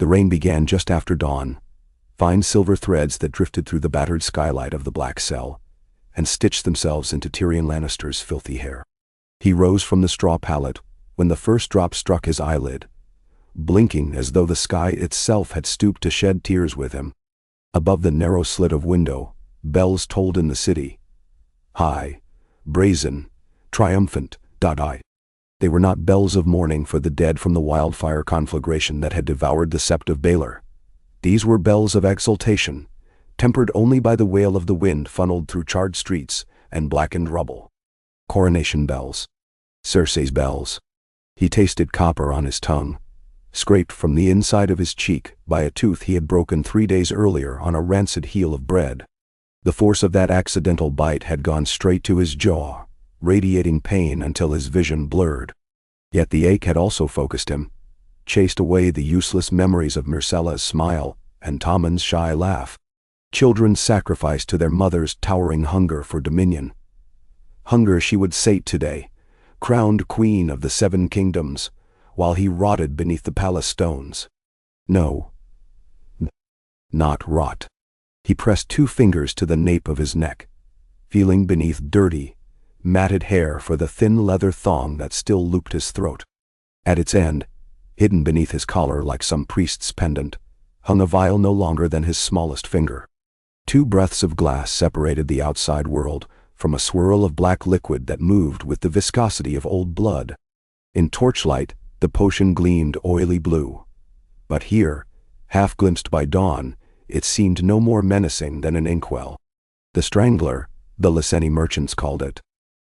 The rain began just after dawn, fine silver threads that drifted through the battered skylight of the black cell and stitched themselves into Tyrion Lannister's filthy hair. He rose from the straw pallet when the first drop struck his eyelid, blinking as though the sky itself had stooped to shed tears with him. Above the narrow slit of window, bells tolled in the city. High, brazen, triumphant, They were not bells of mourning for the dead from the wildfire conflagration that had devoured the sept of Baelor. These were bells of exultation, tempered only by the wail of the wind funneled through charred streets and blackened rubble. Coronation bells. Cersei's bells. He tasted copper on his tongue, scraped from the inside of his cheek by a tooth he had broken 3 days earlier on a rancid heel of bread. The force of that accidental bite had gone straight to his jaw, radiating pain until his vision blurred. Yet the ache had also focused him, chased away the useless memories of Myrcella's smile and Tommen's shy laugh. Children sacrificed to their mother's towering hunger for dominion. Hunger she would sate today, crowned queen of the 7 kingdoms, while he rotted beneath the palace stones. No, not rot. He pressed 2 fingers to the nape of his neck, feeling beneath dirty, matted hair for the thin leather thong that still looped his throat. At its end, hidden beneath his collar like some priest's pendant, hung a vial no longer than his smallest finger. 2 breaths of glass separated the outside world from a swirl of black liquid that moved with the viscosity of old blood. In torchlight, the potion gleamed oily blue. But here, half glimpsed by dawn, it seemed no more menacing than an inkwell. The strangler, the Lyseni merchants called it.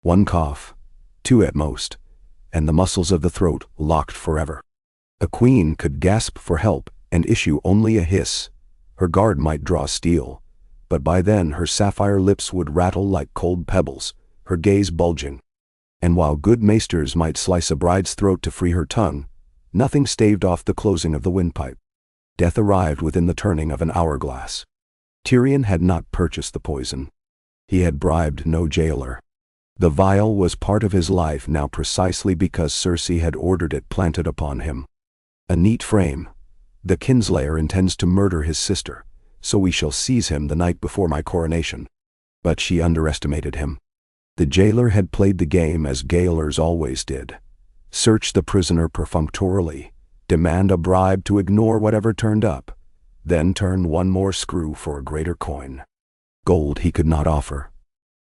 1 cough, 2 at most, and the muscles of the throat locked forever. A queen could gasp for help and issue only a hiss. Her guard might draw steel, but by then her sapphire lips would rattle like cold pebbles, her gaze bulging. And while good maesters might slice a bride's throat to free her tongue, nothing staved off the closing of the windpipe. Death arrived within the turning of an hourglass. Tyrion had not purchased the poison. He had bribed no jailer. The vial was part of his life now precisely because Cersei had ordered it planted upon him. A neat frame. The kinslayer intends to murder his sister, so we shall seize him the night before my coronation. But she underestimated him. The jailer had played the game as gaolers always did. Search the prisoner perfunctorily, demand a bribe to ignore whatever turned up, then turn 1 more screw for a greater coin. Gold he could not offer.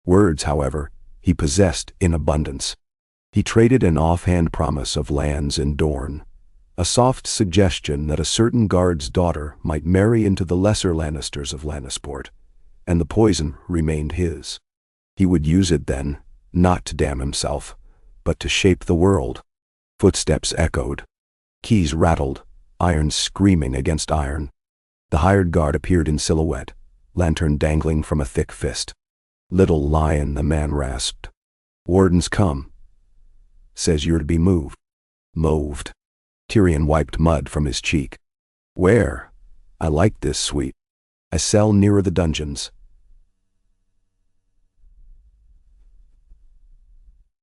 Words, however, he possessed in abundance. He traded an offhand promise of lands in Dorne, a soft suggestion that a certain guard's daughter might marry into the lesser Lannisters of Lannisport, and the poison remained his. He would use it then, not to damn himself, but to shape the world. Footsteps echoed. Keys rattled, iron screaming against iron. The hired guard appeared in silhouette, lantern dangling from a thick fist. "Little lion," the man rasped. "Warden's come. Says you're to be moved." Moved. Tyrion wiped mud from his cheek. "Where? I like this suite. A cell nearer the dungeons."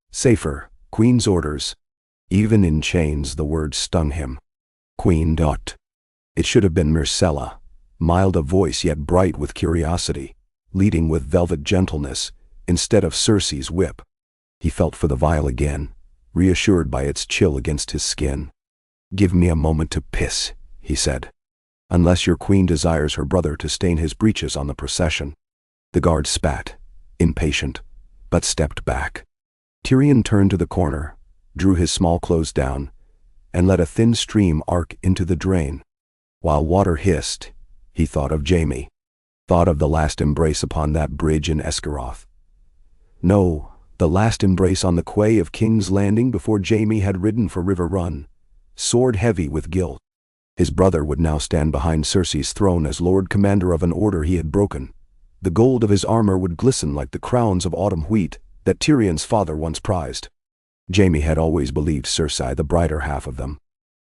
Safer, Queen's orders. Even in chains the word stung him. Queen. It should have been Myrcella, mild of voice yet bright with curiosity, leading with velvet gentleness, instead of Cersei's whip. He felt for the vial again, reassured by its chill against his skin. "Give me a moment to piss," he said. "Unless your queen desires her brother to stain his breeches on the procession." The guard spat, impatient, but stepped back. Tyrion turned to the corner, drew his small clothes down, and let a thin stream arc into the drain. While water hissed, he thought of Jaime. Thought of the last embrace upon that bridge in Escaroth. No, the last embrace on the quay of King's Landing before Jaime had ridden for River Run, sword heavy with guilt. His brother would now stand behind Cersei's throne as Lord Commander of an order he had broken. The gold of his armor would glisten like the crowns of autumn wheat that Tyrion's father once prized. Jaime had always believed Cersei the brighter half of them.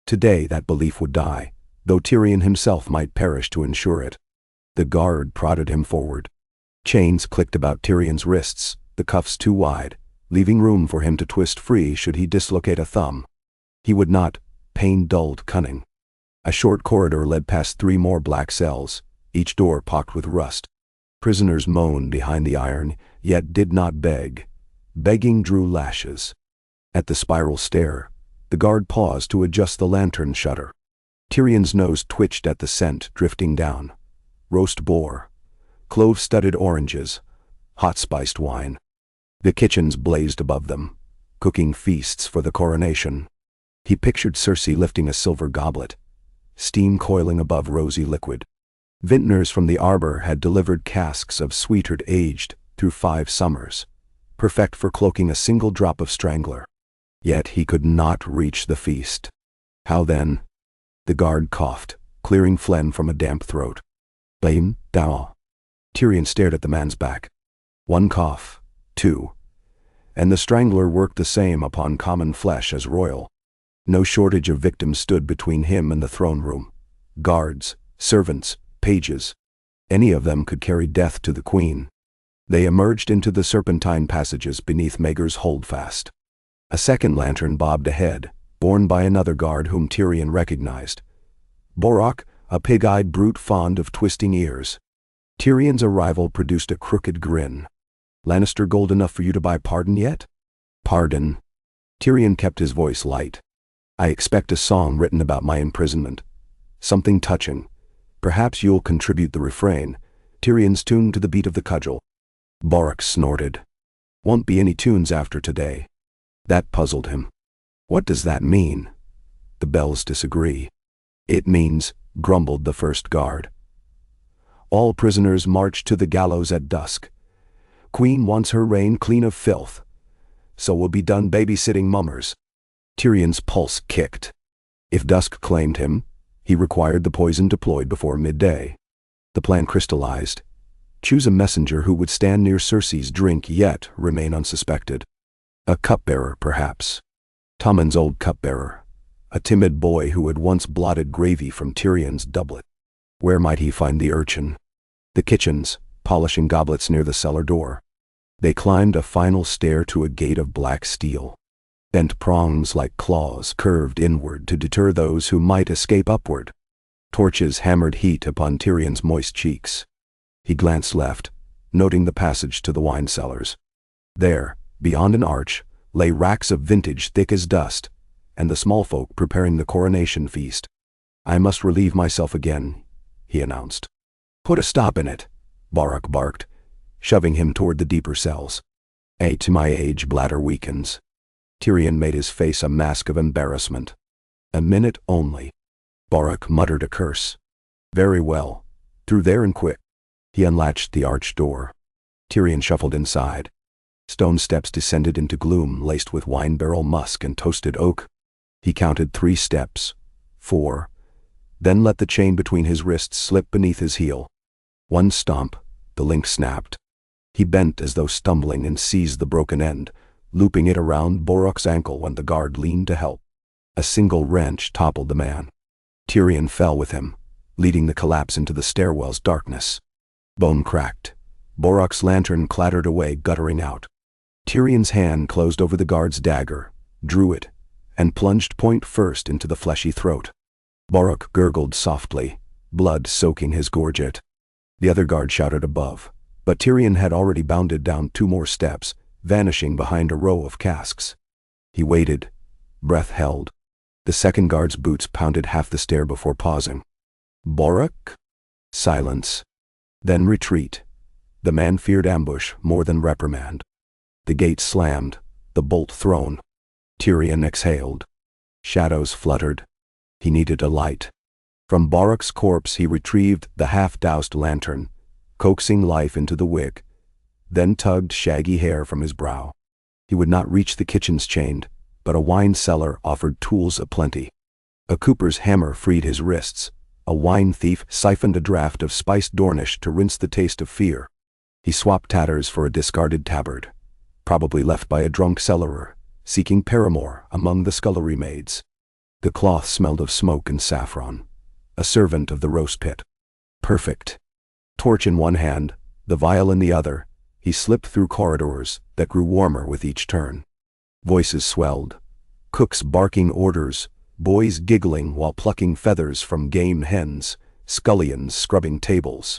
Today that belief would die, though Tyrion himself might perish to ensure it. The guard prodded him forward. Chains clicked about Tyrion's wrists, the cuffs too wide, leaving room for him to twist free should he dislocate a thumb. He would not. Pain dulled cunning. A short corridor led past 3 more black cells, each door pocked with rust. Prisoners moaned behind the iron, yet did not beg. Begging drew lashes. At the spiral stair, the guard paused to adjust the lantern shutter. Tyrion's nose twitched at the scent drifting down. Roast boar, clove-studded oranges, hot-spiced wine. The kitchens blazed above them, cooking feasts for the coronation. He pictured Cersei lifting a silver goblet, steam coiling above rosy liquid. Vintners from the arbor had delivered casks of sweetered aged through 5 summers, perfect for cloaking a single drop of strangler. Yet he could not reach the feast. How then? The guard coughed, clearing phlegm from a damp throat. Blame, Dao. Tyrion stared at the man's back. 1 cough, 2. And the strangler worked the same upon common flesh as royal. No shortage of victims stood between him and the throne room. Guards, servants, pages. Any of them could carry death to the queen. They emerged into the serpentine passages beneath Maegor's holdfast. A second lantern bobbed ahead, borne by another guard whom Tyrion recognized. Borok, a pig-eyed brute fond of twisting ears. Tyrion's arrival produced a crooked grin. Lannister gold enough for you to buy pardon yet? Pardon. Tyrion kept his voice light. I expect a song written about my imprisonment. Something touching. Perhaps you'll contribute the refrain. Tyrion's tuned to the beat of the cudgel. Borok snorted. Won't be any tunes after today. That puzzled him. What does that mean? The bells disagree. It means, grumbled the first guard. All prisoners march to the gallows at dusk. Queen wants her reign clean of filth. So we'll be done babysitting mummers. Tyrion's pulse kicked. If dusk claimed him, he required the poison deployed before midday. The plan crystallized. Choose a messenger who would stand near Cersei's drink yet remain unsuspected. A cupbearer, perhaps. Tommen's old cupbearer. A timid boy who had once blotted gravy from Tyrion's doublet. Where might he find the urchin? The kitchens, polishing goblets near the cellar door. They climbed a final stair to a gate of black steel. Bent prongs like claws curved inward to deter those who might escape upward. Torches hammered heat upon Tyrion's moist cheeks. He glanced left, noting the passage to the wine cellars. There, beyond an arch, lay racks of vintage thick as dust, and the small folk preparing the coronation feast. I must relieve myself again, he announced. Put a stop in it, Borok barked, shoving him toward the deeper cells. To my age, bladder weakens. Tyrion made his face a mask of embarrassment. A minute only. Borok muttered a curse. Very well. Through there and quick. He unlatched the arched door. Tyrion shuffled inside. Stone steps descended into gloom laced with wine barrel musk and toasted oak. He counted 3 steps, 4, then let the chain between his wrists slip beneath his heel. 1 stomp, the link snapped. He bent as though stumbling and seized the broken end, looping it around Borok's ankle when the guard leaned to help. A single wrench toppled the man. Tyrion fell with him, leading the collapse into the stairwell's darkness. Bone cracked. Borok's lantern clattered away, guttering out. Tyrion's hand closed over the guard's dagger, drew it, and plunged point first into the fleshy throat. Borok gurgled softly, blood soaking his gorget. The other guard shouted above, but Tyrion had already bounded down 2 more steps, vanishing behind a row of casks. He waited, breath held. The second guard's boots pounded half the stair before pausing. Borok? Silence. Then retreat. The man feared ambush more than reprimand. The gate slammed, the bolt thrown. Tyrion exhaled. Shadows fluttered. He needed a light. From Borok's corpse he retrieved the half-doused lantern, coaxing life into the wick, then tugged shaggy hair from his brow. He would not reach the kitchens chained, but a wine cellar offered tools aplenty. A cooper's hammer freed his wrists. A wine thief siphoned a draught of spiced Dornish to rinse the taste of fear. He swapped tatters for a discarded tabard, probably left by a drunk cellarer, seeking paramour among the scullery maids. The cloth smelled of smoke and saffron, a servant of the roast pit. Perfect. Torch in one hand, the vial in the other, he slipped through corridors that grew warmer with each turn. Voices swelled, cooks barking orders, boys giggling while plucking feathers from game hens, scullions scrubbing tables.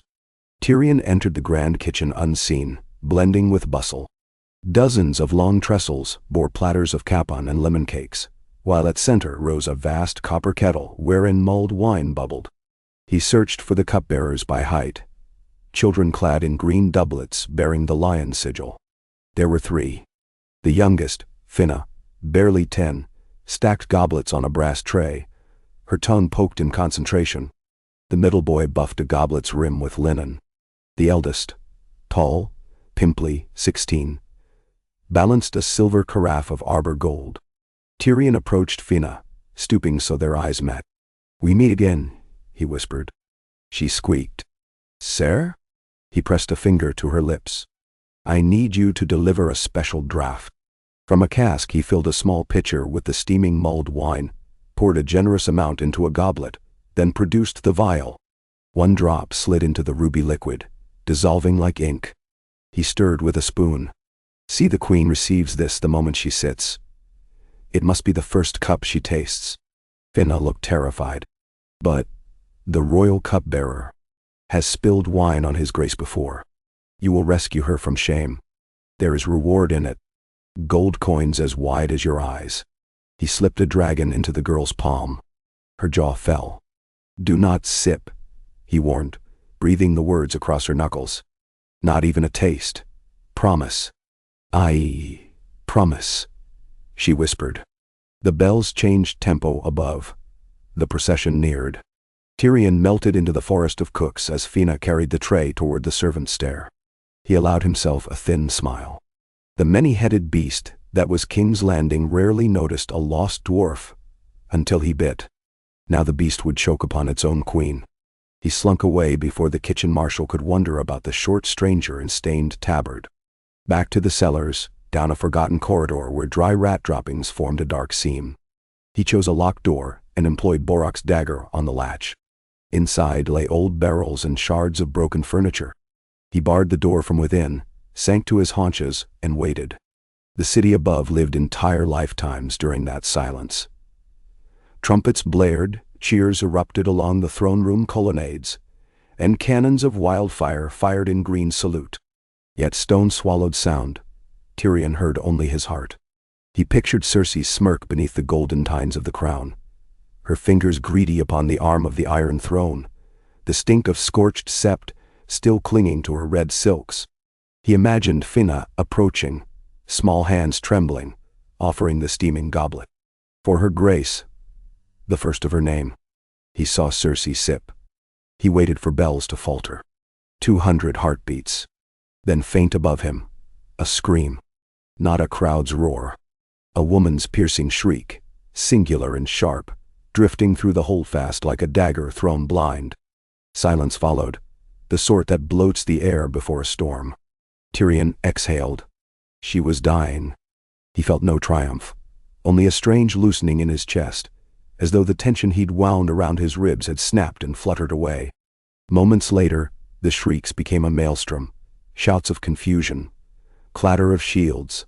Tyrion entered the grand kitchen unseen, blending with bustle. Dozens of long trestles bore platters of capon and lemon cakes, while at center rose a vast copper kettle wherein mulled wine bubbled. He searched for the cupbearers by height, children clad in green doublets bearing the lion sigil. There were 3. The youngest, Finna, barely 10, stacked goblets on a brass tray, her tongue poked in concentration. The middle boy buffed a goblet's rim with linen. The eldest, tall, pimply, 16, balanced a silver carafe of arbor gold. Tyrion approached Finna, stooping so their eyes met. "We meet again," he whispered. She squeaked. "Sir?" He pressed a finger to her lips. "I need you to deliver a special draught." From a cask he filled a small pitcher with the steaming mulled wine, poured a generous amount into a goblet, then produced the vial. One drop slid into the ruby liquid, dissolving like ink. He stirred with a spoon. "See, the queen receives this the moment she sits. It must be the first cup she tastes." Finna looked terrified. "But the royal cupbearer has spilled wine on his grace before. You will rescue her from shame. There is reward in it. Gold coins as wide as your eyes." He slipped a dragon into the girl's palm. Her jaw fell. "Do not sip," he warned, breathing the words across her knuckles. "Not even a taste. Promise." "I promise," she whispered. The bells changed tempo above. The procession neared. Tyrion melted into the forest of cooks as Finna carried the tray toward the servant's stair. He allowed himself a thin smile. The many-headed beast that was King's Landing rarely noticed a lost dwarf until he bit. Now the beast would choke upon its own queen. He slunk away before the kitchen marshal could wonder about the short stranger in stained tabard. Back to the cellars, down a forgotten corridor where dry rat droppings formed a dark seam. He chose a locked door and employed Borok's dagger on the latch. Inside lay old barrels and shards of broken furniture. He barred the door from within, sank to his haunches, and waited. The city above lived entire lifetimes during that silence. Trumpets blared, cheers erupted along the throne room colonnades, and cannons of wildfire fired in green salute. Yet stone swallowed sound, Tyrion heard only his heart. He pictured Cersei smirk beneath the golden tines of the crown, her fingers greedy upon the arm of the Iron Throne, the stink of scorched sept still clinging to her red silks. He imagined Finna approaching, small hands trembling, offering the steaming goblet. For her grace, the first of her name. He saw Cersei sip. He waited for bells to falter. 200 heartbeats. Then faint above him, a scream. Not a crowd's roar. A woman's piercing shriek, singular and sharp, drifting through the holdfast like a dagger thrown blind. Silence followed, the sort that bloats the air before a storm. Tyrion exhaled. She was dying. He felt no triumph, only a strange loosening in his chest, as though the tension he'd wound around his ribs had snapped and fluttered away. Moments later, the shrieks became a maelstrom, shouts of confusion, clatter of shields,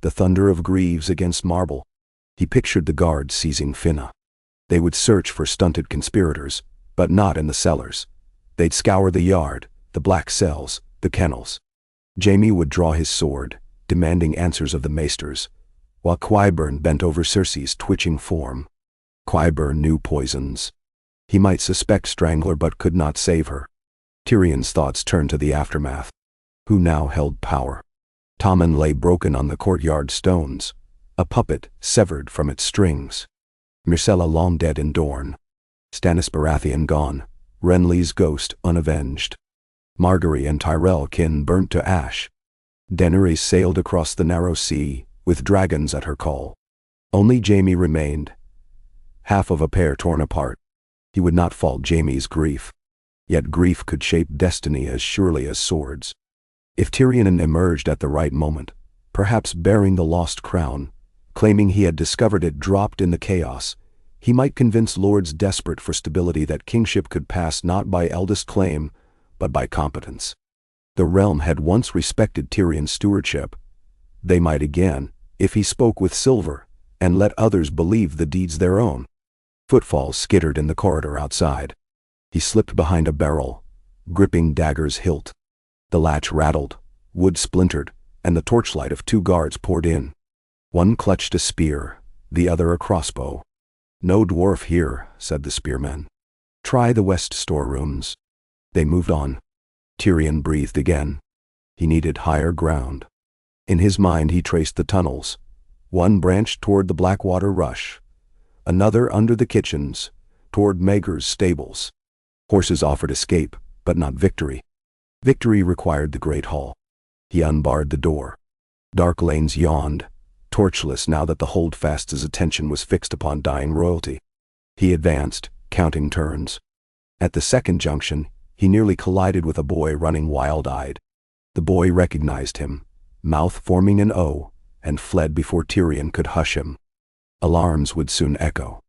the thunder of greaves against marble. He pictured the guards seizing Finna. They would search for stunted conspirators, but not in the cellars. They'd scour the yard, the black cells, the kennels. Jaime would draw his sword, demanding answers of the maesters, while Qyburn bent over Cersei's twitching form. Qyburn knew poisons. He might suspect Strangler but could not save her. Tyrion's thoughts turned to the aftermath. Who now held power? Tommen lay broken on the courtyard stones, a puppet severed from its strings. Myrcella long dead in Dorne. Stannis Baratheon gone, Renly's ghost unavenged. Margaery and Tyrell kin burnt to ash. Daenerys sailed across the narrow sea, with dragons at her call. Only Jaime remained, half of a pair torn apart. He would not fault Jaime's grief. Yet grief could shape destiny as surely as swords. If Tyrion emerged at the right moment, perhaps bearing the lost crown, claiming he had discovered it dropped in the chaos, he might convince lords desperate for stability that kingship could pass not by eldest claim, but by competence. The realm had once respected Tyrion's stewardship. They might again, if he spoke with silver, and let others believe the deeds their own. Footfalls skittered in the corridor outside. He slipped behind a barrel, gripping dagger's hilt. The latch rattled, wood splintered, and the torchlight of 2 guards poured in. One clutched a spear, the other a crossbow. "No dwarf here," said the spearman. "Try the west storerooms." They moved on. Tyrion breathed again. He needed higher ground. In his mind he traced the tunnels. One branched toward the Blackwater Rush, another under the kitchens, toward Maegor's stables. Horses offered escape, but not victory. Victory required the great hall. He unbarred the door. Dark lanes yawned, torchless now that the holdfast's attention was fixed upon dying royalty. He advanced, counting turns. At the second junction, he nearly collided with a boy running wild-eyed. The boy recognized him, mouth forming an O, and fled before Tyrion could hush him. Alarms would soon echo.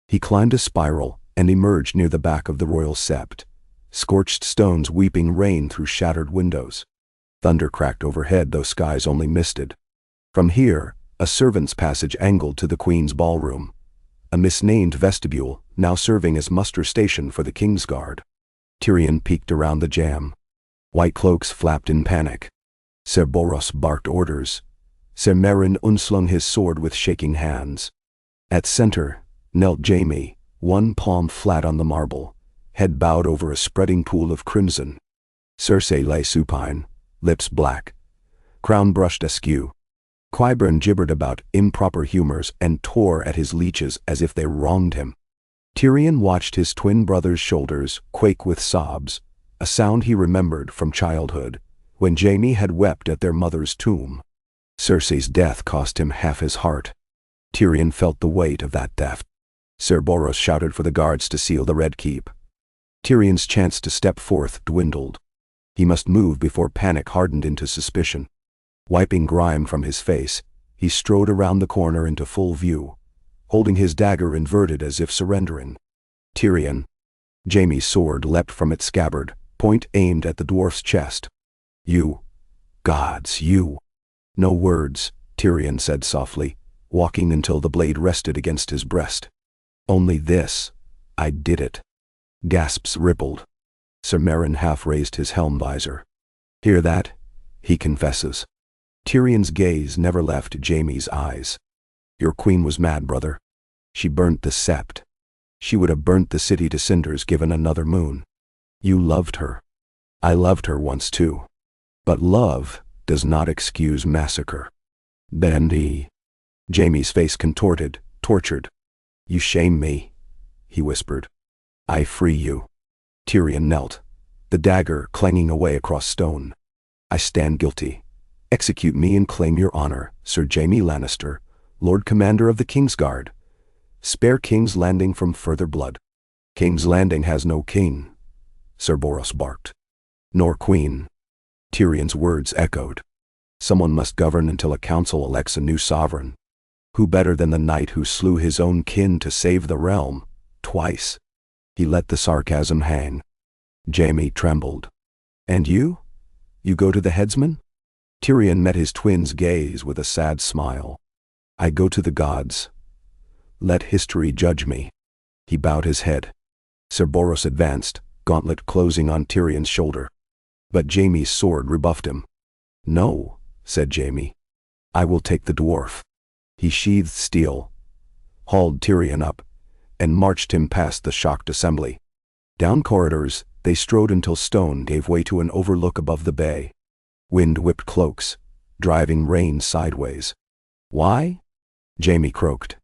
He climbed a spiral and emerged near the back of the royal sept, scorched stones weeping rain through shattered windows. Thunder cracked overhead, though skies only misted. From here, a servant's passage angled to the Queen's ballroom, a misnamed vestibule now serving as muster station for the Kingsguard. Tyrion peeked around the jam. White cloaks flapped in panic. Ser Boros barked orders. Ser Meryn unslung his sword with shaking hands. At center knelt Jaime, one palm flat on the marble, head bowed over a spreading pool of crimson. Cersei lay supine, lips black, crown brushed askew. Qyburn gibbered about improper humors and tore at his leeches as if they wronged him. Tyrion watched his twin brother's shoulders quake with sobs, a sound he remembered from childhood, when Jaime had wept at their mother's tomb. Cersei's death cost him half his heart. Tyrion felt the weight of that theft. Ser Boros shouted for the guards to seal the Red Keep. Tyrion's chance to step forth dwindled. He must move before panic hardened into suspicion. Wiping grime from his face, he strode around the corner into full view, holding his dagger inverted as if surrendering. Tyrion. Jaime's sword leapt from its scabbard, point aimed at the dwarf's chest. "You. Gods, you." "No words," Tyrion said softly, walking until the blade rested against his breast. "Only this. I did it." Gasps rippled. Ser Meryn half raised his helm visor. "Hear that? He confesses." Tyrion's gaze never left Jaime's eyes. "Your queen was mad, brother. She burnt the sept. She would have burnt the city to cinders given another moon. You loved her. I loved her once too. But love does not excuse massacre." Then Jaime's face contorted, tortured. "You shame me," he whispered. "I free you." Tyrion knelt, the dagger clanging away across stone. "I stand guilty. Execute me and claim your honor, Sir Jaime Lannister, Lord Commander of the Kingsguard. Spare King's Landing from further blood." "King's Landing has no king," Ser Boros barked. "Nor queen." Tyrion's words echoed. "Someone must govern until a council elects a new sovereign. Who better than the knight who slew his own kin to save the realm, twice?" He let the sarcasm hang. Jaime trembled. "And you? You go to the headsman?" Tyrion met his twin's gaze with a sad smile. "I go to the gods. Let history judge me." He bowed his head. Ser Boros advanced, gauntlet closing on Tyrion's shoulder. But Jaime's sword rebuffed him. "No," said Jaime. "I will take the dwarf." He sheathed steel, hauled Tyrion up, and marched him past the shocked assembly. Down corridors, they strode until stone gave way to an overlook above the bay. Wind whipped cloaks, driving rain sideways. "Why?" Jaime croaked.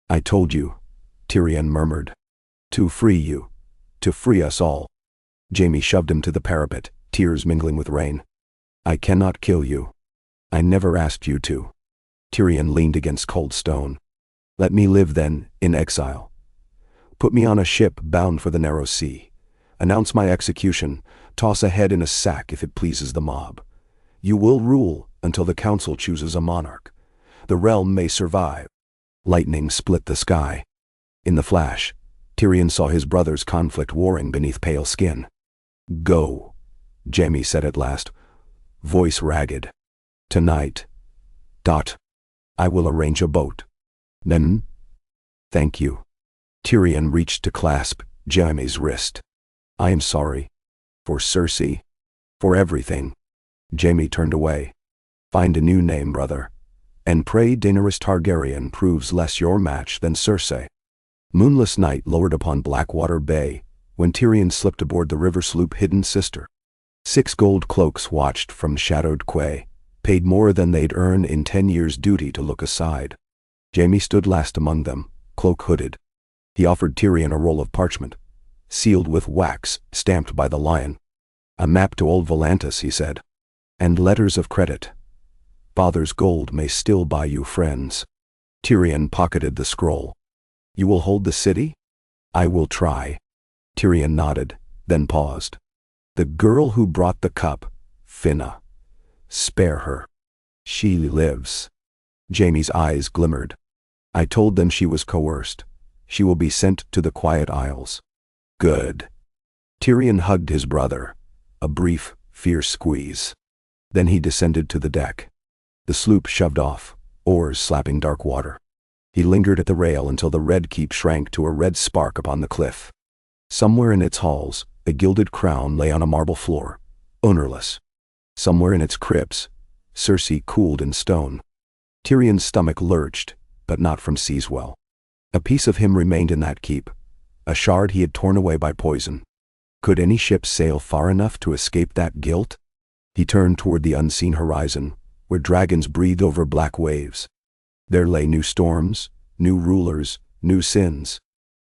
"I told you," Tyrion murmured. "To free you. To free us all." Jaime shoved him to the parapet, tears mingling with rain. "I cannot kill you. I never asked you to." Tyrion leaned against cold stone. "Let me live then, in exile. Put me on a ship bound for the narrow sea. Announce my execution, toss a head in a sack if it pleases the mob. You will rule until the council chooses a monarch. The realm may survive." Lightning split the sky. In the flash, Tyrion saw his brother's conflict warring beneath pale skin. "Go," Jaime said at last, voice ragged. "Tonight. I will arrange a boat. Then, thank you." Tyrion reached to clasp Jaime's wrist. "I am sorry. For Cersei. For everything." Jaime turned away. "Find a new name, brother. And pray Daenerys Targaryen proves less your match than Cersei." Moonless night lowered upon Blackwater Bay when Tyrion slipped aboard the river sloop Hidden Sister. 6 gold cloaks watched from shadowed quay, paid more than they'd earn in 10 years' duty to look aside. Jaime stood last among them, cloak-hooded. He offered Tyrion a roll of parchment, sealed with wax, stamped by the lion. "A map to old Volantis," he said. "And letters of credit. Father's gold may still buy you friends." Tyrion pocketed the scroll. "You will hold the city?" "I will try." Tyrion nodded, then paused. "The girl who brought the cup, Finna. Spare her. She lives." Jaime's eyes glimmered. "I told them she was coerced. She will be sent to the Quiet Isles." "Good." Tyrion hugged his brother. A brief, fierce squeeze. Then he descended to the deck. The sloop shoved off, oars slapping dark water. He lingered at the rail until the red keep shrank to a red spark upon the cliff. Somewhere in its halls, a gilded crown lay on a marble floor, ownerless. Somewhere in its crypts, Cersei cooled in stone. Tyrion's stomach lurched, but not from Seaswell. A piece of him remained in that keep, a shard he had torn away by poison. Could any ship sail far enough to escape that guilt? He turned toward the unseen horizon, where dragons breathed over black waves. There lay new storms, new rulers, new sins.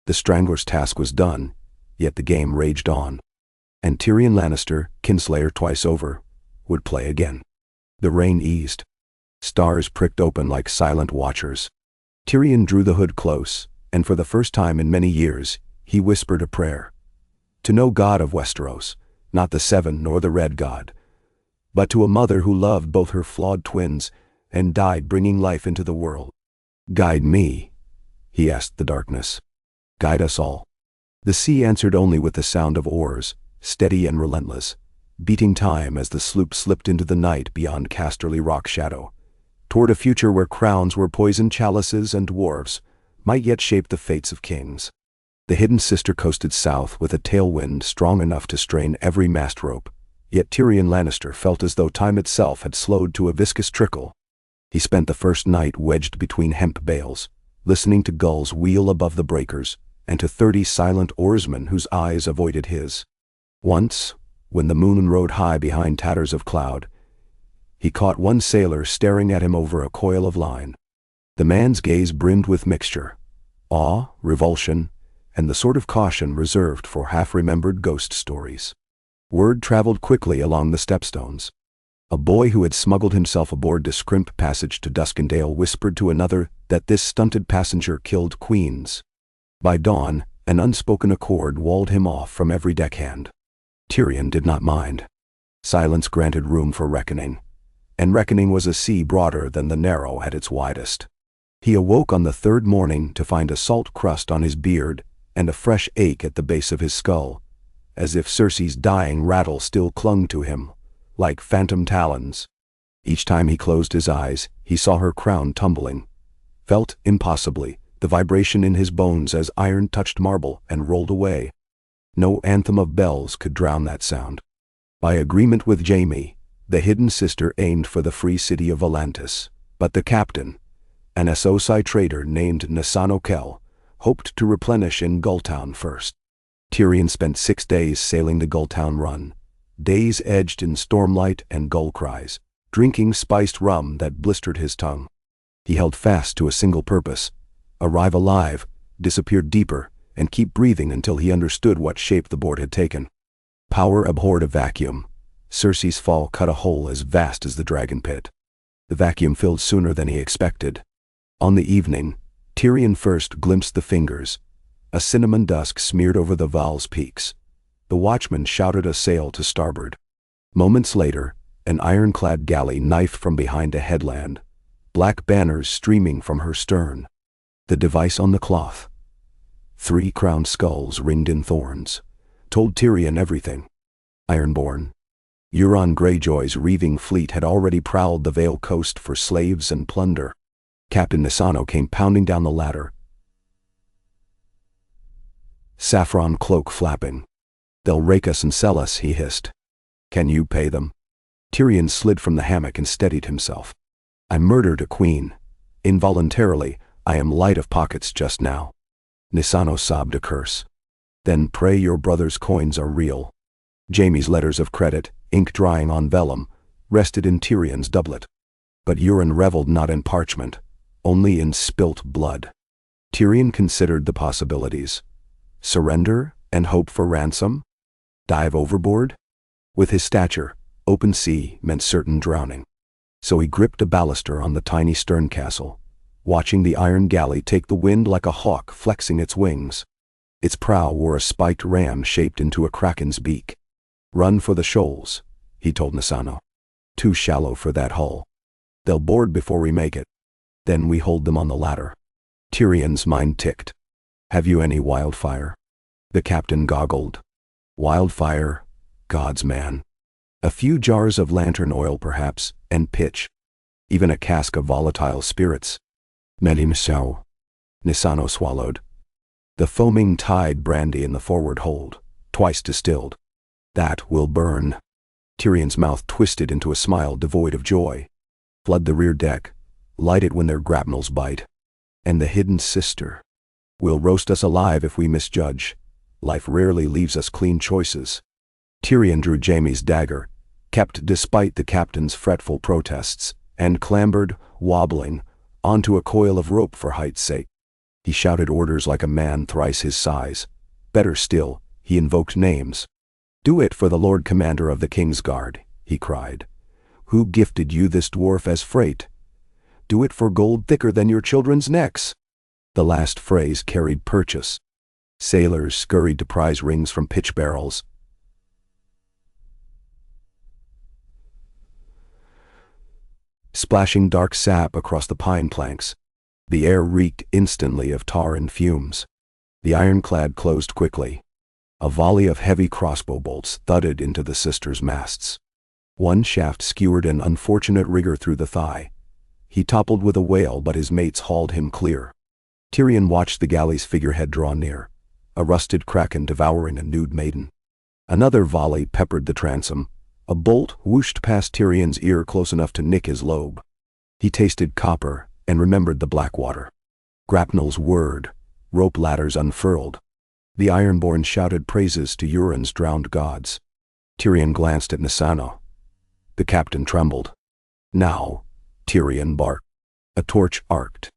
The Strangler's task was done, yet the game raged on. And Tyrion Lannister, kinslayer twice over, would play again. The rain eased. Stars pricked open like silent watchers. Tyrion drew the hood close, and for the first time in many years, he whispered a prayer. To no god of Westeros, not the Seven nor the Red God, but to a mother who loved both her flawed twins and died bringing life into the world. "Guide me," he asked the darkness. "Guide us all." The sea answered only with the sound of oars, steady and relentless, beating time as the sloop slipped into the night beyond Casterly Rock shadow, toward a future where crowns were poisoned chalices and dwarves might yet shape the fates of kings. The Hidden Sister coasted south with a tailwind strong enough to strain every mast rope, yet Tyrion Lannister felt as though time itself had slowed to a viscous trickle. He spent the first night wedged between hemp bales, listening to gulls wheel above the breakers, and to 30 silent oarsmen whose eyes avoided his. Once, when the moon rode high behind tatters of cloud, he caught one sailor staring at him over a coil of line. The man's gaze brimmed with mixture, awe, revulsion, and the sort of caution reserved for half-remembered ghost stories. Word traveled quickly along the stepstones. A boy who had smuggled himself aboard the Scrimp Passage to Duskendale whispered to another that this stunted passenger killed queens. By dawn, an unspoken accord walled him off from every deckhand. Tyrion did not mind. Silence granted room for reckoning, and reckoning was a sea broader than the narrow at its widest. He awoke on the third morning to find a salt crust on his beard and a fresh ache at the base of his skull, as if Cersei's dying rattle still clung to him, like phantom talons. Each time he closed his eyes, he saw her crown tumbling, felt, impossibly, the vibration in his bones as iron touched marble and rolled away. No anthem of bells could drown that sound. By agreement with Jaime, the Hidden Sister aimed for the free city of Volantis, but the captain, an Esosai trader named Nasano Kell, hoped to replenish in Gulltown first. Tyrion spent 6 days sailing the Gulltown run, days edged in stormlight and gull cries, drinking spiced rum that blistered his tongue. He held fast to a single purpose: arrive alive, disappear deeper, and keep breathing until he understood what shape the board had taken. Power abhorred a vacuum. Cersei's fall cut a hole as vast as the dragon pit. The vacuum filled sooner than he expected. On the evening, Tyrion first glimpsed the fingers. A cinnamon dusk smeared over the Val's peaks. The watchman shouted a sail to starboard. Moments later, an ironclad galley knifed from behind a headland, black banners streaming from her stern. The device on the cloth, 3 crowned skulls ringed in thorns, told Tyrion everything. Ironborn. Euron Greyjoy's reaving fleet had already prowled the Vale coast for slaves and plunder. Captain Nisano came pounding down the ladder. saffron cloak flapping. "They'll rake us and sell us," he hissed. "Can you pay them?" Tyrion slid from the hammock and steadied himself. "I murdered a queen. Involuntarily, I am light of pockets just now." Nisano sobbed a curse. "Then pray your brother's coins are real." Jaime's letters of credit, ink drying on vellum, rested in Tyrion's doublet. But Euron reveled not in parchment, only in spilt blood. Tyrion considered the possibilities. Surrender and hope for ransom? Dive overboard? With his stature, open sea meant certain drowning. So he gripped a baluster on the tiny stern castle, watching the iron galley take the wind like a hawk flexing its wings. Its prow wore a spiked ram shaped into a kraken's beak. "Run for the shoals," he told Nisano. "Too shallow for that hull. They'll board before we make it. Then we hold them on the ladder." Tyrion's mind ticked. "Have you any wildfire?" The captain goggled. "Wildfire, God's man. A few jars of lantern oil perhaps, and pitch. Even a cask of volatile spirits." "Melimsau." Nisano swallowed. "The foaming tide brandy in the forward hold, twice distilled. That will burn." Tyrion's mouth twisted into a smile devoid of joy. "Flood the rear deck. Light it when their grapnels bite. And the hidden sister will roast us alive if we misjudge. Life rarely leaves us clean choices." Tyrion drew Jaime's dagger, kept despite the captain's fretful protests, and clambered, wobbling, onto a coil of rope for height's sake. He shouted orders like a man thrice his size. Better still, he invoked names. "Do it for the Lord Commander of the King's Guard," he cried. "Who gifted you this dwarf as freight? Do it for gold thicker than your children's necks." The last phrase carried purchase. Sailors scurried to prize rings from pitch barrels. Splashing dark sap across the pine planks. The air reeked instantly of tar and fumes. The ironclad closed quickly. A volley of heavy crossbow bolts thudded into the sisters' masts. One shaft skewered an unfortunate rigger through the thigh. He toppled with a wail, but his mates hauled him clear. Tyrion watched the galley's figurehead draw near, a rusted kraken devouring a nude maiden. Another volley peppered the transom. A bolt whooshed past Tyrion's ear close enough to nick his lobe. He tasted copper and remembered the black water. Grapnels whirred, rope ladders unfurled. The Ironborn shouted praises to Euron's drowned gods. Tyrion glanced at Nisano. The captain trembled. "Now," Tyrion barked. A torch arced.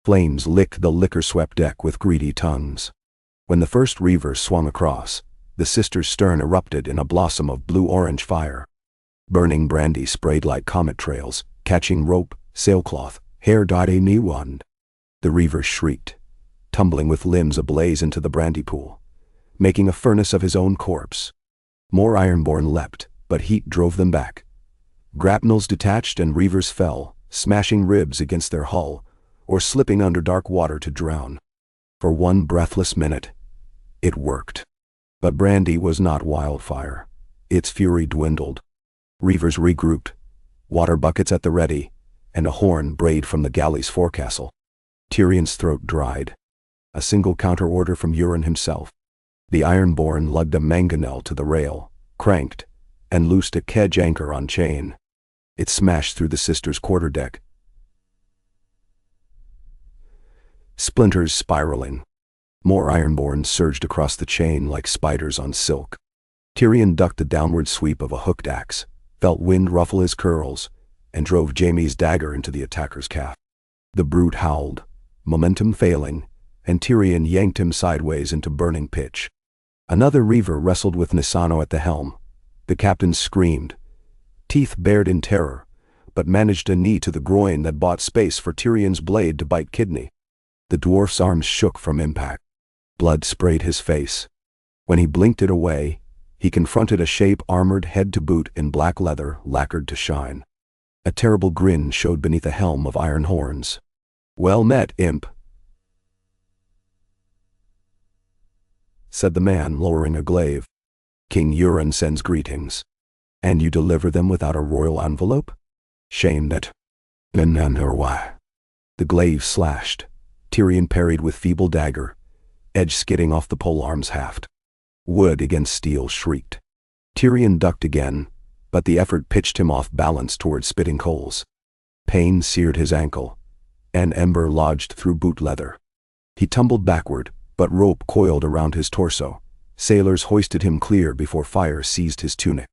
Flames licked the liquor-swept deck with greedy tongues. When the first reaver swung across, the sisters' stern erupted in a blossom of blue-orange fire. Burning brandy sprayed like comet trails, catching rope, sailcloth, hair-dyed a knee wand. The reaver shrieked, tumbling with limbs ablaze into the brandy pool, making a furnace of his own corpse. More Ironborn leapt, but heat drove them back. Grapnels detached and reavers fell, smashing ribs against their hull, or slipping under dark water to drown. For one breathless minute, it worked. But brandy was not wildfire. Its fury dwindled. Reavers regrouped, water buckets at the ready, and a horn brayed from the galley's forecastle. Tyrion's throat dried. A single counter-order from Euron himself. The Ironborn lugged a mangonel to the rail, cranked, and loosed a kedge anchor on chain. It smashed through the sisters' quarterdeck. Splinters spiraling. More Ironborn surged across the chain like spiders on silk. Tyrion ducked the downward sweep of a hooked axe, felt wind ruffle his curls, and drove Jaime's dagger into the attacker's calf. The brute howled, momentum failing, and Tyrion yanked him sideways into burning pitch. Another reaver wrestled with Nisano at the helm. The captain screamed, teeth bared in terror, but managed a knee to the groin that bought space for Tyrion's blade to bite kidney. The dwarf's arms shook from impact. Blood sprayed his face. When he blinked it away, he confronted a shape armored head to boot in black leather lacquered to shine. A terrible grin showed beneath a helm of iron horns. "Well met, imp," said the man, lowering a glaive. "King Euron sends greetings. And you deliver them without a royal envelope? Shame that." "Why?" The glaive slashed. Tyrion parried with feeble dagger, edge skidding off the polearm's haft. Wood against steel shrieked. Tyrion ducked again, but the effort pitched him off balance toward spitting coals. Pain seared his ankle. An ember lodged through boot leather. He tumbled backward, but rope coiled around his torso. Sailors hoisted him clear before fire seized his tunic.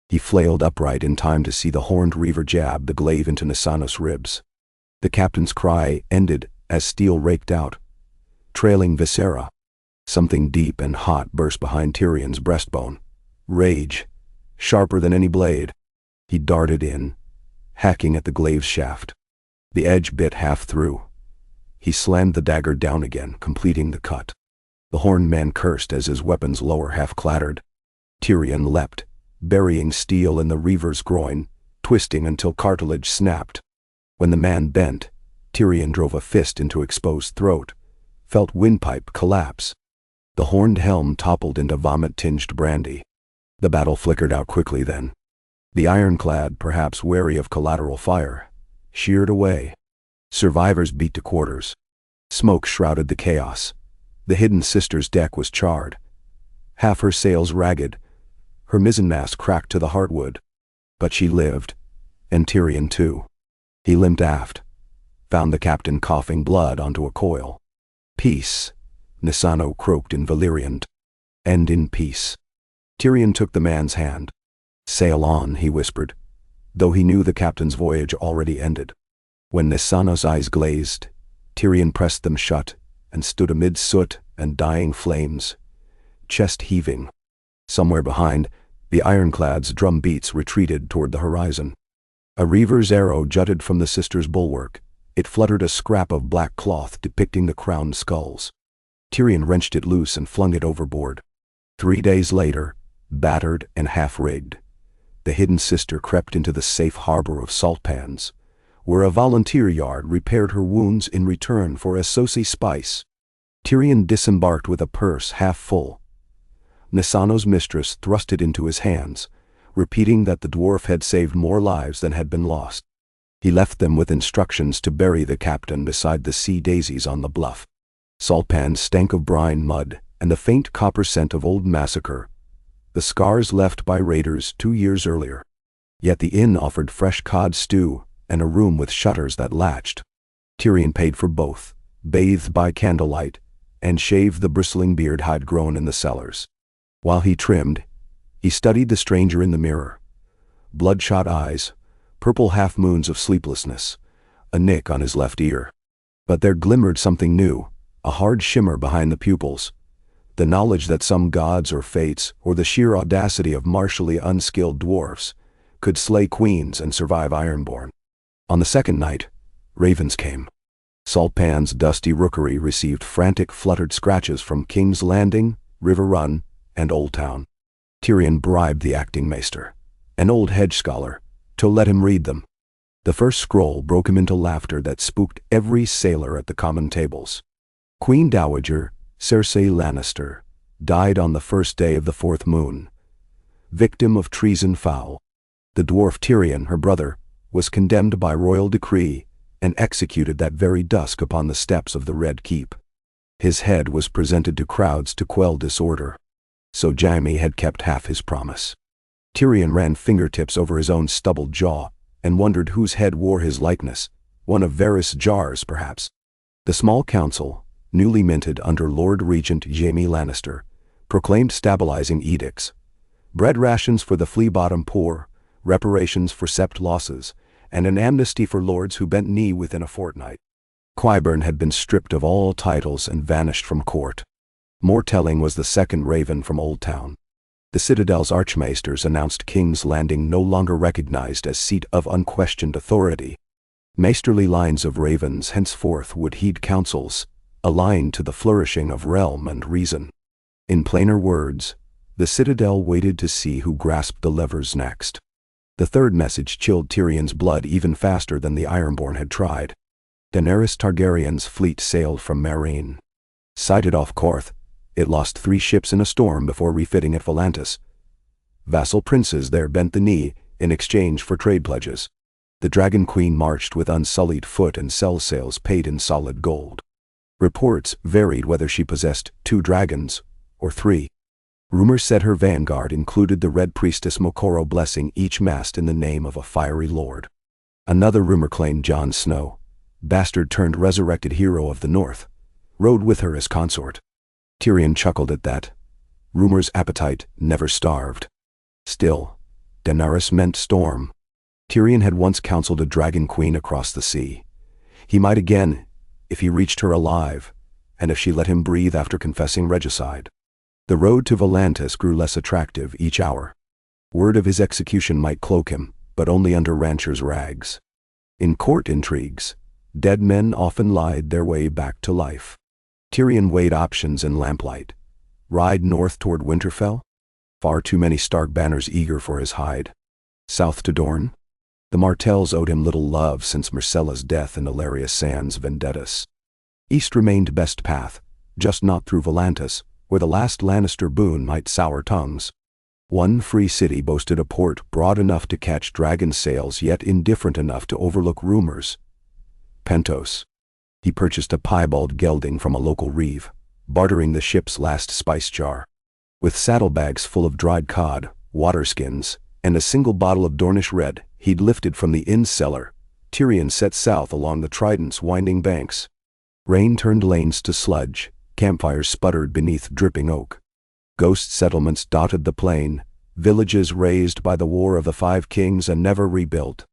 He flailed upright in time to see the horned reaver jab the glaive into Nisanos' ribs. The captain's cry ended as steel raked out, trailing viscera. Something deep and hot burst behind Tyrion's breastbone. Rage, sharper than any blade. He darted in, hacking at the glaive's shaft. The edge bit half through. He slammed the dagger down again, completing the cut. The horned man cursed as his weapon's lower half clattered. Tyrion leapt, burying steel in the reaver's groin, twisting until cartilage snapped. When the man bent, Tyrion drove a fist into exposed throat, felt windpipe collapse. The horned helm toppled into vomit-tinged brandy. The battle flickered out quickly then. The ironclad, perhaps wary of collateral fire, sheared away. Survivors beat to quarters. Smoke shrouded the chaos. The hidden sister's deck was charred. Half her sails ragged, her mizzenmast cracked to the heartwood. But she lived, and Tyrion too. He limped aft, found the captain coughing blood onto a coil. "Peace," Nisano croaked in Valyrian. "End in peace." Tyrion took the man's hand. "Sail on," he whispered, though he knew the captain's voyage already ended. When Nisano's eyes glazed, Tyrion pressed them shut and stood amid soot and dying flames, chest heaving. Somewhere behind, the ironclad's drum beats retreated toward the horizon. A reaver's arrow jutted from the sister's bulwark. It fluttered a scrap of black cloth depicting the crowned skulls. Tyrion wrenched it loose and flung it overboard. 3 days later, battered and half-rigged, the hidden sister crept into the safe harbor of salt pans, where a volunteer yard repaired her wounds in return for a Cersei spice. Tyrion disembarked with a purse half full. Nisano's mistress thrust it into his hands, repeating that the dwarf had saved more lives than had been lost. He left them with instructions to bury the captain beside the sea daisies on the bluff. Salt pans stank of brine mud and the faint copper scent of old massacre, the scars left by raiders 2 years earlier. Yet the inn offered fresh cod stew and a room with shutters that latched. Tyrion paid for both, bathed by candlelight, and shaved the bristling beard he'd grown in the cellars. While he trimmed, he studied the stranger in the mirror. Bloodshot eyes, purple half-moons of sleeplessness, a nick on his left ear. But there glimmered something new, a hard shimmer behind the pupils, the knowledge that some gods or fates, or the sheer audacity of martially unskilled dwarfs, could slay queens and survive Ironborn. On the second night, ravens came. Saltpan's dusty rookery received frantic fluttered scratches from King's Landing, River Run, and Old Town. Tyrion bribed the acting maester, an old hedge scholar, to let him read them. The first scroll broke him into laughter that spooked every sailor at the common tables. Queen Dowager Cersei Lannister died on the first day of the 4th moon, victim of treason foul. The dwarf Tyrion, her brother, was condemned by royal decree and executed that very dusk upon the steps of the Red Keep. His head was presented to crowds to quell disorder. So Jaime had kept half his promise. Tyrion ran fingertips over his own stubbled jaw and wondered whose head wore his likeness, one of Varys Jar's perhaps. The small council, newly minted under Lord Regent Jaime Lannister, proclaimed stabilizing edicts: bread rations for the flea-bottom poor, reparations for sept losses, and an amnesty for lords who bent knee within a fortnight. Qyburn had been stripped of all titles and vanished from court. More telling was the second raven from Old Town. The Citadel's archmaesters announced King's Landing no longer recognized as seat of unquestioned authority. Maesterly lines of ravens henceforth would heed counsels, aligned to the flourishing of realm and reason. In plainer words, the Citadel waited to see who grasped the levers next. The third message chilled Tyrion's blood even faster than the Ironborn had tried. Daenerys Targaryen's fleet sailed from Meereen. Sighted off Korth, it lost 3 ships in a storm before refitting at Volantis. Vassal princes there bent the knee in exchange for trade pledges. The Dragon Queen marched with unsullied foot and cell sails paid in solid gold. Reports varied whether she possessed 2 dragons or 3. Rumors said her vanguard included the Red Priestess Mokoro blessing each mast in the name of a fiery lord. Another rumor claimed Jon Snow, bastard-turned-resurrected hero of the North, rode with her as consort. Tyrion chuckled at that. Rumor's appetite never starved. Still, Daenerys meant storm. Tyrion had once counseled a dragon queen across the sea. He might again, if he reached her alive, and if she let him breathe after confessing regicide. The road to Volantis grew less attractive each hour. Word of his execution might cloak him, but only under ranchers' rags. In court intrigues, dead men often lied their way back to life. Tyrion weighed options in lamplight. Ride north toward Winterfell? Far too many Stark banners eager for his hide. South to Dorne? The Martells owed him little love since Myrcella's death and Illyria Sands' vendettas. East remained best path, just not through Volantis, where the last Lannister boon might sour tongues. One free city boasted a port broad enough to catch dragon sails yet indifferent enough to overlook rumors. Pentos. He purchased a piebald gelding from a local reeve, bartering the ship's last spice jar. With saddlebags full of dried cod, water skins, and a single bottle of Dornish Red he'd lifted from the inn cellar, Tyrion set south along the Trident's winding banks. Rain turned lanes to sludge, campfires sputtered beneath dripping oak. Ghost settlements dotted the plain, villages razed by the War of the Five Kings and never rebuilt.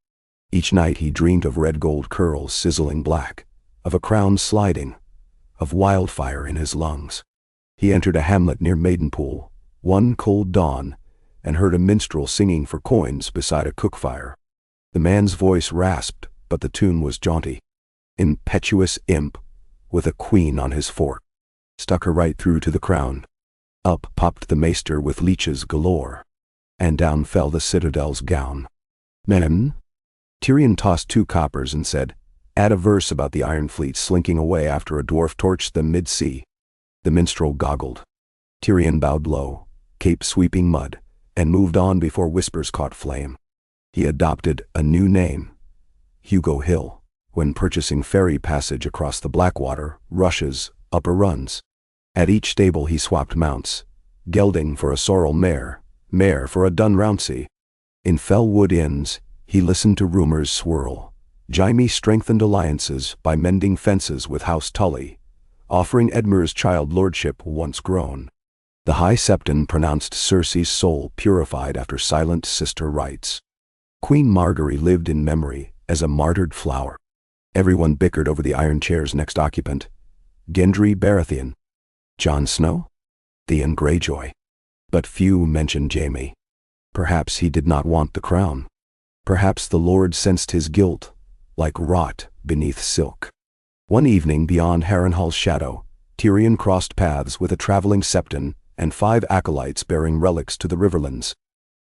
Each night he dreamed of red gold curls sizzling black, of a crown sliding, of wildfire in his lungs. He entered a hamlet near Maidenpool, one cold dawn, and heard a minstrel singing for coins beside a cook fire. The man's voice rasped, but the tune was jaunty. Impetuous imp, with a queen on his fork. Stuck her right through to the crown. Up popped the maester with leeches galore, and down fell the citadel's gown. Men? Tyrion tossed 2 coppers and said, "Add a verse about the Iron Fleet slinking away after a dwarf torched them mid-sea." The minstrel goggled. Tyrion bowed low, cape sweeping mud, and moved on before whispers caught flame. He adopted a new name, Hugo Hill, when purchasing ferry passage across the Blackwater, Rushes, Upper Runs. At each stable he swapped mounts, gelding for a sorrel mare, mare for a dun Rouncy. In Fellwood inns, he listened to rumors swirl. Jaime strengthened alliances by mending fences with House Tully, offering Edmure's child lordship once grown. The High Septon pronounced Cersei's soul purified after silent sister rites. Queen Margaery lived in memory as a martyred flower. Everyone bickered over the Iron Chair's next occupant, Gendry Baratheon. Jon Snow? Theon Greyjoy. But few mentioned Jaime. Perhaps he did not want the crown. Perhaps the Lord sensed his guilt, like rot beneath silk. One evening beyond Harrenhal's shadow, Tyrion crossed paths with a traveling septon and 5 acolytes bearing relics to the Riverlands.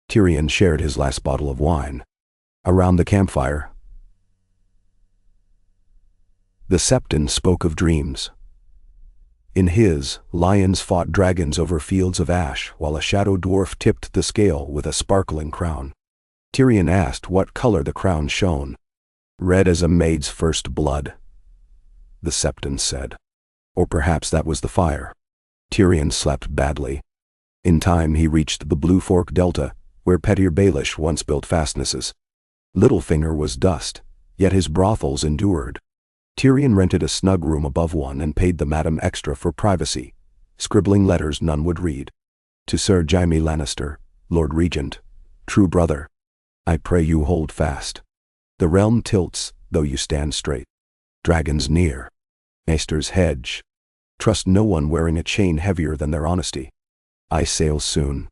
Tyrion shared his last bottle of wine. Around the campfire, the septon spoke of dreams. In his, lions fought dragons over fields of ash while a shadow dwarf tipped the scale with a sparkling crown. Tyrion asked what color the crown shone. "Red as a maid's first blood," the septon said. Or perhaps that was the fire. Tyrion slept badly. In time he reached the Blue Fork Delta, where Petyr Baelish once built fastnesses. Littlefinger was dust, yet his brothels endured. Tyrion rented a snug room above one and paid the madam extra for privacy, scribbling letters none would read. To Sir Jaime Lannister, Lord Regent, true brother, I pray you hold fast. The realm tilts, though you stand straight. Dragons near. Maester's hedge. Trust no one wearing a chain heavier than their honesty. I sail soon.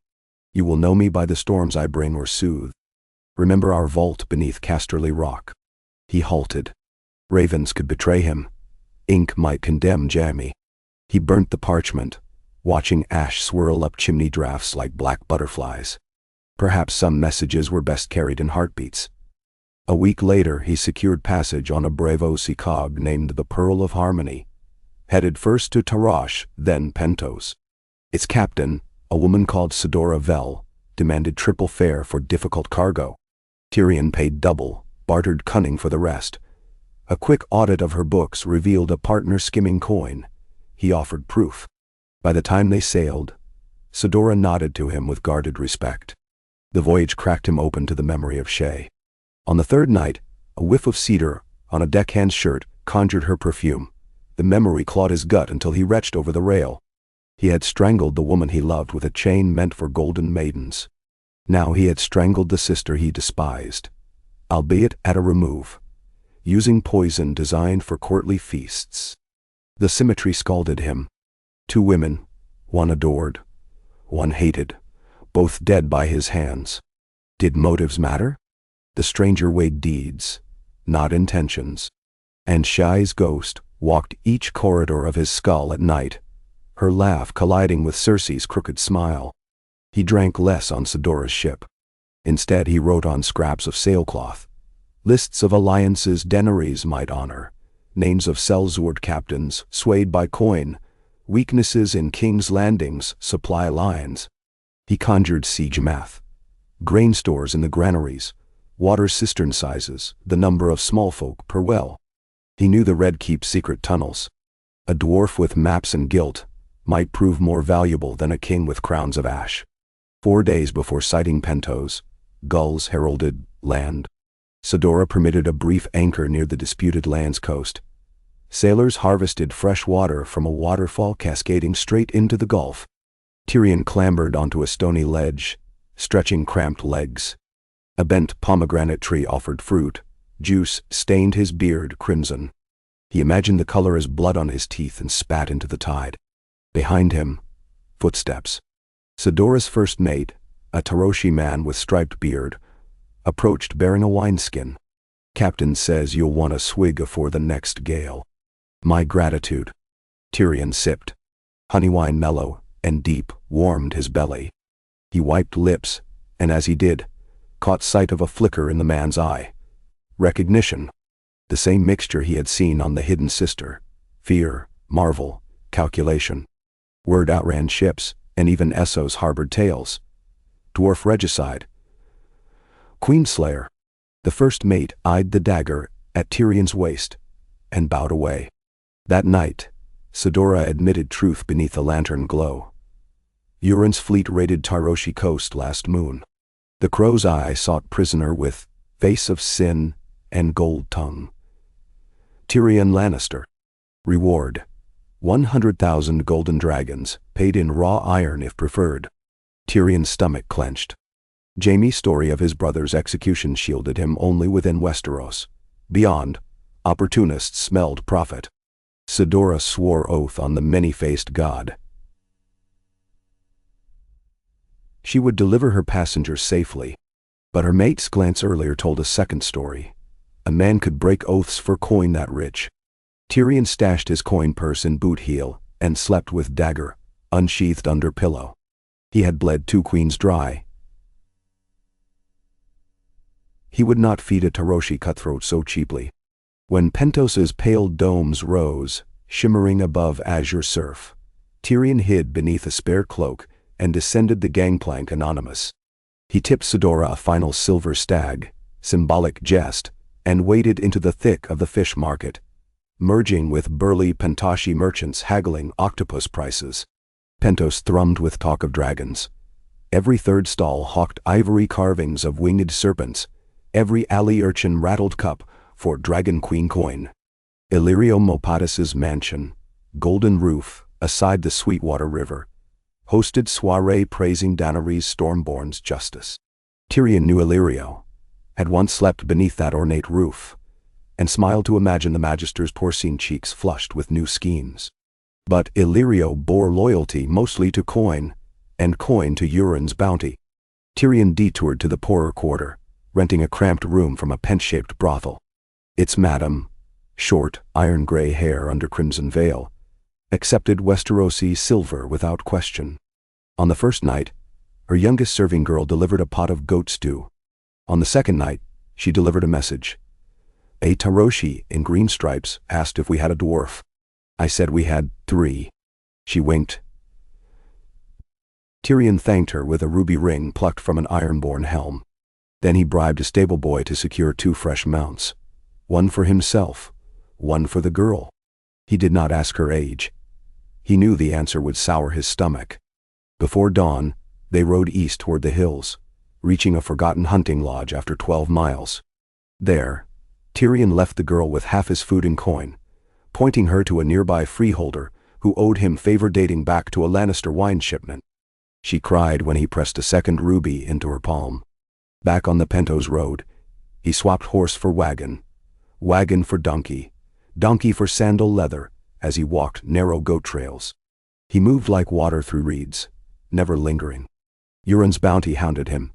You will know me by the storms I bring or soothe. Remember our vault beneath Casterly Rock. He halted. Ravens could betray him. Ink might condemn Jaime. He burnt the parchment, watching ash swirl up chimney drafts like black butterflies. Perhaps some messages were best carried in heartbeats. A week later he secured passage on a Braavos cog named the Pearl of Harmony, headed first to Tarash, then Pentos. Its captain, a woman called Sedora Vel, demanded triple fare for difficult cargo. Tyrion paid double, bartered cunning for the rest. A quick audit of her books revealed a partner skimming coin. He offered proof. By the time they sailed, Sidora nodded to him with guarded respect. The voyage cracked him open to the memory of Shay. On the third night, a whiff of cedar on a deckhand's shirt conjured her perfume. The memory clawed his gut until he retched over the rail. He had strangled the woman he loved with a chain meant for golden maidens. Now he had strangled the sister he despised, albeit at a remove, using poison designed for courtly feasts. The symmetry scalded him. Two women, one adored, one hated, both dead by his hands. Did motives matter? The stranger weighed deeds, not intentions. And Shai's ghost walked each corridor of his skull at night, her laugh colliding with Cersei's crooked smile. He drank less on Sidora's ship. Instead, he wrote on scraps of sailcloth lists of alliances Daenerys might honor, names of sellsword captains swayed by coin, weaknesses in King's Landing's supply lines. He conjured siege math, grain stores in the granaries, water cistern sizes, the number of small folk per well. He knew the Red Keep's secret tunnels. A dwarf with maps and guilt might prove more valuable than a king with crowns of ash. 4 days before sighting Pentos, gulls heralded land. Sidora permitted a brief anchor near the disputed land's coast. Sailors harvested fresh water from a waterfall cascading straight into the Gulf. Tyrion clambered onto a stony ledge, stretching cramped legs. A bent pomegranate tree offered fruit. Juice stained his beard crimson. He imagined the color as blood on his teeth and spat into the tide. Behind him, footsteps. Sidora's first mate, a Taroshi man with striped beard, approached bearing a wineskin. "Captain says you'll want a swig afore the next gale." "My gratitude." Tyrion sipped. Honey wine, mellow and deep, warmed his belly. He wiped lips, and as he did, caught sight of a flicker in the man's eye. Recognition. The same mixture he had seen on the hidden sister. Fear, marvel, calculation. Word outran ships, and even Essos harbored tales. Dwarf regicide. Queenslayer. The first mate eyed the dagger at Tyrion's waist, and bowed away. That night, Sidora admitted truth beneath a lantern glow. Euron's fleet raided Tyroshi coast last moon. The crow's eye sought prisoner with face of sin and gold tongue. Tyrion Lannister. Reward: 100,000 golden dragons, paid in raw iron if preferred. Tyrion's stomach clenched. Jaime's story of his brother's execution shielded him only within Westeros. Beyond, opportunists smelled profit. Sidora swore oath on the many-faced god. She would deliver her passengers safely. But her mate's glance earlier told a second story. A man could break oaths for coin that rich. Tyrion stashed his coin purse in boot heel and slept with dagger, unsheathed under pillow. He had bled 2 queens dry. He would not feed a Taroshi cutthroat so cheaply. When Pentos's pale domes rose, shimmering above azure surf, Tyrion hid beneath a spare cloak and descended the gangplank anonymous. He tipped Sidora a final silver stag, symbolic jest, and waded into the thick of the fish market, merging with burly Pentoshi merchants haggling octopus prices. Pentos thrummed with talk of dragons. Every third stall hawked ivory carvings of winged serpents. Every alley urchin rattled cup for Dragon Queen coin. Illyrio Mopatis's mansion, golden roof, aside the Sweetwater River, hosted soiree praising Daenerys Stormborn's justice. Tyrion knew Illyrio, had once slept beneath that ornate roof, and smiled to imagine the Magister's porcine cheeks flushed with new schemes. But Illyrio bore loyalty mostly to coin, and coin to Euron's bounty. Tyrion detoured to the poorer quarter, renting a cramped room from a pent-shaped brothel. Its madam, short, iron-gray hair under crimson veil, accepted Westerosi silver without question. On the first night, her youngest serving girl delivered a pot of goat stew. On the second night, she delivered a message. A Taroshi in green stripes asked if we had a dwarf. I said we had 3. She winked. Tyrion thanked her with a ruby ring plucked from an ironborn helm. Then he bribed a stable boy to secure 2 fresh mounts, one for himself, one for the girl. He did not ask her age. He knew the answer would sour his stomach. Before dawn, they rode east toward the hills, reaching a forgotten hunting lodge after 12 miles. There, Tyrion left the girl with half his food and coin, pointing her to a nearby freeholder who owed him favor dating back to a Lannister wine shipment. She cried when he pressed a second ruby into her palm. Back on the Pentos road, he swapped horse for wagon, wagon for donkey, donkey for sandal leather as he walked narrow goat trails. He moved like water through reeds, never lingering. Euron's bounty hounded him.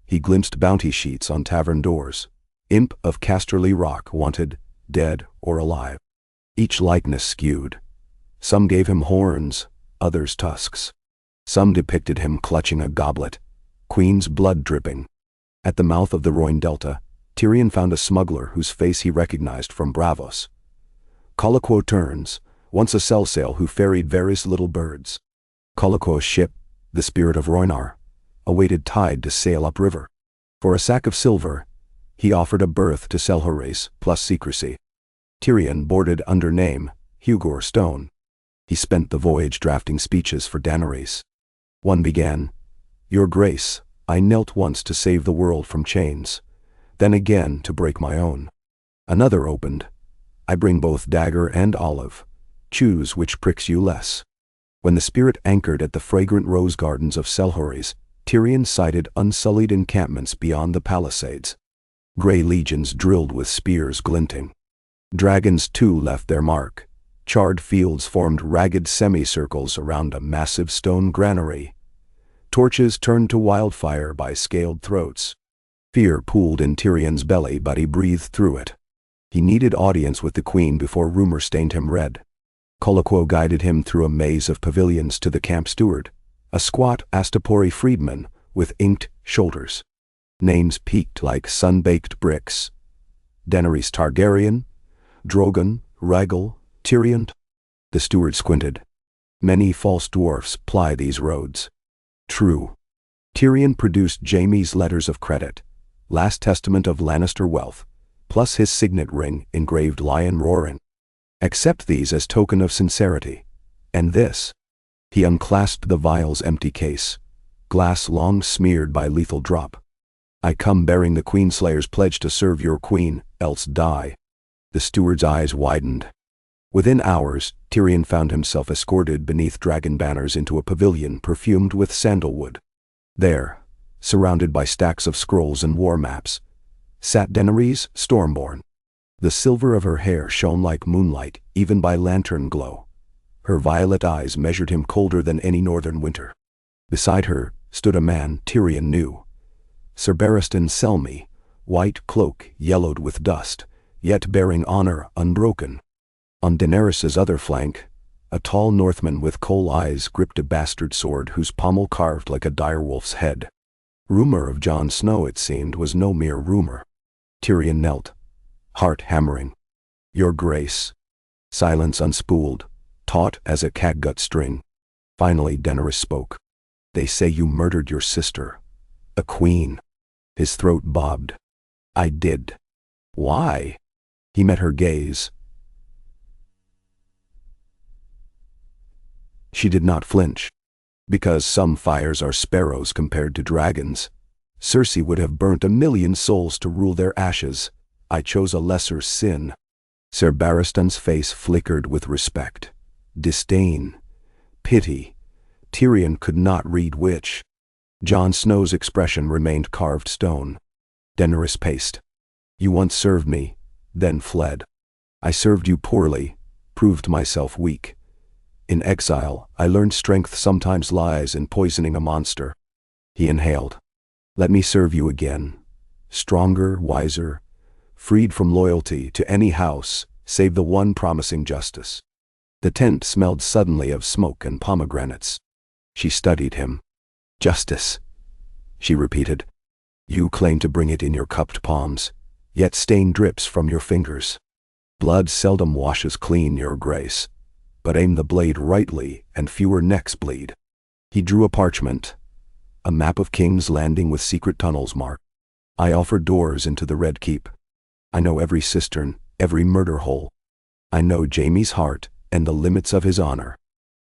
He glimpsed bounty sheets on tavern doors. Imp of Casterly Rock wanted, dead or alive. Each likeness skewed. Some gave him horns, others tusks. Some depicted him clutching a goblet, queen's blood dripping. At the mouth of the Rhoyne Delta, Tyrion found a smuggler whose face he recognized from Bravos. Coliquo Turns, once a sell-sail who ferried various little birds. Coliquo's ship, the Spirit of Rhoynar, awaited tide to sail upriver. For a sack of silver, he offered a berth to Selhorese plus secrecy. Tyrion boarded under name, Hugor Stone. He spent the voyage drafting speeches for Daenerys. One began, "Your Grace, I knelt once to save the world from chains, then again to break my own." Another opened, "I bring both dagger and olive. Choose which pricks you less." When the Spirit anchored at the fragrant rose gardens of Selhorese, Tyrion sighted unsullied encampments beyond the palisades. Grey legions drilled with spears glinting. Dragons too left their mark. Charred fields formed ragged semicircles around a massive stone granary. Torches turned to wildfire by scaled throats. Fear pooled in Tyrion's belly, but he breathed through it. He needed audience with the queen before rumor stained him red. Coliquo guided him through a maze of pavilions to the camp steward, a squat Astapori freedman with inked shoulders. Names peaked like sun-baked bricks. Daenerys Targaryen, Drogon, Rhaegal, Tyrion. The steward squinted. Many false dwarfs ply these roads. True. Tyrion produced Jaime's letters of credit, last testament of Lannister wealth, plus his signet ring engraved lion roaring. Accept these as token of sincerity. And this. He unclasped the vial's empty case, glass long smeared by lethal drop. "I come bearing the Queenslayer's pledge to serve your queen, else die." The steward's eyes widened. Within hours, Tyrion found himself escorted beneath dragon banners into a pavilion perfumed with sandalwood. There, surrounded by stacks of scrolls and war maps, sat Daenerys Stormborn. The silver of her hair shone like moonlight, even by lantern glow. Her violet eyes measured him colder than any northern winter. Beside her stood a man Tyrion knew. Ser Barristan Selmy, white cloak yellowed with dust, yet bearing honor unbroken. On Daenerys's other flank, a tall Northman with coal eyes gripped a bastard sword whose pommel carved like a direwolf's head. Rumor of Jon Snow, it seemed, was no mere rumor. Tyrion knelt, heart hammering. "Your Grace." Silence unspooled, taut as a catgut string. Finally Daenerys spoke. "They say you murdered your sister, a queen." His throat bobbed. "I did." "Why?" He met her gaze. She did not flinch. "Because some fires are sparrows compared to dragons. Cersei would have burnt 1,000,000 souls to rule their ashes. I chose a lesser sin." Ser Barristan's face flickered with respect, disdain, pity. Tyrion could not read which. Jon Snow's expression remained carved stone. Daenerys paced. "You once served me, then fled. I served you poorly, proved myself weak. In exile, I learned strength sometimes lies in poisoning a monster." He inhaled. "Let me serve you again. Stronger, wiser, freed from loyalty to any house, save the one promising justice." The tent smelled suddenly of smoke and pomegranates. She studied him. "Justice," she repeated. "You claim to bring it in your cupped palms, yet stain drips from your fingers. Blood seldom washes clean, your Grace, but aim the blade rightly and fewer necks bleed." He drew a parchment, a map of King's Landing with secret tunnels marked. "I offer doors into the Red Keep. I know every cistern, every murder hole. I know Jaime's heart and the limits of his honor.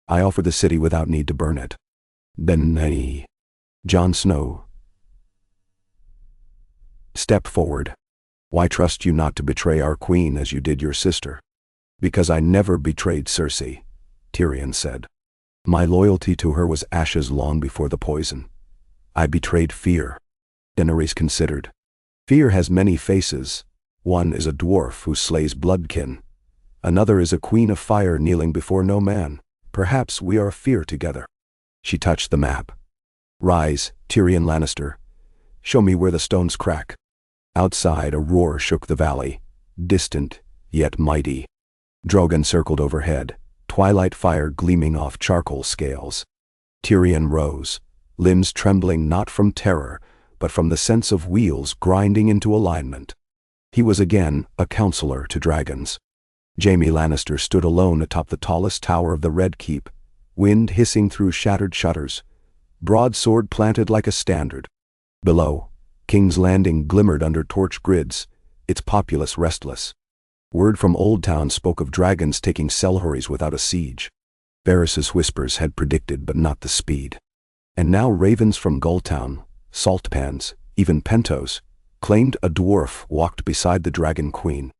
I offer the city without need to burn it. Then nay. Jon Snow, step forward. Why trust you not to betray our queen as you did your sister? Because I never betrayed Cersei, Tyrion said. My loyalty to her was ashes long before the poison. I betrayed fear. Daenerys considered. Fear has many faces. One is a dwarf who slays bloodkin. Another is a queen of fire kneeling before no man. Perhaps we are fear together. She touched the map. Rise, Tyrion Lannister. Show me where the stones crack. Outside, a roar shook the valley, distant, yet mighty. Drogon circled overhead, twilight fire gleaming off charcoal scales. Tyrion rose, limbs trembling not from terror, but from the sense of wheels grinding into alignment. He was again a counselor to dragons. Jaime Lannister stood alone atop the tallest tower of the Red Keep, wind hissing through shattered shutters, broadsword planted like a standard. Below, King's Landing glimmered under torch grids, its populace restless. Word from Old Town spoke of dragons taking Selhorys without a siege. Varys's whispers had predicted, but not the speed. And now ravens from Gulltown, Saltpans, even Pentos, claimed a dwarf walked beside the Dragon Queen.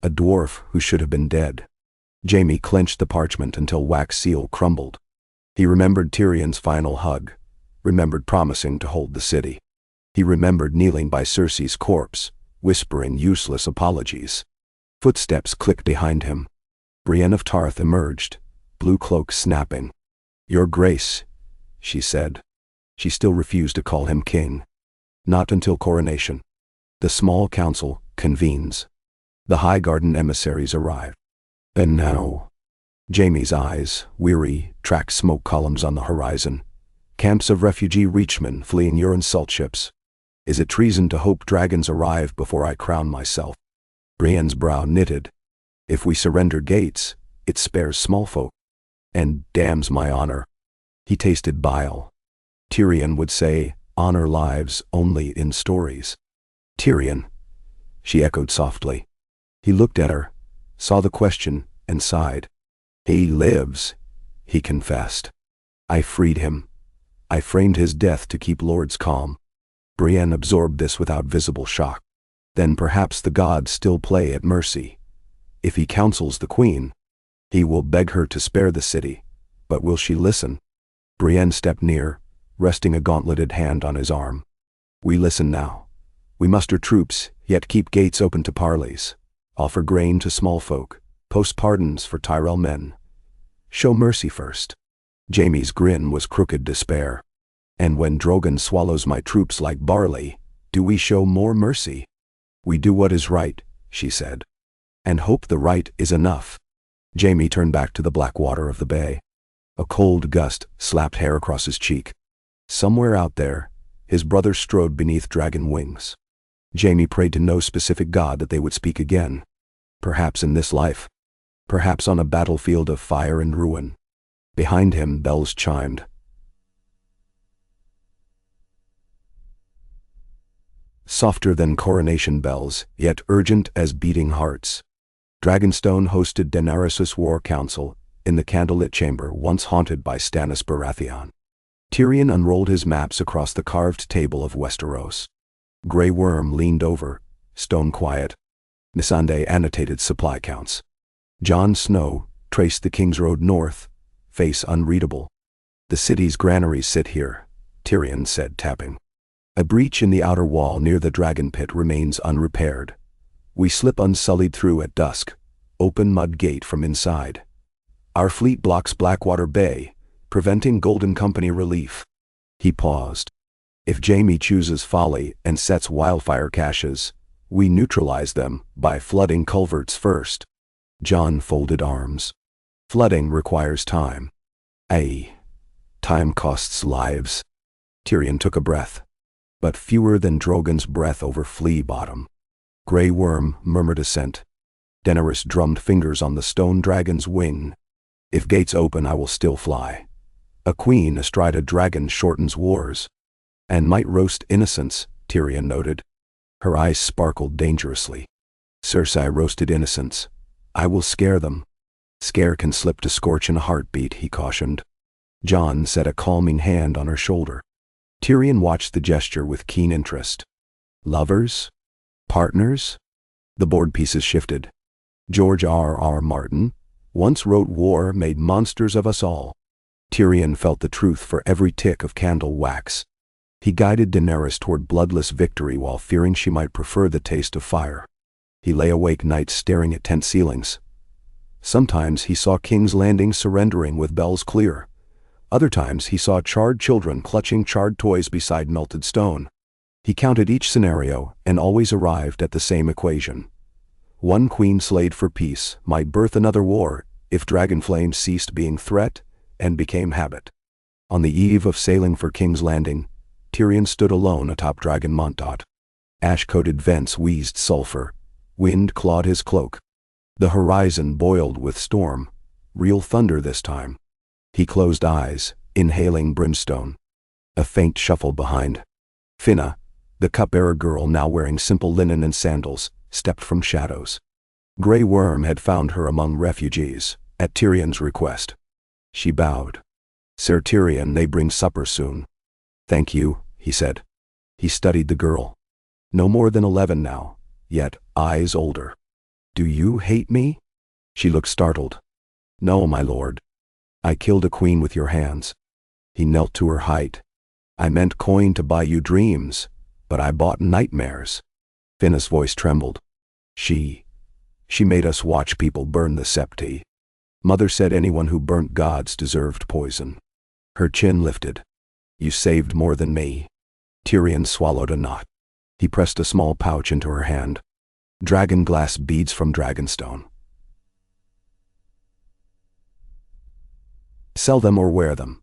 A dwarf who should have been dead. Jaime clenched the parchment until wax seal crumbled. He remembered Tyrion's final hug, remembered promising to hold the city. He remembered kneeling by Cersei's corpse, whispering useless apologies. Footsteps clicked behind him. Brienne of Tarth emerged, blue cloak snapping. Your Grace, she said. She still refused to call him king. Not until coronation. The small council convenes. The Highgarden emissaries arrive. And now, Jaime's eyes, weary, tracked smoke columns on the horizon. Camps of refugee reachmen fleeing Euron salt ships. Is it treason to hope dragons arrive before I crown myself? Brienne's brow knitted. If we surrender gates, it spares small folk. And damns my honor. He tasted bile. Tyrion would say, honor lives only in stories. Tyrion, she echoed softly. He looked at her, saw the question, and sighed. He lives, he confessed. I freed him. I framed his death to keep lords calm. Brienne absorbed this without visible shock. Then perhaps the gods still play at mercy. If he counsels the queen, he will beg her to spare the city. But will she listen? Brienne stepped near, resting a gauntleted hand on his arm. We listen now. We muster troops, yet keep gates open to parleys. Offer grain to small folk. Post pardons for Tyrell men. Show mercy first. Jaime's grin was crooked despair. And when Drogon swallows my troops like barley, do we show more mercy? We do what is right, she said. And hope the right is enough. Jaime turned back to the black water of the bay. A cold gust slapped hair across his cheek. Somewhere out there, his brother strode beneath dragon wings. Jaime prayed to no specific god that they would speak again. Perhaps in this life. Perhaps on a battlefield of fire and ruin. Behind him, bells chimed. Softer than coronation bells, yet urgent as beating hearts. Dragonstone hosted Daenerys' war council in the candlelit chamber once haunted by Stannis Baratheon. Tyrion unrolled his maps across the carved table of Westeros. Grey Worm leaned over, stone quiet. Missandei annotated supply counts. Jon Snow traced the King's Road north, face unreadable. The city's granaries sit here, Tyrion said, tapping. A breach in the outer wall near the dragon pit remains unrepaired. We slip unsullied through at dusk, open mud gate from inside. Our fleet blocks Blackwater Bay, preventing Golden Company relief. He paused. If Jaime chooses folly and sets wildfire caches, we neutralize them by flooding culverts first. Jon folded arms. Flooding requires time. Time costs lives. Tyrion took a breath. But fewer than Drogon's breath over Flea Bottom. Grey Worm murmured assent. Daenerys drummed fingers on the stone dragon's wing. If gates open, I will still fly. A queen astride a dragon shortens wars. And might roast innocents, Tyrion noted. Her eyes sparkled dangerously. Cersei roasted innocents. I will scare them. Scare can slip to scorch in a heartbeat, he cautioned. Jon set a calming hand on her shoulder. Tyrion watched the gesture with keen interest. Lovers? Partners? The board pieces shifted. George R.R. Martin once wrote, "War made monsters of us all." Tyrion felt the truth for every tick of candle wax. He guided Daenerys toward bloodless victory while fearing she might prefer the taste of fire. He lay awake nights staring at tent ceilings. Sometimes he saw King's Landing surrendering with bells clear. Other times he saw charred children clutching charred toys beside melted stone. He counted each scenario and always arrived at the same equation. One queen slayed for peace might birth another war if dragon flames ceased being threat and became habit. On the eve of sailing for King's Landing, Tyrion stood alone atop Dragon Montdot. Ash-coated vents wheezed sulfur. Wind clawed his cloak. The horizon boiled with storm, real thunder this time. He closed eyes, inhaling brimstone. A faint shuffle behind. Finna, the cupbearer girl now wearing simple linen and sandals, stepped from shadows. Grey Worm had found her among refugees, at Tyrion's request. She bowed. "Sir Tyrion, they bring supper soon." "Thank you," he said. He studied the girl. No more than 11 now, yet eyes older. "Do you hate me?" She looked startled. "No, my lord. I killed a queen with your hands." He knelt to her height. "I meant coin to buy you dreams, but I bought nightmares." Finna's voice trembled. She made us watch people burn the septi. Mother said anyone who burnt gods deserved poison." Her chin lifted. "You saved more than me." Tyrion swallowed a knot. He pressed a small pouch into her hand. Dragon glass beads from Dragonstone. "Sell them or wear them.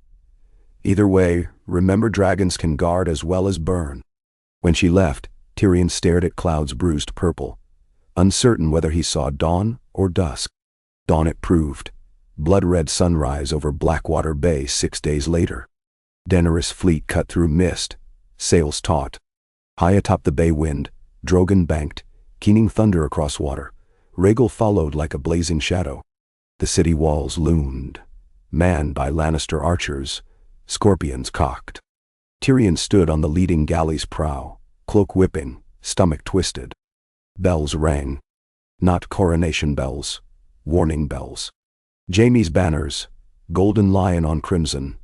Either way, remember dragons can guard as well as burn." When she left, Tyrion stared at clouds bruised purple, uncertain whether he saw dawn or dusk. Dawn it proved. Blood-red sunrise over Blackwater Bay 6 days later. Daenerys' fleet cut through mist, sails taut. High atop the bay wind, Drogon banked, keening thunder across water. Rhaegal followed like a blazing shadow. The city walls loomed, manned by Lannister archers, scorpions cocked. Tyrion stood on the leading galley's prow, cloak whipping, stomach twisted. Bells rang. Not coronation bells, warning bells. Jaime's banners, golden lion on crimson,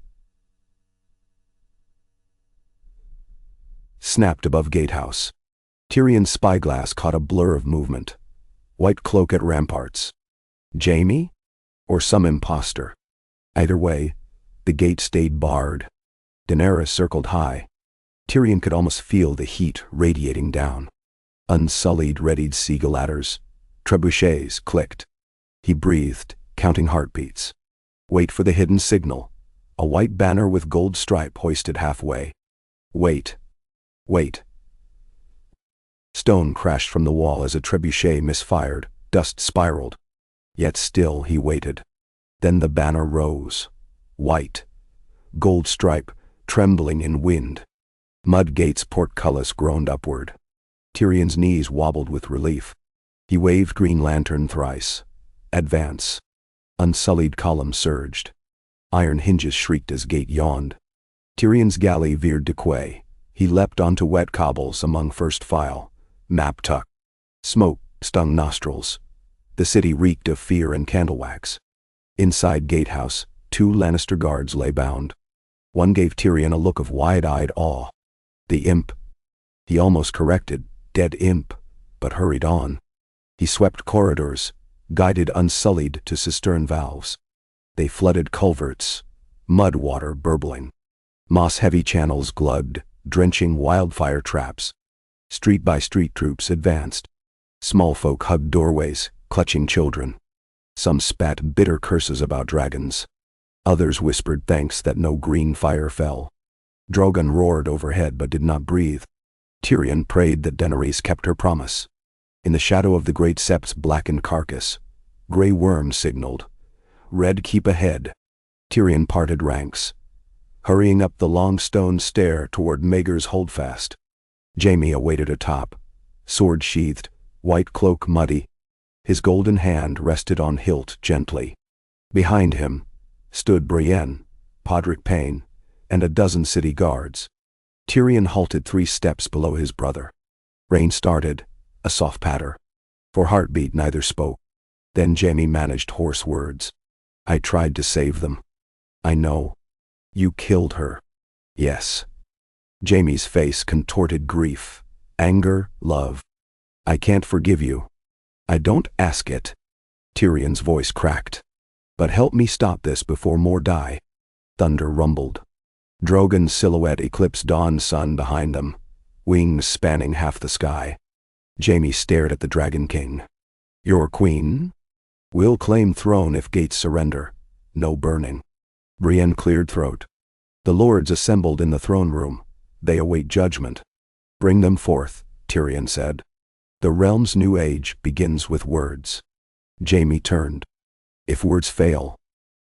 snapped above gatehouse. Tyrion's spyglass caught a blur of movement. White cloak at ramparts. Jaime? Or some imposter? Either way, the gate stayed barred. Daenerys circled high. Tyrion could almost feel the heat radiating down. Unsullied readied seagull ladders. Trebuchets clicked. He breathed, counting heartbeats. Wait for the hidden signal. A white banner with gold stripe hoisted halfway. Wait. Wait. Stone crashed from the wall as a trebuchet misfired, dust spiraled. Yet still he waited. Then the banner rose. White. Gold stripe, trembling in wind. Mudgate's portcullis groaned upward. Tyrion's knees wobbled with relief. He waved green lantern thrice. Advance. Unsullied columns surged. Iron hinges shrieked as gate yawned. Tyrion's galley veered to quay. He leapt onto wet cobbles among first file. Map tuck. Smoke stung nostrils. The city reeked of fear and candle wax. Inside gatehouse, 2 Lannister guards lay bound. One gave Tyrion a look of wide-eyed awe. The imp. He almost corrected, dead imp, but hurried on. He swept corridors, guided unsullied to cistern valves. They flooded culverts, mud water burbling. Moss-heavy channels glugged, drenching wildfire traps. Street by street troops advanced. Small folk hugged doorways, clutching children. Some spat bitter curses about dragons. Others whispered thanks that no green fire fell. Drogon roared overhead but did not breathe. Tyrion prayed that Daenerys kept her promise. In the shadow of the great sept's blackened carcass, Grey Worm signaled. Red keep ahead. Tyrion parted ranks, hurrying up the long stone stair toward Maegor's holdfast. Jaime awaited atop, sword sheathed, white cloak muddy. His golden hand rested on hilt gently. Behind him stood Brienne, Podrick Payne, and a dozen city guards. Tyrion halted 3 steps below his brother. Rain started, a soft patter. For heartbeat neither spoke. Then Jaime managed hoarse words. I tried to save them. I know. You killed her. Yes. Jaime's face contorted grief, anger, love. I can't forgive you. I don't ask it. Tyrion's voice cracked. But help me stop this before more die. Thunder rumbled. Drogon's silhouette eclipsed dawn's sun behind them, wings spanning half the sky. Jaime stared at the Dragon King. Your queen? Will claim throne if gates surrender. No burning. Brienne cleared throat. The lords assembled in the throne room. They await judgment. Bring them forth, Tyrion said. The realm's new age begins with words. Jaime turned. If words fail.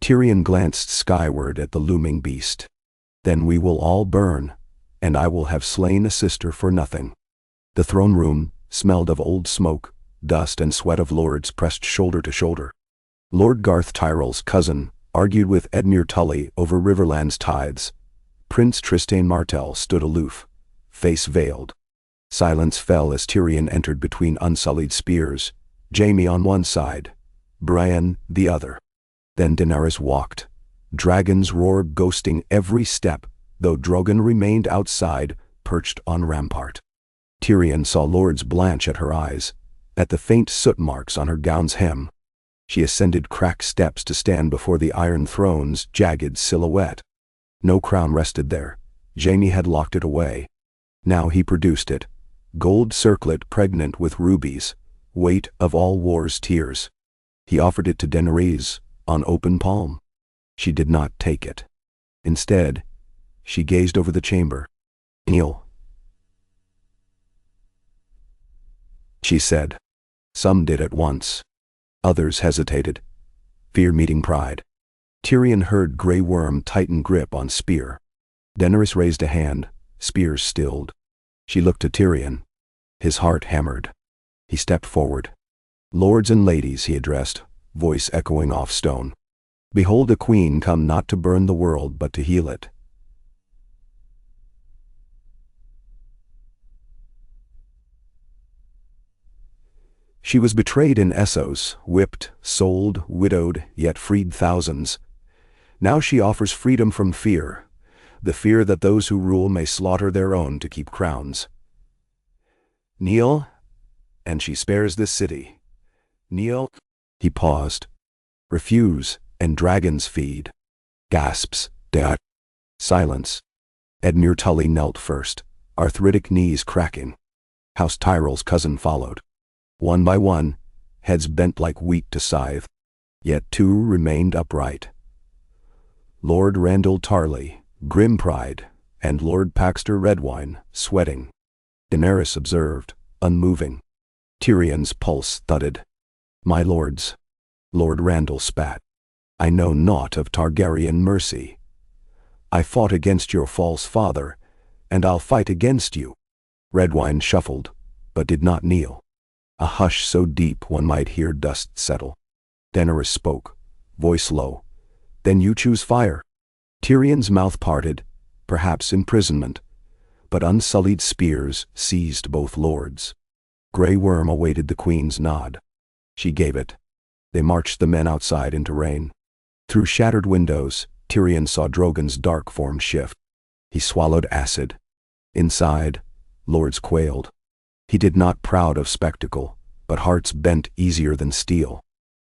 Tyrion glanced skyward at the looming beast. Then we will all burn, and I will have slain a sister for nothing. The throne room smelled of old smoke, dust and sweat of lords pressed shoulder to shoulder. Lord Garth Tyrell's cousin argued with Edmure Tully over Riverland's tides. Prince Trystane Martell stood aloof, face veiled. Silence fell as Tyrion entered between unsullied spears, Jaime on one side, Brienne the other. Then Daenerys walked, dragon's roar ghosting every step, though Drogon remained outside, perched on rampart. Tyrion saw lords blanch at her eyes, at the faint soot marks on her gown's hem. She ascended cracked steps to stand before the Iron Throne's jagged silhouette. No crown rested there. Jaime had locked it away. Now he produced it, gold circlet pregnant with rubies, weight of all war's tears. He offered it to Daenerys, on open palm. She did not take it. Instead, she gazed over the chamber. Kneel, she said. Some did at once. Others hesitated, fear meeting pride. Tyrion heard Grey Worm tighten grip on spear. Daenerys raised a hand, spear stilled. She looked to Tyrion. His heart hammered. He stepped forward. Lords and ladies, he addressed, voice echoing off stone. Behold a queen come not to burn the world but to heal it. She was betrayed in Essos, whipped, sold, widowed, yet freed thousands. Now she offers freedom from fear, the fear that those who rule may slaughter their own to keep crowns. Kneel, and she spares this city. Kneel. He paused. Refuse, and dragons feed. Gasps, death. Silence. Edmure Tully knelt first, arthritic knees cracking. House Tyrell's cousin followed. One by one, heads bent like wheat to scythe. Yet 2 remained upright. Lord Randall Tarley, grim pride, and Lord Paxter Redwine, sweating. Daenerys observed, unmoving. Tyrion's pulse thudded. My lords. Lord Randall spat. I know naught of Targaryen mercy. I fought against your false father, and I'll fight against you. Redwine shuffled, but did not kneel. A hush so deep one might hear dust settle. Daenerys spoke, voice low. Then you choose fire. Tyrion's mouth parted, perhaps imprisonment, but unsullied spears seized both lords. Grey Worm awaited the queen's nod. She gave it. They marched the men outside into rain. Through shattered windows, Tyrion saw Drogon's dark form shift. He swallowed acid. Inside, lords quailed. He did not proud of spectacle, but hearts bent easier than steel.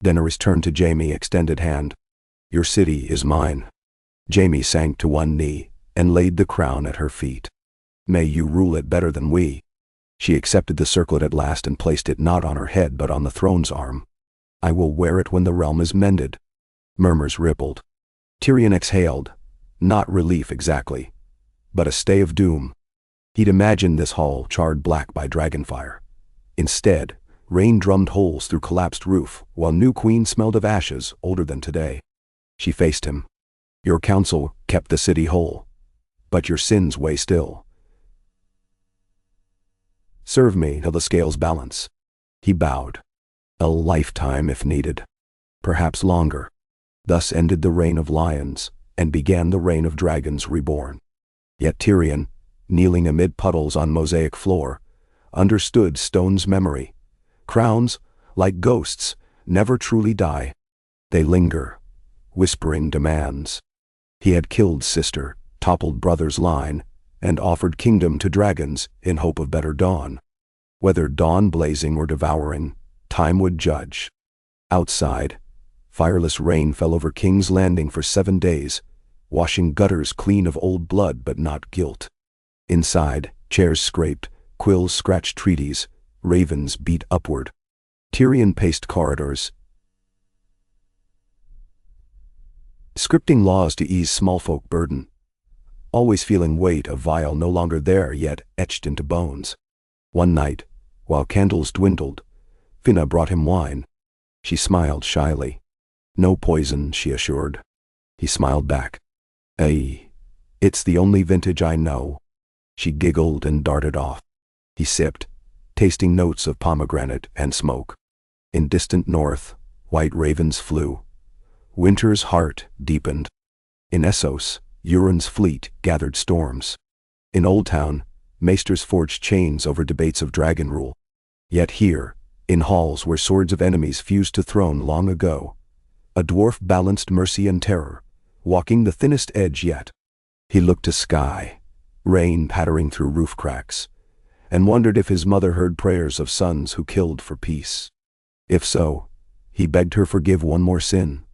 Daenerys turned to Jaime, extended hand. Your city is mine. Jaime sank to one knee and laid the crown at her feet. May you rule it better than we. She accepted the circlet at last and placed it not on her head but on the throne's arm. I will wear it when the realm is mended. Murmurs rippled. Tyrion exhaled, not relief exactly, but a stay of doom. He'd imagined this hall charred black by dragonfire. Instead, rain drummed holes through collapsed roof, while new queen smelled of ashes older than today. She faced him. Your counsel kept the city whole, but your sins weigh still. Serve me till the scales balance. He bowed. A lifetime if needed. Perhaps longer. Thus ended the reign of lions, and began the reign of dragons reborn. Yet Tyrion, kneeling amid puddles on mosaic floor, understood stone's memory. Crowns, like ghosts, never truly die. They linger, whispering demands. He had killed sister, toppled brother's line, and offered kingdom to dragons in hope of better dawn. Whether dawn blazing or devouring, time would judge. Outside, fireless rain fell over King's Landing for 7 days, washing gutters clean of old blood but not guilt. Inside, chairs scraped, quills scratched treaties, ravens beat upward. Tyrion paced corridors, scripting laws to ease smallfolk burden, always feeling weight of vial no longer there yet etched into bones. One night, while candles dwindled, Finna brought him wine. She smiled shyly. No poison, she assured. He smiled back. It's the only vintage I know. She giggled and darted off. He sipped, tasting notes of pomegranate and smoke. In distant north, white ravens flew. Winter's heart deepened. In Essos, Euron's fleet gathered storms. In Old Town, maesters forged chains over debates of dragon rule. Yet here, in halls where swords of enemies fused to throne long ago, a dwarf balanced mercy and terror, walking the thinnest edge yet. He looked to sky, rain pattering through roof cracks, and wondered if his mother heard prayers of sons who killed for peace. If so, he begged her forgive one more sin,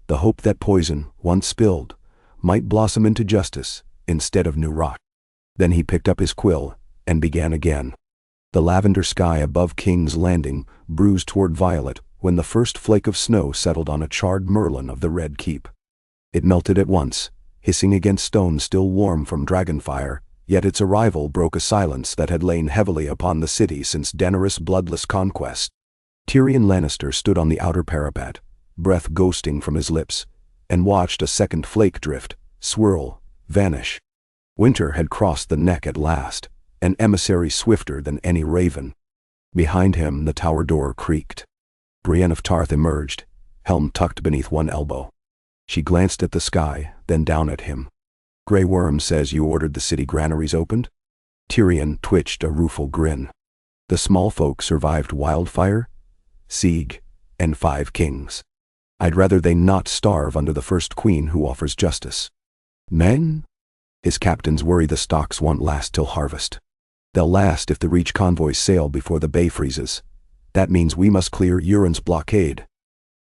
the hope that poison, once spilled, might blossom into justice instead of new rot. Then he picked up his quill and began again. The lavender sky above King's Landing bruised toward violet when the first flake of snow settled on a charred merlon of the Red Keep. It melted at once, hissing against stone still warm from dragonfire, yet its arrival broke a silence that had lain heavily upon the city since Daenerys' bloodless conquest. Tyrion Lannister stood on the outer parapet, breath ghosting from his lips, and watched a second flake drift, swirl, vanish. Winter had crossed the neck at last, an emissary swifter than any raven. Behind him the tower door creaked. Brienne of Tarth emerged, helm tucked beneath one elbow. She glanced at the sky, then down at him. Grey Worm says you ordered the city granaries opened? Tyrion twitched a rueful grin. The small folk survived wildfire, siege, and 5 kings. I'd rather they not starve under the first queen who offers justice. Men? His captains worry the stocks won't last till harvest. They'll last if the Reach convoys sail before the bay freezes. That means we must clear Euron's blockade.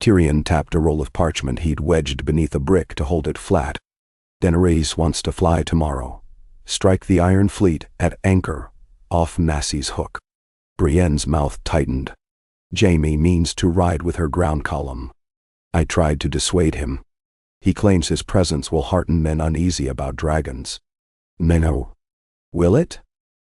Tyrion tapped a roll of parchment he'd wedged beneath a brick to hold it flat. Daenerys wants to fly tomorrow. Strike the Iron Fleet at anchor, off Massey's Hook. Brienne's mouth tightened. Jaime means to ride with her ground column. I tried to dissuade him. He claims his presence will hearten men uneasy about dragons. No. Will it?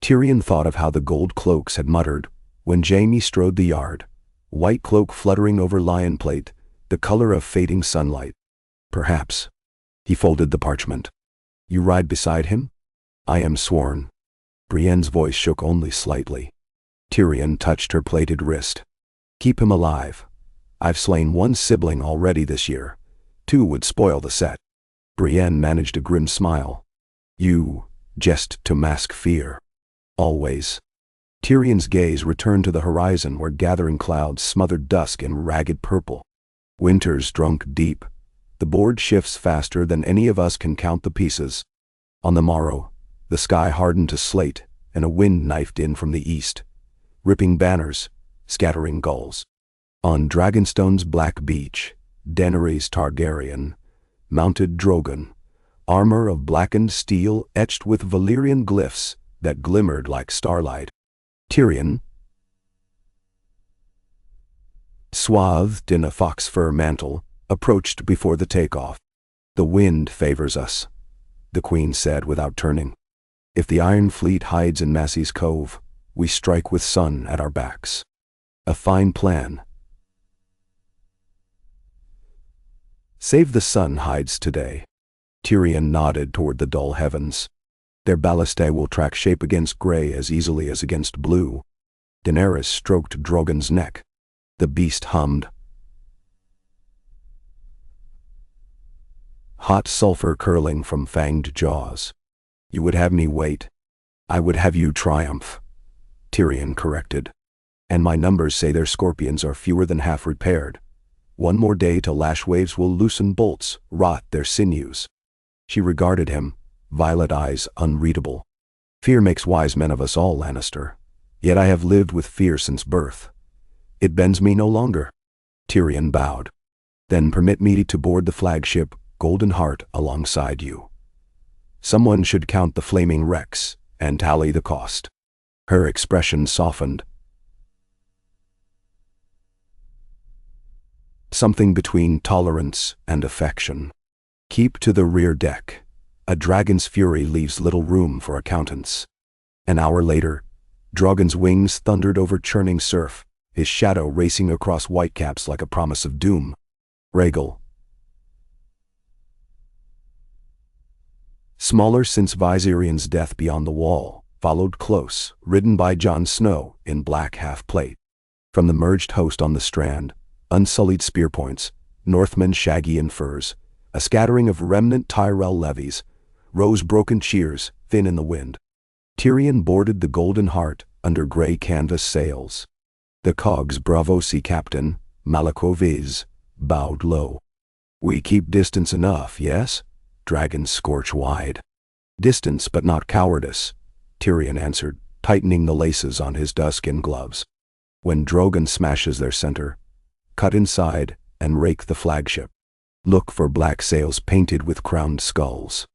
Tyrion thought of how the gold cloaks had muttered when Jaime strode the yard, white cloak fluttering over lion plate, the color of fading sunlight. Perhaps. He folded the parchment. You ride beside him? I am sworn. Brienne's voice shook only slightly. Tyrion touched her plated wrist. Keep him alive. I've slain 1 sibling already this year. 2 would spoil the set. Brienne managed a grim smile. You jest to mask fear. Always. Tyrion's gaze returned to the horizon where gathering clouds smothered dusk in ragged purple. Winter's drunk deep. The board shifts faster than any of us can count the pieces. On the morrow, the sky hardened to slate, and a wind knifed in from the east, ripping banners, scattering gulls. On Dragonstone's black beach, Daenerys Targaryen, mounted Drogon, armor of blackened steel etched with Valyrian glyphs that glimmered like starlight. Tyrion, swathed in a fox fur mantle, approached before the takeoff. The wind favors us, the queen said without turning. If the Iron Fleet hides in Massey's Cove, we strike with sun at our backs. A fine plan. Save the sun hides today. Tyrion nodded toward the dull heavens. Their ballistae will track shape against gray as easily as against blue. Daenerys stroked Drogon's neck. The beast hummed. Hot sulfur curling from fanged jaws. You would have me wait. I would have you triumph, Tyrion corrected. And my numbers say their scorpions are fewer than half repaired. One more day till lash waves will loosen bolts, rot their sinews. She regarded him, violet eyes unreadable. Fear makes wise men of us all, Lannister. Yet I have lived with fear since birth. It bends me no longer. Tyrion bowed. Then permit me to board the flagship, Golden Heart, alongside you. Someone should count the flaming wrecks and tally the cost. Her expression softened. Something between tolerance and affection. Keep to the rear deck. A dragon's fury leaves little room for accountants. An hour later, Drogon's wings thundered over churning surf, his shadow racing across whitecaps like a promise of doom. Rhaegal. Smaller since Viserion's death beyond the wall, followed close, ridden by Jon Snow in black half-plate. From the merged host on the strand, unsullied spear points, Northmen shaggy in furs, a scattering of remnant Tyrell levies, rose broken cheers, thin in the wind. Tyrion boarded the Golden Heart under grey canvas sails. The cog's Bravo Sea captain, Malako Viz, bowed low. We keep distance enough, yes? Dragons scorch wide. Distance but not cowardice, Tyrion answered, tightening the laces on his duskin gloves. When Drogon smashes their center, cut inside and rake the flagship. Look for black sails painted with crowned skulls.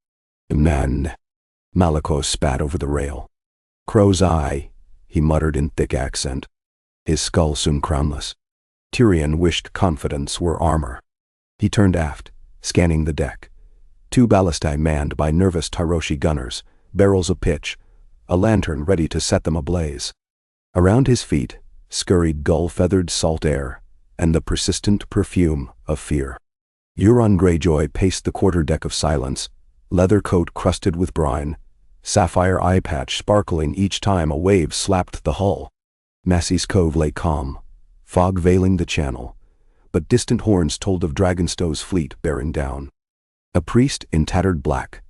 Man. Malako spat over the rail. Crow's eye, he muttered in thick accent. His skull soon crownless. Tyrion wished confidence were armor. He turned aft, scanning the deck. 2 ballistae manned by nervous Tyroshi gunners, barrels of pitch, a lantern ready to set them ablaze. Around his feet scurried gull-feathered salt air and the persistent perfume of fear. Euron Greyjoy paced the quarterdeck of silence, leather coat crusted with brine, sapphire eye patch sparkling each time a wave slapped the hull. Massey's Cove lay calm, fog veiling the channel, but distant horns told of Dragonstow's fleet bearing down. A priest in tattered black,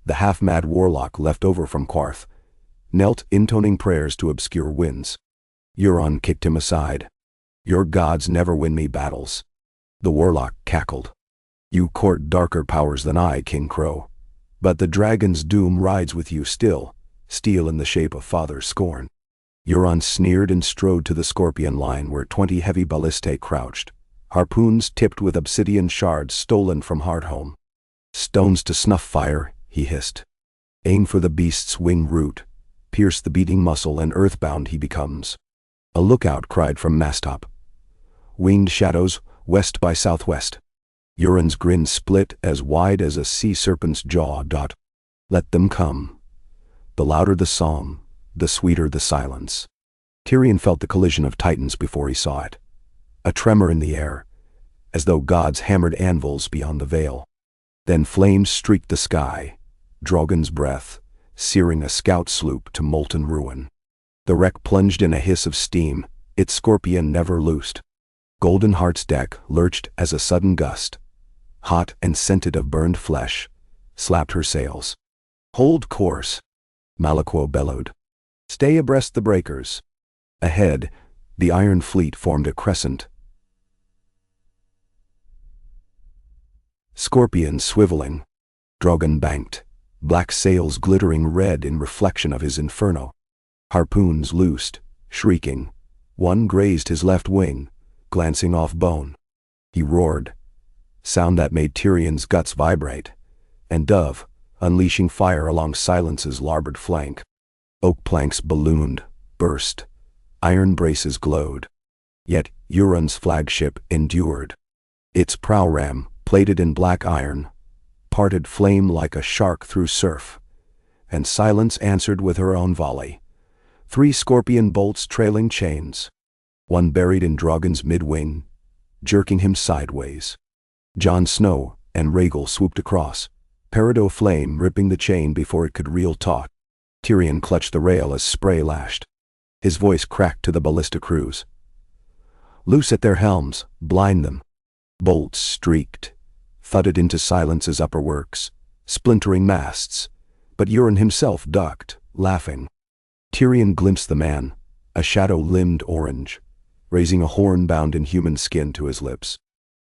the half-mad warlock left over from Qarth, knelt intoning prayers to obscure winds. Euron kicked him aside. Your gods never win me battles. The warlock cackled. You court darker powers than I, King Crow. But the dragon's doom rides with you still, steel in the shape of father's scorn. Euron sneered and strode to the scorpion line where 20 heavy ballistae crouched, harpoons tipped with obsidian shards stolen from Hardhome. Stones to snuff fire, he hissed. Aim for the beast's wing root, pierce the beating muscle, and earthbound he becomes. A lookout cried from masttop. Winged shadows, west by southwest. Euron's grin split as wide as a sea serpent's jaw. Let them come. The louder the song, the sweeter the silence. Tyrion felt the collision of titans before he saw it. A tremor in the air, as though gods hammered anvils beyond the veil. Then flames streaked the sky, Drogon's breath, searing a scout sloop to molten ruin. The wreck plunged in a hiss of steam, its scorpion never loosed. Golden Heart's deck lurched as a sudden gust, hot and scented of burned flesh, slapped her sails. Hold course, Malako bellowed. Stay abreast the breakers. Ahead, the Iron Fleet formed a crescent. Scorpion swiveling. Drogon banked, black sails glittering red in reflection of his inferno. Harpoons loosed, shrieking. One grazed his left wing, glancing off bone. He roared, sound that made Tyrion's guts vibrate, and Dove, unleashing fire along Silence's larboard flank. Oak planks ballooned, burst. Iron braces glowed. Yet Euron's flagship endured. Its prow ram, plated in black iron, parted flame like a shark through surf, and Silence answered with her own volley. 3 scorpion bolts trailing chains, one buried in Drogon's mid-wing, jerking him sideways. Jon Snow and Rhaegal swooped across, peridot flame ripping the chain before it could reel taut. Tyrion clutched the rail as spray lashed. His voice cracked to the ballista crews. Loose at their helms, blind them. Bolts streaked, thudded into Silence's upper works, splintering masts, but Euron himself ducked, laughing. Tyrion glimpsed the man, a shadow-limbed orange, raising a horn bound in human skin to his lips.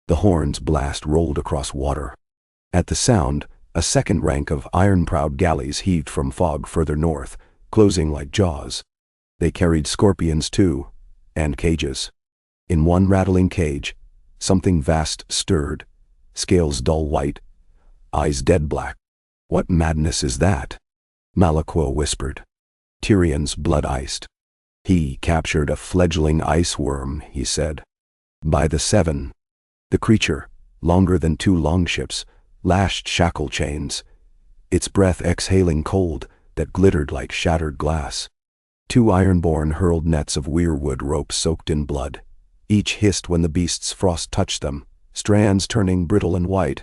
The horn's blast rolled across water. At the sound, a second rank of iron-prowed galleys heaved from fog further north, closing like jaws. They carried scorpions too, and cages. In one rattling cage, something vast stirred, scales dull white, eyes dead black. "What madness is that?" Malakwo whispered. Tyrion's blood iced. "He captured a fledgling ice worm," he said. "By the seven." The creature, longer than 2 longships, lashed shackle chains, its breath exhaling cold that glittered like shattered glass. 2 ironborn hurled nets of weirwood rope soaked in blood. Each hissed when the beast's frost touched them, strands turning brittle and white.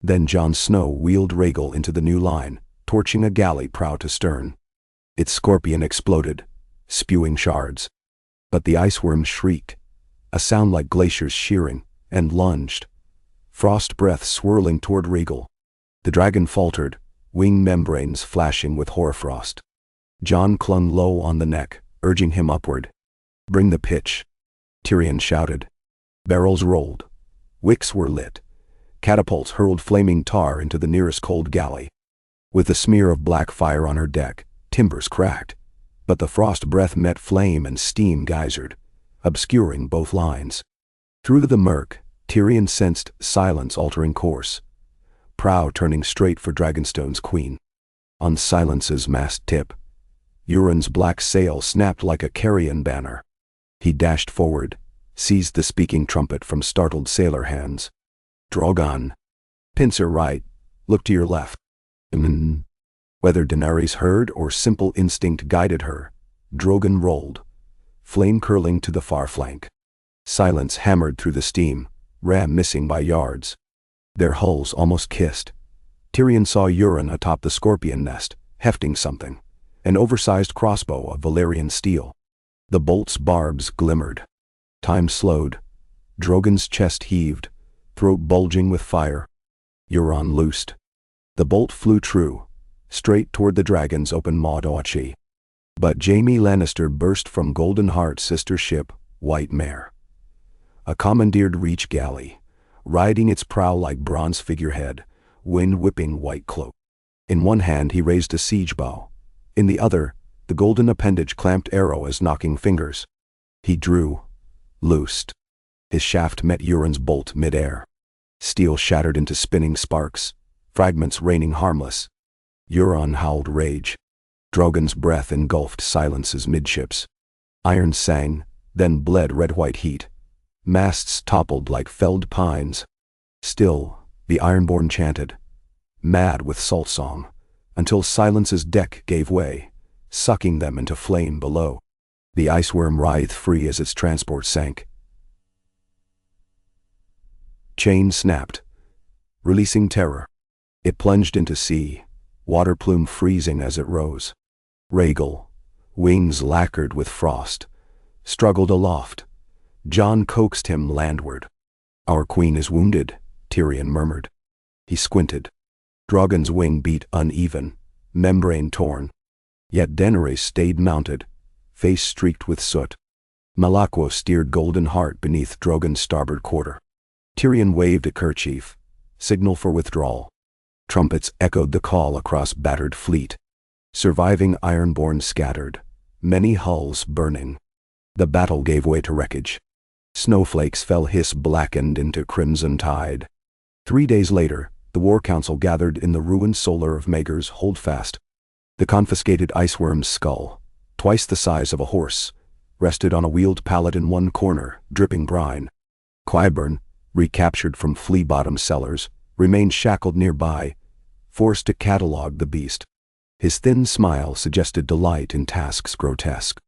Then Jon Snow wheeled Rhaegal into the new line, torching a galley prow to stern. Its scorpion exploded, spewing shards. But the iceworm shrieked, a sound like glaciers shearing, and lunged, frost breath swirling toward Rhaegal. The dragon faltered, wing membranes flashing with hoarfrost. Jon clung low on the neck, urging him upward. "Bring the pitch," Tyrion shouted. Barrels rolled. Wicks were lit. Catapults hurled flaming tar into the nearest cold galley. With the smear of black fire on her deck, timbers cracked, but the frost breath met flame and steam geysered, obscuring both lines. Through the murk, Tyrion sensed Silence altering course, prow turning straight for Dragonstone's queen. On Silence's mast tip, Euron's black sail snapped like a carrion banner. He dashed forward, seized the speaking trumpet from startled sailor hands. "Drogon. Pincer right. Look to your left." Whether Daenerys heard or simple instinct guided her, Drogon rolled, flame curling to the far flank. Silence hammered through the steam, ram missing by yards. Their hulls almost kissed. Tyrion saw Euron atop the scorpion nest, hefting something, an oversized crossbow of Valyrian steel. The bolt's barbs glimmered. Time slowed. Drogon's chest heaved, throat bulging with fire. Euron loosed. The bolt flew true, straight toward the dragon's open maw Doachi. But Jaime Lannister burst from Golden Heart's sister ship, White Mare. A commandeered reach galley, riding its prow like bronze figurehead, wind-whipping white cloak. In one hand he raised a siege bow. In the other, the golden appendage clamped arrow as knocking fingers. He drew, loosed. His shaft met Euron's bolt mid-air. Steel shattered into spinning sparks, fragments raining harmless. Euron howled rage. Drogon's breath engulfed Silence's midships. Iron sang, then bled red-white heat. Masts toppled like felled pines. Still, the Ironborn chanted, mad with salt song, until Silence's deck gave way, sucking them into flame below. The iceworm writhed free as its transport sank. Chain snapped, releasing terror. It plunged into sea, water plume freezing as it rose. Rhaegal, wings lacquered with frost, struggled aloft. Jon coaxed him landward. "Our queen is wounded," Tyrion murmured. He squinted. Drogon's wing beat uneven, membrane torn. Yet Daenerys stayed mounted, face streaked with soot. Malakwo steered Golden Heart beneath Drogon's starboard quarter. Tyrion waved a kerchief, signal for withdrawal. Trumpets echoed the call across battered fleet. Surviving Ironborn scattered, many hulls burning. The battle gave way to wreckage. Snowflakes fell hiss-blackened into crimson tide. 3 days later, the War Council gathered in the ruined solar of Maegor's Holdfast. The confiscated iceworm's skull, twice the size of a horse, rested on a wheeled pallet in one corner, dripping brine. Qyburn, recaptured from flea-bottom cellars, remained shackled nearby, forced to catalog the beast. His thin smile suggested delight in tasks grotesque.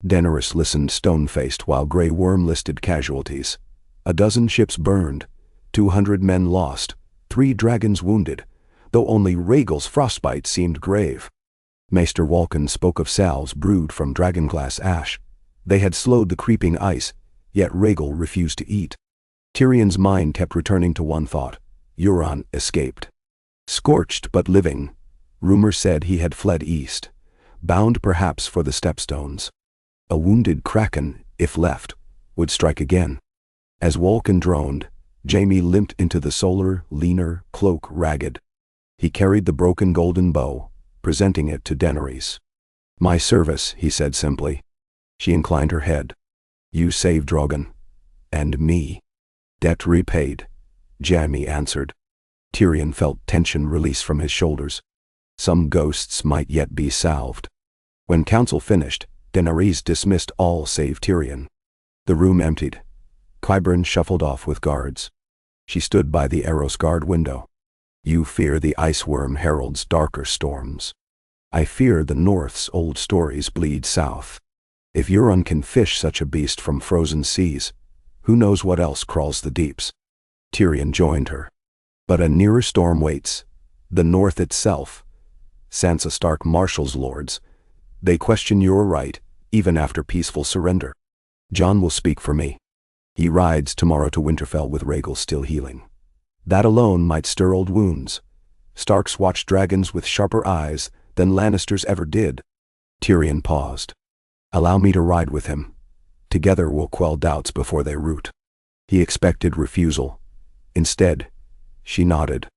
Daenerys listened stone-faced while Grey Worm listed casualties. 12 ships burned, 200 men lost, 3 dragons wounded, though only Rhaegal's frostbite seemed grave. Maester Walken spoke of salves brewed from dragonglass ash. They had slowed the creeping ice, Yet Rhaegal refused to eat. Tyrion's mind kept returning to one thought. Euron escaped. Scorched but living, rumor said he had fled east, bound perhaps for the Stepstones. A wounded kraken, if left, would strike again. As Walken droned, Jaime limped into the solar, leaner, cloak ragged. He carried the broken golden bow, presenting it to Daenerys. "My service," he said simply. She inclined her head. "You saved Drogon. And me." "Debt repaid," Jaime answered. Tyrion felt tension release from his shoulders. Some ghosts might yet be salved. When council finished, Daenerys dismissed all save Tyrion. The room emptied. Qyburn shuffled off with guards. She stood by the Eros guard window. "You fear the ice worm heralds darker storms. I fear the North's old stories bleed south. If Euron can fish such a beast from frozen seas, who knows what else crawls the deeps?" Tyrion joined her. "But a nearer storm waits. The North itself. Sansa Stark marshals lords. They question your right, even after peaceful surrender. Jon will speak for me. He rides tomorrow to Winterfell with Rhaegal still healing. That alone might stir old wounds. Starks watch dragons with sharper eyes than Lannisters ever did." Tyrion paused. "Allow me to ride with him. Together we'll quell doubts before they root." He expected refusal. Instead, she nodded.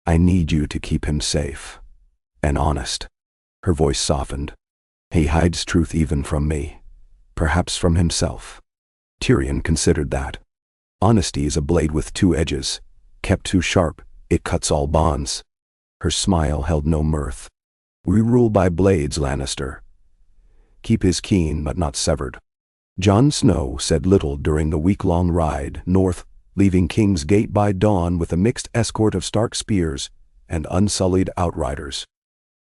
"I need you to keep him safe. And honest." Her voice softened. "He hides truth even from me. Perhaps from himself." Tyrion considered that. Honesty is a blade with two edges. Kept too sharp, it cuts all bonds. Her smile held no mirth. "We rule by blades, Lannister. Keep his keen but not severed." Jon Snow said little during the week-long ride north, leaving King's Gate by dawn with a mixed escort of Stark spears and unsullied outriders.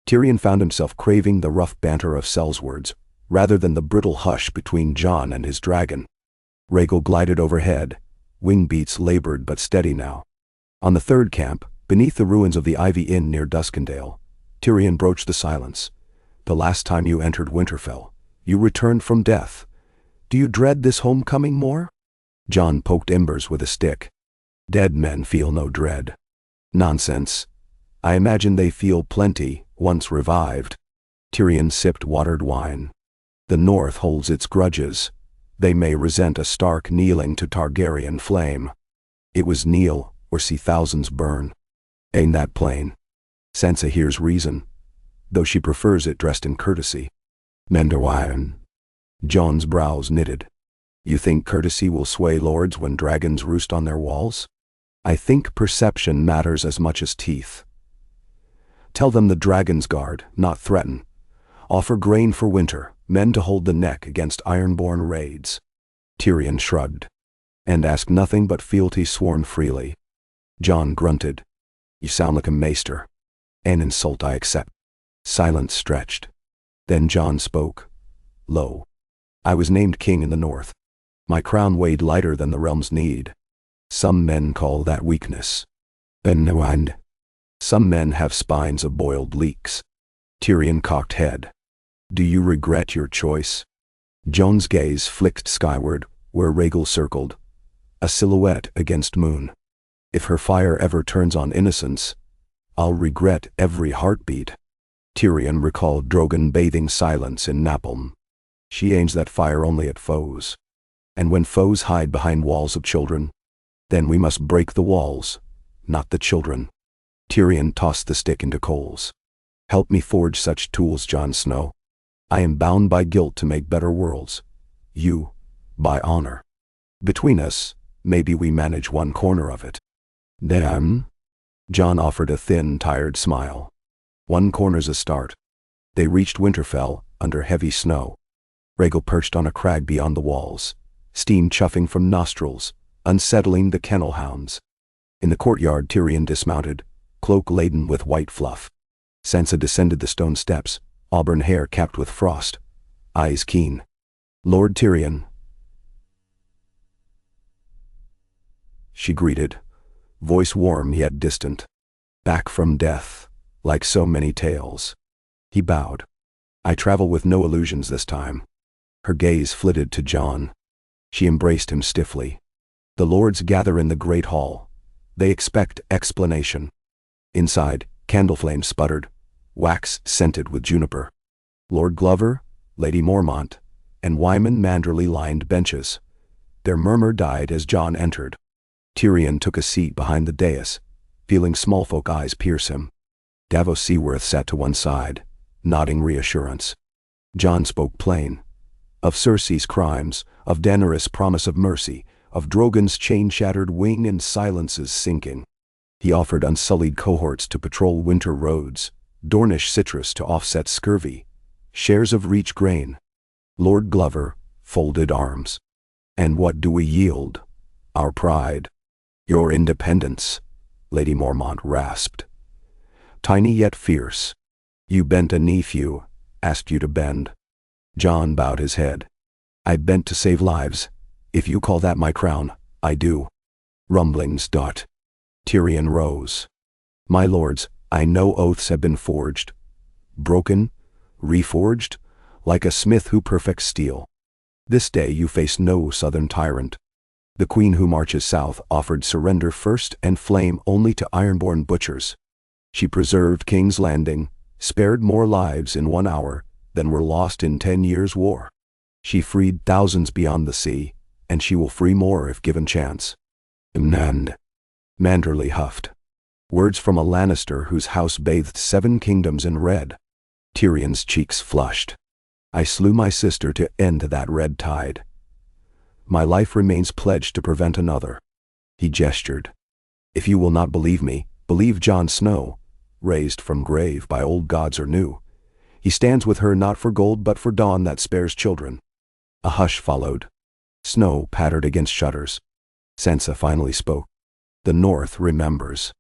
Tyrion found himself craving the rough banter of Selzward's, rather than the brittle hush between Jon and his dragon. Rhaegal glided overhead, wing beats labored but steady now. On the third camp, beneath the ruins of the Ivy Inn near Duskendale, Tyrion broached the silence. "The last time you entered Winterfell, you returned from death. Do you dread this homecoming more?" Jon poked embers with a stick. "Dead men feel no dread." "Nonsense. I imagine they feel plenty, once revived." Tyrion sipped watered wine. "The North holds its grudges. They may resent a Stark kneeling to Targaryen flame. It was kneel, or see thousands burn. Ain't that plain? Sansa hears reason, though she prefers it dressed in courtesy." "Menderwine." Jon's brows knitted. "You think courtesy will sway lords when dragons roost on their walls?" "I think perception matters as much as teeth. Tell them the dragons guard, not threaten. Offer grain for winter, men to hold the neck against ironborn raids." Tyrion shrugged. "And ask nothing but fealty sworn freely." Jon grunted. "You sound like a maester. An insult I accept." Silence stretched. Then Jon spoke. Low. "I was named king in the North. My crown weighed lighter than the realm's need. Some men call that weakness. And some men have spines of boiled leeks." Tyrion cocked head. "Do you regret your choice?" Jon's gaze flicked skyward, where Rhaegal circled, a silhouette against moon. "If her fire ever turns on innocence, I'll regret every heartbeat." Tyrion recalled Drogon bathing silence in napalm. "She aims that fire only at foes. And when foes hide behind walls of children, then we must break the walls, not the children." Tyrion tossed the stick into coals. "Help me forge such tools, Jon Snow. I am bound by guilt to make better worlds. You, by honor. Between us, maybe we manage one corner of it." "Damn." Jon offered a thin, tired smile. "One corner's a start." They reached Winterfell, under heavy snow. Rhaegal perched on a crag beyond the walls, steam chuffing from nostrils, unsettling the kennel hounds. In the courtyard, Tyrion dismounted, cloak laden with white fluff. Sansa descended the stone steps, auburn hair capped with frost, eyes keen. "Lord Tyrion," she greeted, voice warm yet distant. "Back from death, like so many tales." He bowed. "I travel with no illusions this time." Her gaze flitted to Jon. She embraced him stiffly. The lords gather in the great hall. They expect explanation. Inside, candle flames sputtered, wax scented with juniper. Lord Glover, Lady Mormont, and Wyman Manderley lined benches. Their murmur died as Jon entered. Tyrion took a seat behind the dais, feeling smallfolk eyes pierce him. Davos Seaworth sat to one side, nodding reassurance. Jon spoke plain. Of Cersei's crimes, of Daenerys' promise of mercy, of Drogon's chain-shattered wing and silence's sinking. He offered unsullied cohorts to patrol winter roads, Dornish citrus to offset scurvy, shares of Reach grain. Lord Glover folded arms. And what do we yield? Our pride. Your independence, Lady Mormont rasped. Tiny yet fierce. You bent a knee few, asked you to bend. Jon bowed his head. I bent to save lives. If you call that my crown, I do. Rumblings. Tyrion rose. My lords, I know oaths have been forged. Broken, reforged, like a smith who perfects steel. This day you face no southern tyrant. The queen who marches south offered surrender first and flame only to ironborn butchers. She preserved King's Landing, spared more lives in 1 hour than were lost in 10 years' war. She freed thousands beyond the sea, and she will free more if given chance. And Manderley huffed. Words from a Lannister whose house bathed 7 kingdoms in red. Tyrion's cheeks flushed. I slew my sister to end that red tide. My life remains pledged to prevent another. He gestured. If you will not believe me, believe Jon Snow, raised from grave by old gods or new. He stands with her not for gold but for dawn that spares children. A hush followed. Snow pattered against shutters. Sansa finally spoke. The North remembers.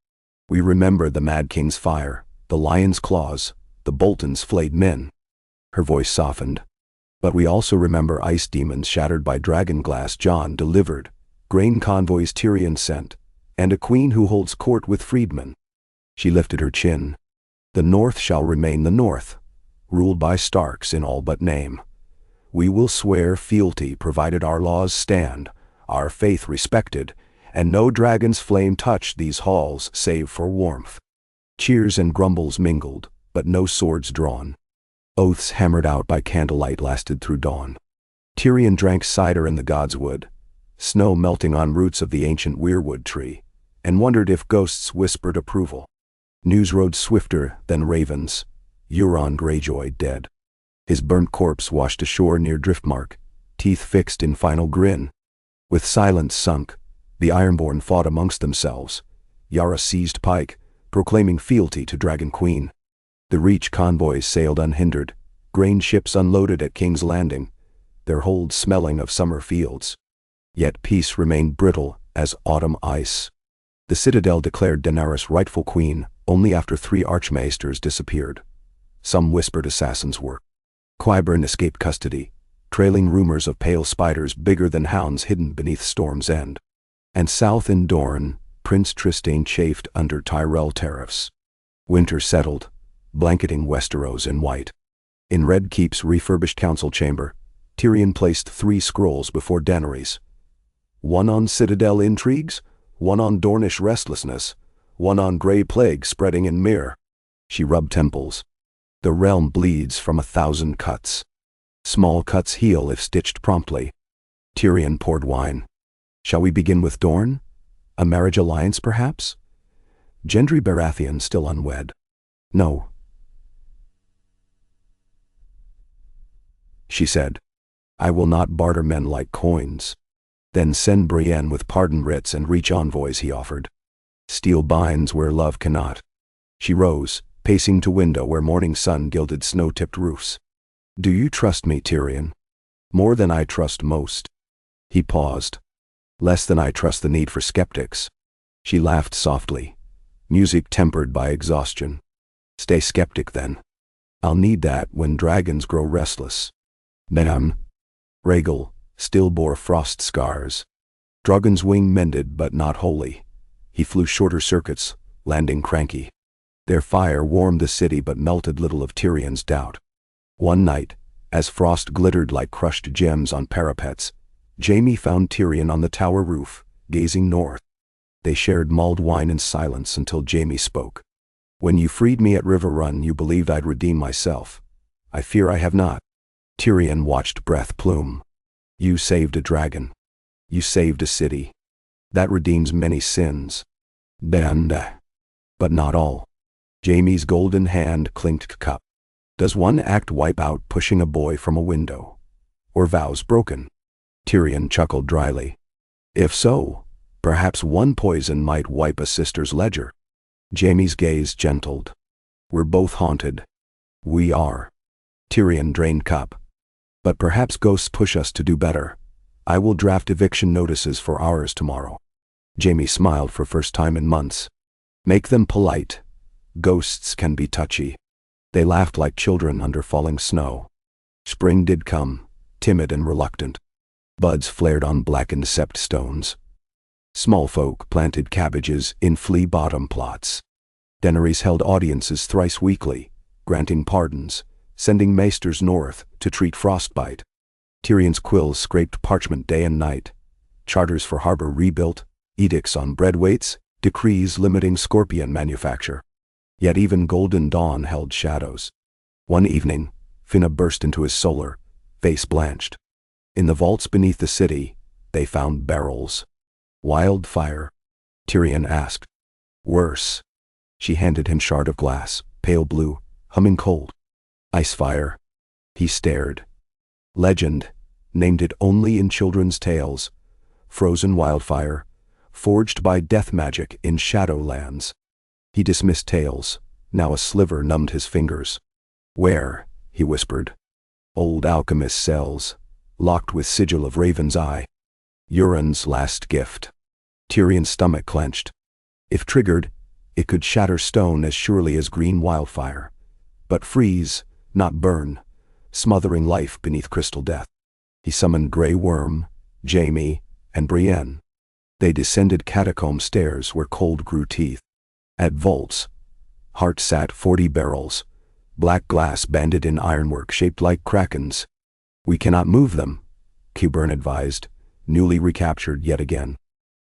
We remember the Mad King's fire, the Lion's claws, the Bolton's flayed men. Her voice softened. But we also remember ice demons shattered by dragon glass Jon delivered, grain convoys Tyrion sent, and a queen who holds court with freedmen. She lifted her chin. The North shall remain the North, ruled by Starks in all but name. We will swear fealty provided our laws stand, our faith respected, and no dragon's flame touch these halls save for warmth. Cheers and grumbles mingled, but no swords drawn. Oaths hammered out by candlelight lasted through dawn. Tyrion drank cider in the godswood, snow melting on roots of the ancient weirwood tree, and wondered if ghosts whispered approval. News rode swifter than ravens, Euron Greyjoy dead. His burnt corpse washed ashore near Driftmark, teeth fixed in final grin. With silence sunk, the Ironborn fought amongst themselves. Yara seized pike, proclaiming fealty to Dragon Queen. The Reach convoys sailed unhindered, grain ships unloaded at King's Landing, their holds smelling of summer fields. Yet peace remained brittle as autumn ice. The Citadel declared Daenerys rightful queen only after 3 archmaesters disappeared. Some whispered assassins were. Qyburn escaped custody, trailing rumors of pale spiders bigger than hounds hidden beneath Storm's End. And south in Dorne, Prince Trystane chafed under Tyrell tariffs. Winter settled, blanketing Westeros in white. In Red Keep's refurbished council chamber, Tyrion placed 3 scrolls before Daenerys. One on Citadel intrigues, one on Dornish restlessness, one on Grey Plague spreading in Myr. She rubbed temples. The realm bleeds from 1,000 cuts. Small cuts heal if stitched promptly. Tyrion poured wine. Shall we begin with Dorne? A marriage alliance, perhaps? Gendry Baratheon still unwed. No, she said. I will not barter men like coins. Then send Brienne with pardon writs and Reach envoys, he offered. Steel binds where love cannot. She rose, pacing to window where morning sun gilded snow-tipped roofs. Do you trust me, Tyrion? More than I trust most. He paused. Less than I trust the need for skeptics. She laughed softly, music tempered by exhaustion. Stay skeptic then. I'll need that when dragons grow restless. Madame. Rhaegal still bore frost scars. Drogon's wing mended but not wholly. He flew shorter circuits, landing cranky. Their fire warmed the city but melted little of Tyrion's doubt. One night, as frost glittered like crushed gems on parapets, Jaime found Tyrion on the tower roof, gazing north. They shared mulled wine in silence until Jaime spoke. "When you freed me at River Run, you believed I'd redeem myself. I fear I have not." Tyrion watched breath plume. "You saved a dragon. You saved a city. That redeems many sins. But not all." Jaime's golden hand clinked cup. "Does one act wipe out pushing a boy from a window? Or vows broken?" Tyrion chuckled dryly. "If so, perhaps one poison might wipe a sister's ledger." Jaime's gaze gentled. "We're both haunted." "We are." Tyrion drained cup. "But perhaps ghosts push us to do better. I will draft eviction notices for ours tomorrow." Jaime smiled for first time in months. "Make them polite. Ghosts can be touchy." They laughed like children under falling snow. Spring did come, timid and reluctant. Buds flared on blackened sept stones. Small folk planted cabbages in flea-bottom plots. Denaries held audiences thrice weekly, granting pardons, sending maesters north to treat frostbite. Tyrion's quills scraped parchment day and night. Charters for harbor rebuilt, edicts on bread weights, decrees limiting scorpion manufacture. Yet even Golden Dawn held shadows. One evening, Finna burst into his solar, face blanched. In the vaults beneath the city, they found barrels. "Wildfire?" Tyrion asked. "Worse." She handed him shard of glass, pale blue, humming cold. "Icefire." He stared. Legend, named it only in children's tales. Frozen wildfire, forged by death magic in Shadowlands. He dismissed tales. Now a sliver numbed his fingers. "Where?" he whispered. "Old alchemist cells, locked with sigil of Raven's Eye. Euron's last gift." Tyrion's stomach clenched. If triggered, it could shatter stone as surely as green wildfire. But freeze, not burn, smothering life beneath crystal death. He summoned Grey Worm, Jaime, and Brienne. They descended catacomb stairs where cold grew teeth. At vaults, Hart sat 40 barrels, black glass banded in ironwork shaped like krakens. "We cannot move them," Qyburn advised, newly recaptured yet again.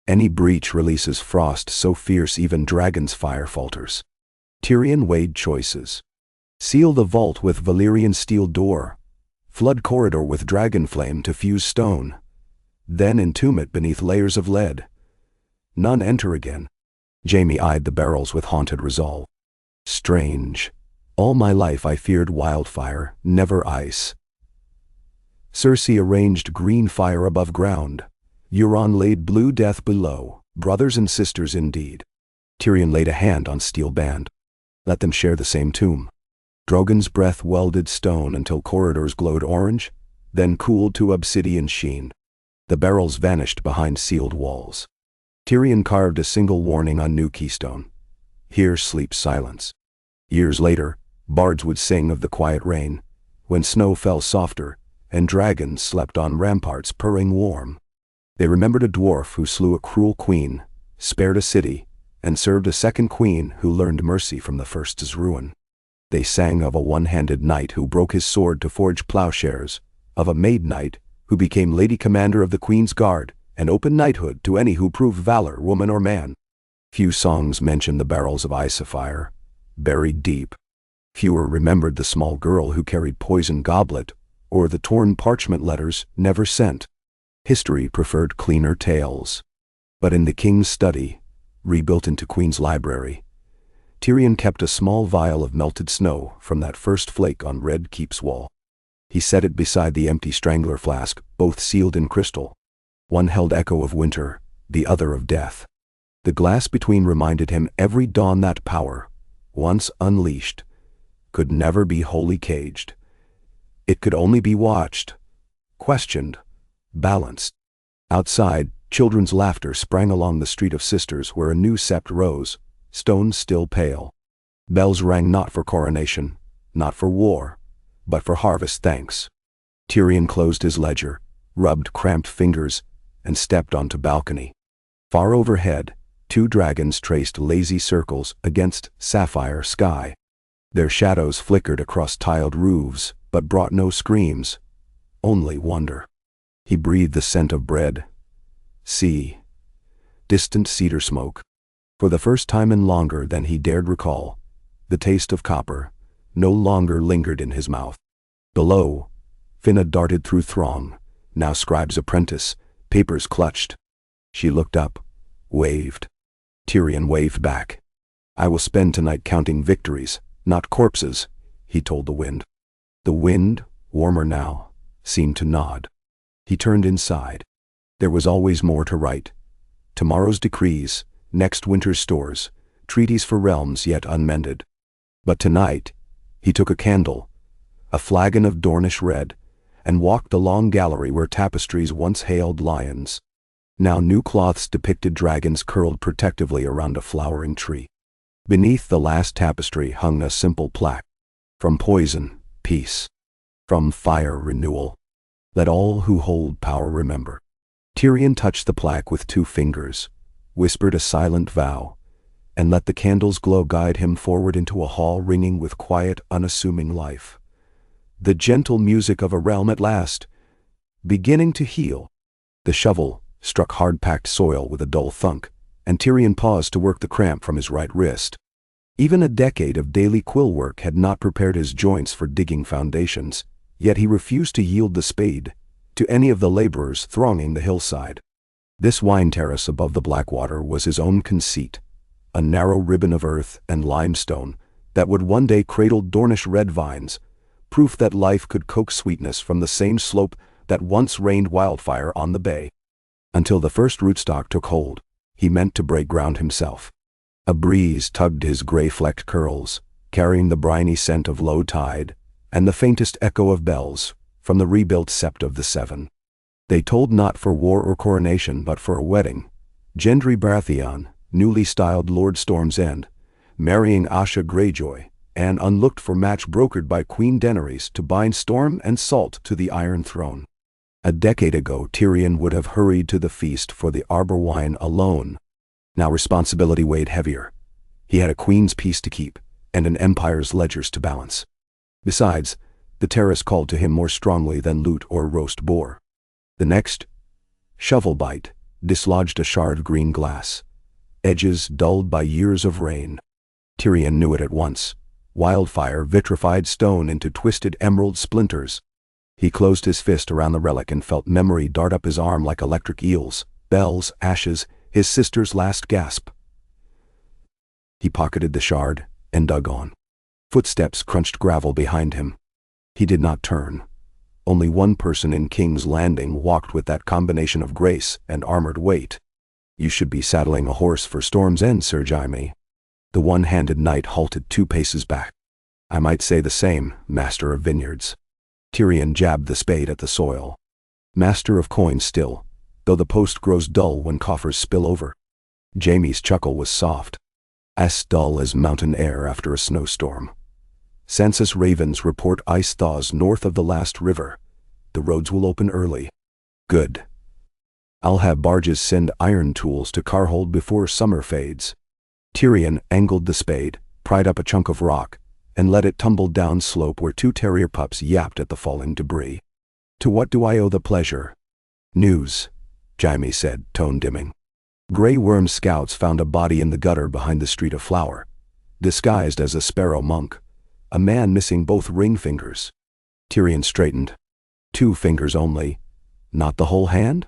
"Any breach releases frost so fierce even dragon's fire falters." Tyrion weighed choices. Seal the vault with Valyrian steel door. Flood corridor with dragon flame to fuse stone. Then entomb it beneath layers of lead. None enter again. Jaime eyed the barrels with haunted resolve. "Strange. All my life I feared wildfire, never ice." Cersei arranged green fire above ground. Euron laid blue death below, brothers and sisters indeed. Tyrion laid a hand on steel band. Let them share the same tomb. Drogon's breath welded stone until corridors glowed orange, then cooled to obsidian sheen. The barrels vanished behind sealed walls. Tyrion carved a single warning on new keystone. "Here sleeps silence." Years later, bards would sing of the quiet rain, when snow fell softer, and dragons slept on ramparts purring warm. They remembered a dwarf who slew a cruel queen, spared a city, and served a second queen who learned mercy from the first's ruin. They sang of a one-handed knight who broke his sword to forge plowshares, of a maid knight who became lady commander of the Queen's Guard, and open knighthood to any who proved valor, woman or man. Few songs mentioned the barrels of Icefire, buried deep. Fewer remembered the small girl who carried poison goblet, or the torn parchment letters never sent. History preferred cleaner tales. But in the king's study, rebuilt into Queen's library, Tyrion kept a small vial of melted snow from that first flake on Red Keep's wall. He set it beside the empty strangler flask, both sealed in crystal. One held echo of winter, the other of death. The glass between reminded him every dawn that power, once unleashed, could never be wholly caged. It could only be watched, questioned, balanced. Outside, children's laughter sprang along the street of sisters where a new sept rose, stones still pale. Bells rang not for coronation, not for war, but for harvest thanks. Tyrion closed his ledger, rubbed cramped fingers, and stepped onto balcony. Far overhead, 2 dragons traced lazy circles against sapphire sky. Their shadows flickered across tiled roofs, but brought no screams, only wonder. He breathed the scent of bread, sea, distant cedar smoke. For the first time in longer than he dared recall, the taste of copper no longer lingered in his mouth. Below, Finna darted through throng, now scribe's apprentice, papers clutched. She looked up, waved. Tyrion waved back. "I will spend tonight counting victories, not corpses," he told the wind. The wind, warmer now, seemed to nod. He turned inside. There was always more to write. Tomorrow's decrees, next winter's stores, treaties for realms yet unmended. But tonight, he took a candle, a flagon of Dornish red, and walked the long gallery where tapestries once hailed lions. Now new cloths depicted dragons curled protectively around a flowering tree. Beneath the last tapestry hung a simple plaque. From poison, peace. From fire, renewal. Let all who hold power remember. Tyrion touched the plaque with 2 fingers, whispered a silent vow, and let the candle's glow guide him forward into a hall ringing with quiet, unassuming life. The gentle music of a realm at last, beginning to heal. The shovel struck hard-packed soil with a dull thunk, and Tyrion paused to work the cramp from his right wrist. Even a decade of daily quill work had not prepared his joints for digging foundations, yet he refused to yield the spade to any of the laborers thronging the hillside. This wine terrace above the Blackwater was his own conceit, a narrow ribbon of earth and limestone that would one day cradle Dornish red vines, proof that life could coax sweetness from the same slope that once rained wildfire on the bay. Until the first rootstock took hold, he meant to break ground himself. A breeze tugged his gray-flecked curls, carrying the briny scent of low tide and the faintest echo of bells from the rebuilt Sept of the Seven. They tolled not for war or coronation but for a wedding. Gendry Baratheon, newly styled Lord Storm's End, marrying Asha Greyjoy, an unlooked-for match brokered by Queen Daenerys to bind Storm and Salt to the Iron Throne. A decade ago, Tyrion would have hurried to the feast for the arbor wine alone. Now responsibility weighed heavier. He had a queen's peace to keep, and an empire's ledgers to balance. Besides, the terrace called to him more strongly than loot or roast boar. The next shovel bite dislodged a shard of green glass, edges dulled by years of rain. Tyrion knew it at once. Wildfire vitrified stone into twisted emerald splinters. He closed his fist around the relic and felt memory dart up his arm like electric eels, bells, ashes, his sister's last gasp. He pocketed the shard and dug on. Footsteps crunched gravel behind him. He did not turn. Only one person in King's Landing walked with that combination of grace and armored weight. "You should be saddling a horse for Storm's End, Sir Jaime." The one-handed knight halted 2 paces back. "I might say the same, Master of Vineyards." Tyrion jabbed the spade at the soil. "Master of coins still, though the post grows dull when coffers spill over." Jaime's chuckle was soft. "As dull as mountain air after a snowstorm. Census ravens report ice thaws north of the last river. The roads will open early." "Good. I'll have barges send iron tools to Carhold before summer fades." Tyrion angled the spade, pried up a chunk of rock, and let it tumble down slope where 2 terrier pups yapped at the falling debris. "To what do I owe the pleasure?" "News," Jaime said, tone dimming. Grey Worm scouts found a body in the gutter behind the Street of Flower, disguised as a sparrow monk, a man missing both ring fingers. Tyrion straightened. 2 fingers only, not the whole hand?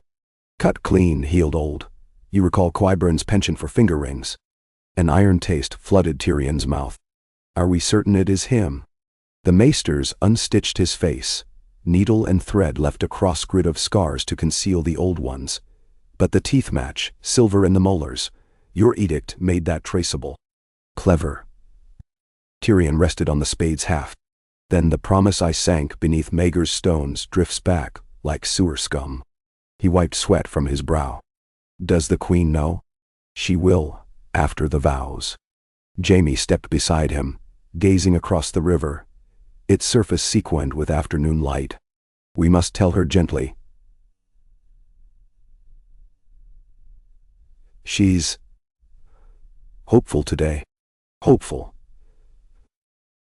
"Cut clean, healed old. You recall Qyburn's penchant for finger rings." An iron taste flooded Tyrion's mouth. "Are we certain it is him?" The maesters unstitched his face. Needle and thread left a cross-grid of scars to conceal the old ones. But the teeth match, silver in the molars. Your edict made that traceable. "Clever." Tyrion rested on the spade's haft. "Then the promise I sank beneath Maegor's stones drifts back, like sewer scum." He wiped sweat from his brow. "Does the queen know?" "She will, after the vows." Jaime stepped beside him, gazing across the river, its surface sequined with afternoon light. "We must tell her gently. She's hopeful today." "Hopeful."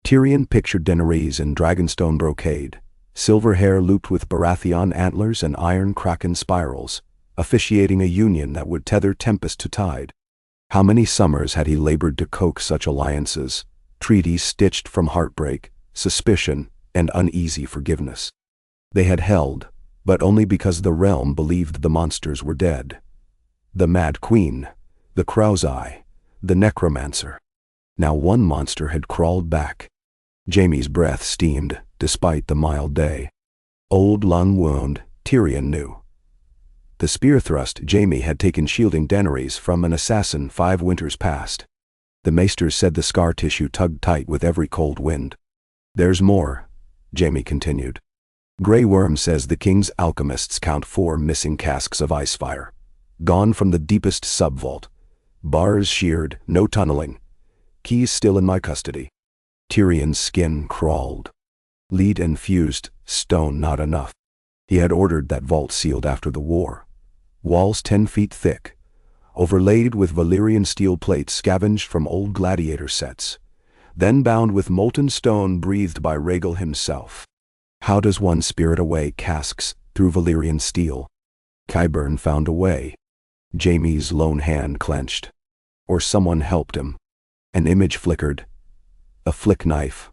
Tyrion pictured Daenerys in dragonstone brocade, silver hair looped with Baratheon antlers and iron kraken spirals, officiating a union that would tether tempest to tide. How many summers had he labored to coax such alliances, treaties stitched from heartbreak, suspicion, and uneasy forgiveness. They had held, but only because the realm believed the monsters were dead. The Mad Queen, the Crow's Eye, the Necromancer. Now one monster had crawled back. Jaime's breath steamed, despite the mild day. Old lung wound, Tyrion knew. The spear thrust Jaime had taken shielding Daenerys from an assassin 5 winters past. The maesters said the scar tissue tugged tight with every cold wind. There's more, Jaime continued. Grey Worm says the king's alchemists count 4 missing casks of ice fire. Gone from the deepest sub-vault. Bars sheared, no tunneling. Keys still in my custody. Tyrion's skin crawled. Lead infused, stone not enough. He had ordered that vault sealed after the war. Walls 10 feet thick, overlaid with Valyrian steel plates scavenged from old gladiator sets, then bound with molten stone breathed by Rhaegal himself. How does one spirit away casks through Valyrian steel? Qyburn found a way. Jaime's lone hand clenched. Or someone helped him. An image flickered. A flick knife.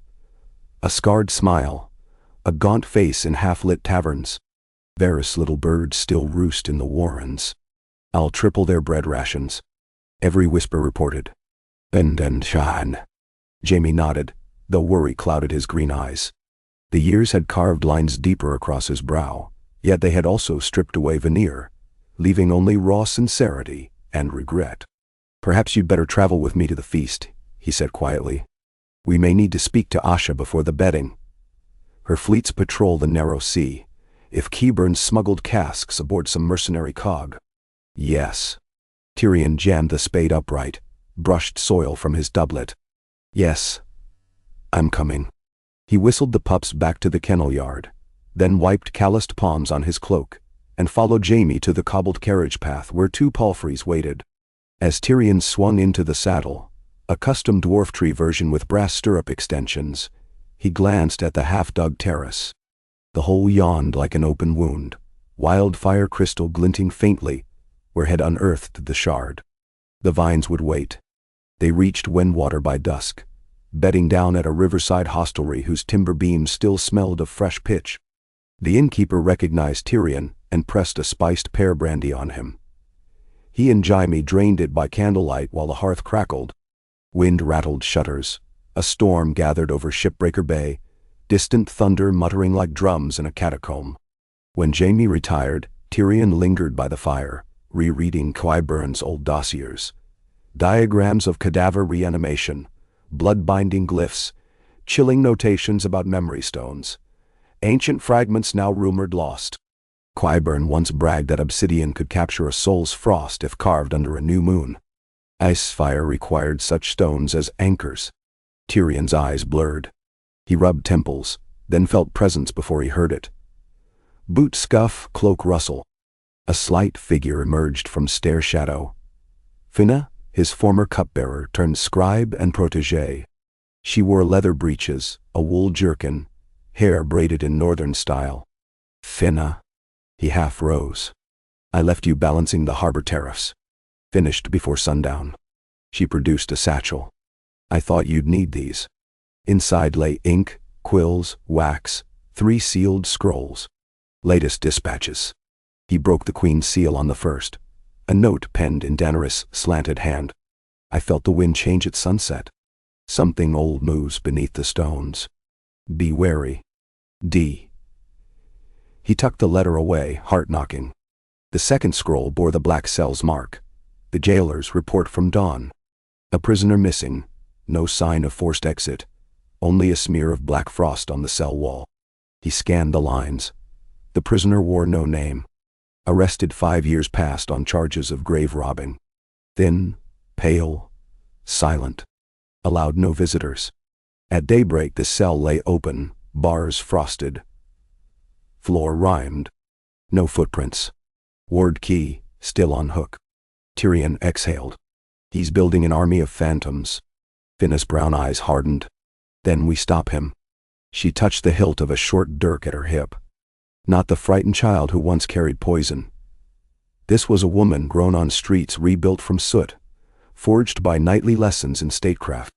A scarred smile. A gaunt face in half-lit taverns. Varys' little birds still roost in the warrens. I'll triple their bread rations. Every whisper reported. Bend and shine. Jaime nodded, though worry clouded his green eyes. The years had carved lines deeper across his brow, yet they had also stripped away veneer, leaving only raw sincerity and regret. Perhaps you'd better travel with me to the feast, he said quietly. We may need to speak to Asha before the bedding. Her fleets patrol the narrow sea. If Qyburn smuggled casks aboard some mercenary cog. Yes. Tyrion jammed the spade upright, brushed soil from his doublet. Yes. I'm coming. He whistled the pups back to the kennel yard, then wiped calloused palms on his cloak, and followed Jaime to the cobbled carriage path where 2 palfreys waited. As Tyrion swung into the saddle, a custom dwarf tree version with brass stirrup extensions, he glanced at the half-dug terrace. The hole yawned like an open wound, wildfire crystal glinting faintly where had unearthed the shard. The vines would wait. They reached Windwater by dusk, bedding down at a riverside hostelry whose timber beams still smelled of fresh pitch. The innkeeper recognized Tyrion and pressed a spiced pear brandy on him. He and Jaime drained it by candlelight while the hearth crackled. Wind rattled shutters. A storm gathered over Shipbreaker Bay, distant thunder muttering like drums in a catacomb. When Jaime retired, Tyrion lingered by the fire, rereading Qyburn's old dossiers. Diagrams of cadaver reanimation, blood-binding glyphs, chilling notations about memory stones. Ancient fragments now rumored lost. Qyburn once bragged that obsidian could capture a soul's frost if carved under a new moon. Icefire required such stones as anchors. Tyrion's eyes blurred. He rubbed temples, then felt presence before he heard it. Boot scuff, cloak rustle. A slight figure emerged from stair shadow. Finna, his former cupbearer, turned scribe and protégé. She wore leather breeches, a wool jerkin, hair braided in northern style. Finna. He half rose. I left you balancing the harbor tariffs. Finished before sundown. She produced a satchel. I thought you'd need these. Inside lay ink, quills, wax, 3 sealed scrolls. Latest dispatches. He broke the queen's seal on the first. A note penned in Daenerys' slanted hand. I felt the wind change at sunset. Something old moves beneath the stones. Be wary. D. He tucked the letter away, heart-knocking. The second scroll bore the black cell's mark. The jailer's report from dawn. A prisoner missing. No sign of forced exit. Only a smear of black frost on the cell wall. He scanned the lines. The prisoner wore no name. Arrested 5 years past on charges of grave robbing. Thin, pale, silent. Allowed no visitors. At daybreak the cell lay open, bars frosted. Floor rhymed. No footprints. Ward key, still on hook. Tyrion exhaled. He's building an army of phantoms. Finna's brown eyes hardened. Then we stop him. She touched the hilt of a short dirk at her hip. Not the frightened child who once carried poison. This was a woman grown on streets rebuilt from soot, forged by nightly lessons in statecraft.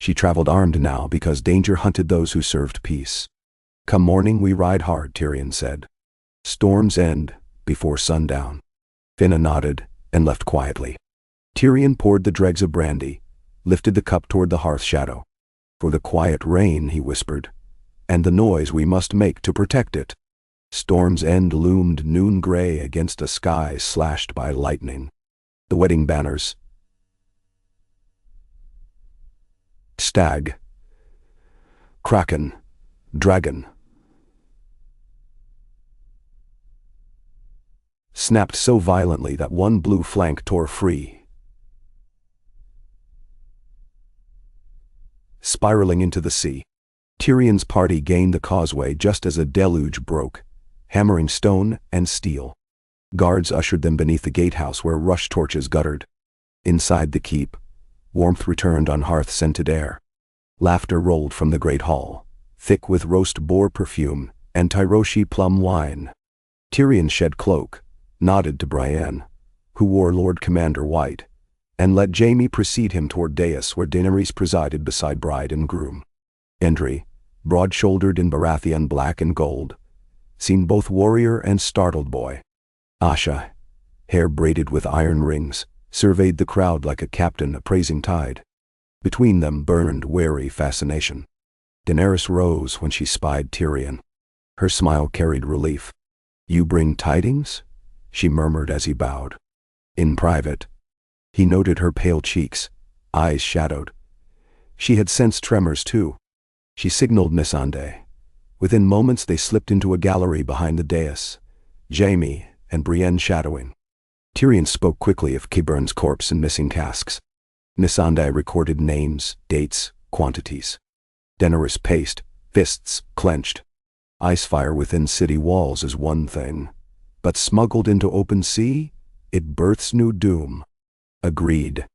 She traveled armed now because danger hunted those who served peace. "Come morning we ride hard," Tyrion said. "Storms end before sundown." Finna nodded and left quietly. Tyrion poured the dregs of brandy, lifted the cup toward the hearth shadow. "For the quiet rain," he whispered, "and the noise we must make to protect it." Storm's End loomed noon gray against a sky slashed by lightning. The wedding banners. Stag. Kraken. Dragon. Snapped so violently that one blue flank tore free, spiraling into the sea. Tyrion's party gained the causeway just as a deluge broke, hammering stone and steel. Guards ushered them beneath the gatehouse where rush torches guttered. Inside the keep, warmth returned on hearth-scented air. Laughter rolled from the great hall, thick with roast boar perfume and Tyroshi plum wine. Tyrion shed cloak, nodded to Brienne, who wore Lord Commander white, and let Jaime precede him toward dais where Daenerys presided beside bride and groom. Endry, broad-shouldered in Baratheon black and gold, seemed both warrior and startled boy. Asha, hair braided with iron rings, surveyed the crowd like a captain appraising tide. Between them burned wary fascination. Daenerys rose when she spied Tyrion. Her smile carried relief. "You bring tidings?" she murmured as he bowed. In private, he noted her pale cheeks, eyes shadowed. She had sensed tremors too. She signaled Missandei. Within moments they slipped into a gallery behind the dais, Jaime and Brienne shadowing. Tyrion spoke quickly of Qyburn's corpse and missing casks. Missandei recorded names, dates, quantities. Daenerys paced, fists clenched. Icefire within city walls is one thing, but smuggled into open sea, it births new doom. Agreed.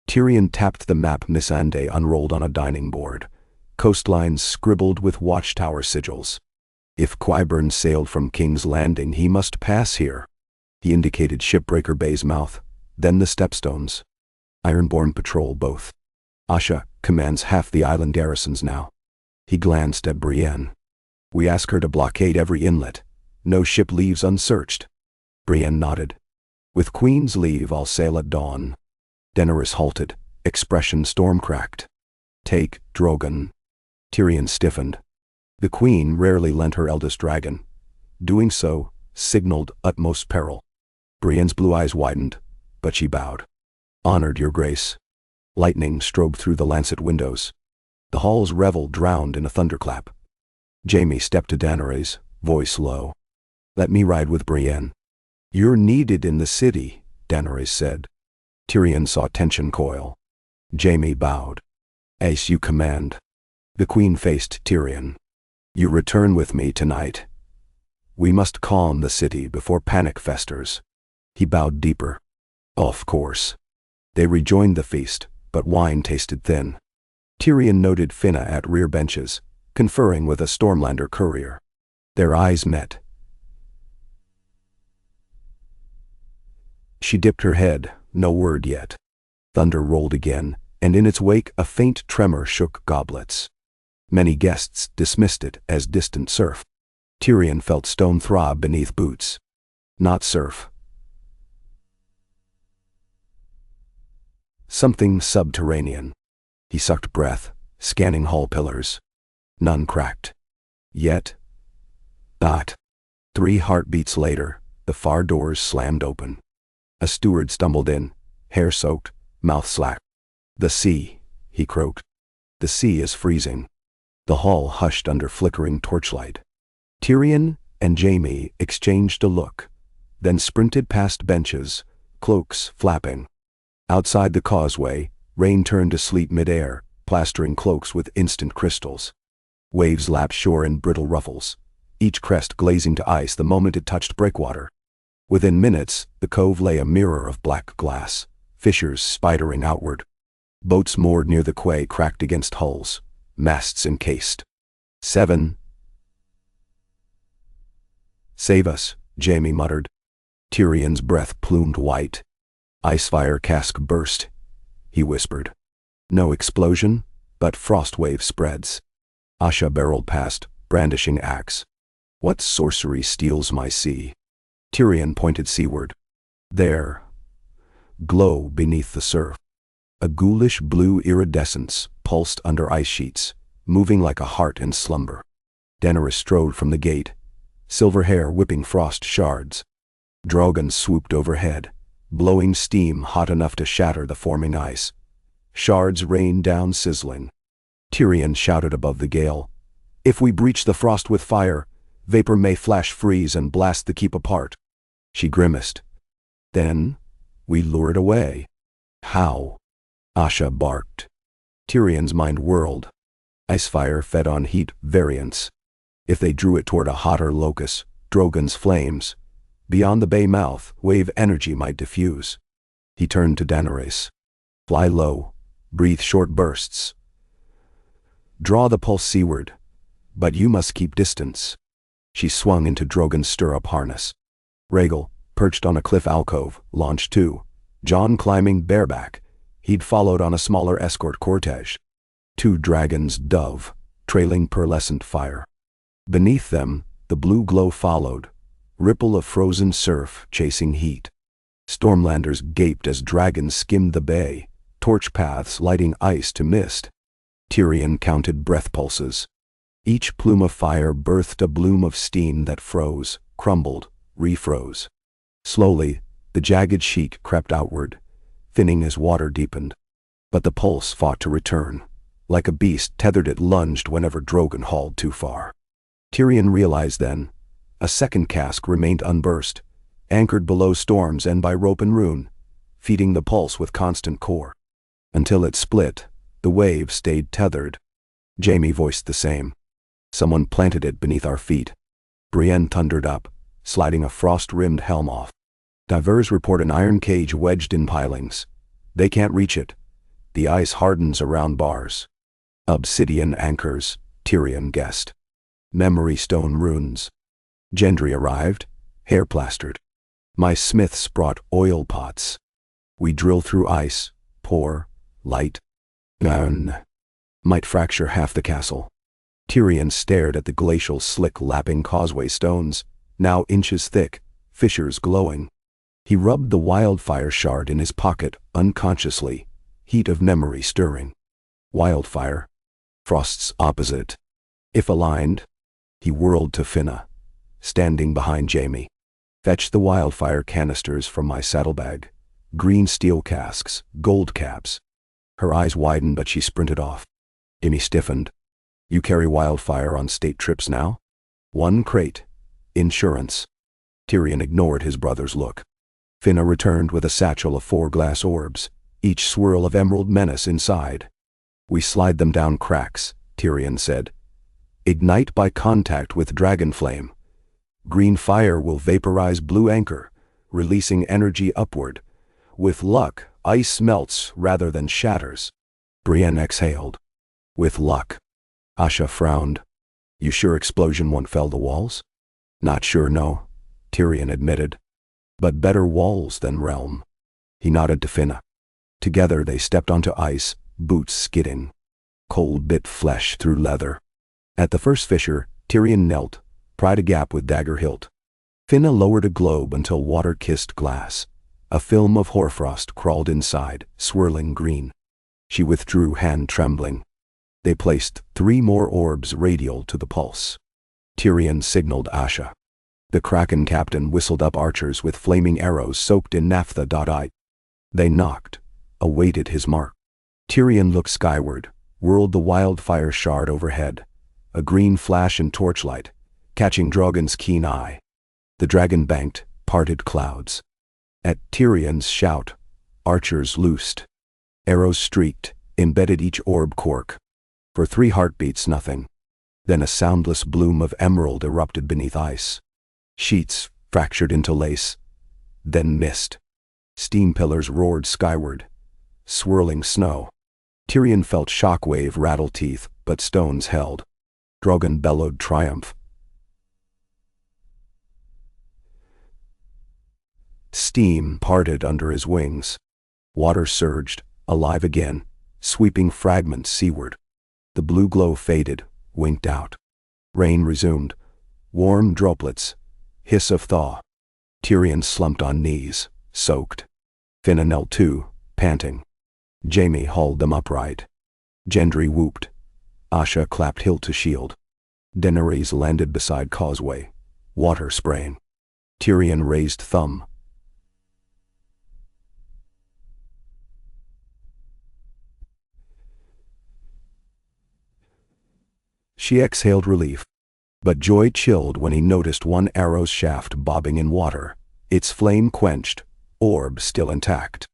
Tyrion tapped the map Missandei unrolled on a dining board, coastlines scribbled with watchtower sigils. If Qyburn sailed from King's Landing, he must pass here. He indicated Shipbreaker Bay's mouth, then the Stepstones. Ironborn patrol both. Asha commands half the island garrisons now. He glanced at Brienne. "We ask her to blockade every inlet. No ship leaves unsearched." Brienne nodded. "With Queen's leave, I'll sail at dawn." Daenerys halted, expression storm-cracked. "Take Drogon." Tyrion stiffened. The Queen rarely lent her eldest dragon. Doing so signaled utmost peril. Brienne's blue eyes widened, but she bowed. "Honored, Your Grace." Lightning strobed through the lancet windows. The hall's revel drowned in a thunderclap. Jaime stepped to Daenerys, voice low. "Let me ride with Brienne." "You're needed in the city," Daenerys said. Tyrion saw tension coil. Jaime bowed. "As you command." The Queen faced Tyrion. "You return with me tonight. We must calm the city before panic festers." He bowed deeper. "Of course." They rejoined the feast, but wine tasted thin. Tyrion noted Finna at rear benches, conferring with a Stormlander courier. Their eyes met. She dipped her head, no word yet. Thunder rolled again, and in its wake a faint tremor shook goblets. Many guests dismissed it as distant surf. Tyrion felt stone throb beneath boots. Not surf. Something subterranean. He sucked breath, scanning hall pillars. None cracked. Yet, not. 3 heartbeats later, the far doors slammed open. A steward stumbled in, hair soaked, mouth slack. "The sea," he croaked. "The sea is freezing." The hall hushed under flickering torchlight. Tyrion and Jaime exchanged a look, then sprinted past benches, cloaks flapping. Outside the causeway, rain turned to sleet midair, plastering cloaks with instant crystals. Waves lapped shore in brittle ruffles, each crest glazing to ice the moment it touched breakwater. Within minutes, the cove lay a mirror of black glass, fissures spidering outward. Boats moored near the quay cracked against hulls, masts encased. 7. Save us, Jaime muttered. Tyrion's breath plumed white. Icefire cask burst. He whispered. No explosion, but frost wave spreads. Asha barreled past, brandishing axe. What sorcery steals my sea? Tyrion pointed seaward. There. Glow beneath the surf. A ghoulish blue iridescence pulsed under ice sheets, moving like a heart in slumber. Daenerys strode from the gate, silver hair whipping frost shards. Drogon swooped overhead, blowing steam hot enough to shatter the forming ice. Shards rained down sizzling. Tyrion shouted above the gale. If we breach the frost with fire, vapor may flash freeze and blast the keep apart. She grimaced. Then, we lure it away. How? Asha barked. Tyrion's mind whirled. Icefire fed on heat variants. If they drew it toward a hotter locus, Drogon's flames, beyond the bay mouth, wave energy might diffuse. He turned to Daenerys. Fly low, breathe short bursts. Draw the pulse seaward, but you must keep distance. She swung into Drogon's stirrup harness. Rhaegal, perched on a cliff alcove, launched too. Jon climbing bareback. He'd followed on a smaller escort cortege. 2 dragons dove, trailing pearlescent fire. Beneath them, the blue glow followed, ripple of frozen surf chasing heat. Stormlanders gaped as dragons skimmed the bay, torch paths lighting ice to mist. Tyrion counted breath pulses. Each plume of fire birthed a bloom of steam that froze, crumbled, refroze. Slowly, the jagged sheet crept outward, thinning as water deepened. But the pulse fought to return. Like a beast tethered, it lunged whenever Drogon hauled too far. Tyrion realized then, a second cask remained unburst, anchored below storms and by rope and rune, feeding the pulse with constant core. Until it split, the wave stayed tethered. Jaime voiced the same. Someone planted it beneath our feet. Brienne thundered up, sliding a frost-rimmed helm off. Divers report an iron cage wedged in pilings. They can't reach it. The ice hardens around bars. Obsidian anchors, Tyrion guessed. Memory stone runes. Gendry arrived, hair plastered. My smiths brought oil pots. We drill through ice, pour, light. Might fracture half the castle. Tyrion stared at the glacial slick lapping causeway stones, now inches thick, fissures glowing. He rubbed the wildfire shard in his pocket unconsciously, heat of memory stirring. Wildfire. Frost's opposite. If aligned. He whirled to Finna, standing behind Jaime. Fetch the wildfire canisters from my saddlebag. Green steel casks, gold caps. Her eyes widened, but she sprinted off. Jaime stiffened. You carry wildfire on state trips now? 1 crate. Insurance. Tyrion ignored his brother's look. Finna returned with a satchel of 4 glass orbs, each swirl of emerald menace inside. We slide them down cracks, Tyrion said. Ignite by contact with dragon flame. Green fire will vaporize blue anchor, releasing energy upward. With luck, ice melts rather than shatters. Brienne exhaled. With luck. Asha frowned. You sure explosion won't fell the walls? Not sure, no, Tyrion admitted. But better walls than realm. He nodded to Finna. Together they stepped onto ice, boots skidding. Cold bit flesh through leather. At the first fissure, Tyrion knelt, pried a gap with dagger hilt. Finna lowered a globe until water kissed glass. A film of hoarfrost crawled inside, swirling green. She withdrew, hand trembling. They placed 3 more orbs radial to the pulse. Tyrion signaled Asha. The Kraken captain whistled up archers with flaming arrows soaked in naphtha. They knocked, awaited his mark. Tyrion looked skyward, whirled the wildfire shard overhead. A green flash in torchlight, catching Drogon's keen eye. The dragon banked, parted clouds. At Tyrion's shout, archers loosed. Arrows streaked, embedded each orb cork. For 3 heartbeats, nothing. Then a soundless bloom of emerald erupted beneath ice. Sheets fractured into lace. Then mist. Steam pillars roared skyward. Swirling snow. Tyrion felt shockwave rattle teeth, but stones held. Drogon bellowed triumph. Steam parted under his wings. Water surged, alive again, sweeping fragments seaward. The blue glow faded, winked out. Rain resumed. Warm droplets. Hiss of thaw. Tyrion slumped on knees, soaked. Finna knelt too, panting. Jaime hauled them upright. Gendry whooped. Asha clapped hilt to shield. Daenerys landed beside causeway, water spraying. Tyrion raised thumb. She exhaled relief, but joy chilled when he noticed one arrow's shaft bobbing in water, its flame quenched, orb still intact.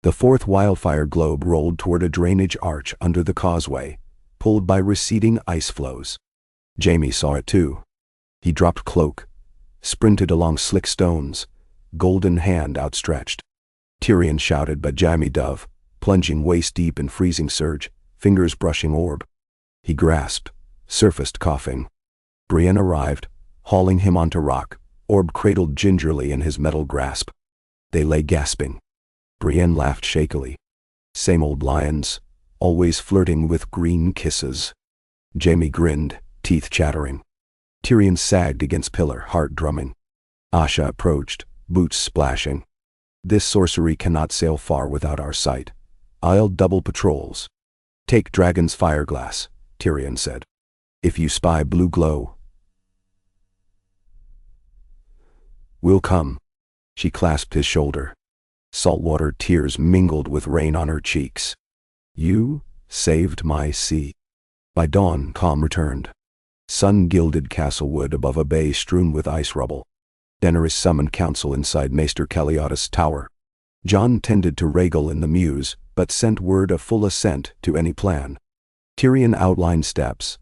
The fourth wildfire globe rolled toward a drainage arch under the causeway, pulled by receding ice flows. Jaime saw it too. He dropped cloak, sprinted along slick stones, golden hand outstretched. Tyrion shouted, but Jaime dove, plunging waist-deep in freezing surge, fingers brushing orb. He grasped, surfaced coughing. Brienne arrived, hauling him onto rock, orb cradled gingerly in his metal grasp. They lay gasping. Brienne laughed shakily. Same old lions, always flirting with green kisses. Jaime grinned, teeth chattering. Tyrion sagged against pillar, heart drumming. Asha approached, boots splashing. This sorcery cannot sail far without our sight. I'll double patrols. Take Dragon's Fireglass, Tyrion said. If you spy blue glow, we'll come. She clasped his shoulder. Saltwater tears mingled with rain on her cheeks. You saved my sea. By dawn, calm returned. Sun-gilded Castlewood above a bay strewn with ice rubble. Daenerys summoned council inside Maester Caleotis' tower. Jon tended to Rhaegal in the Mews, but sent word of full assent to any plan. Tyrion outlined steps.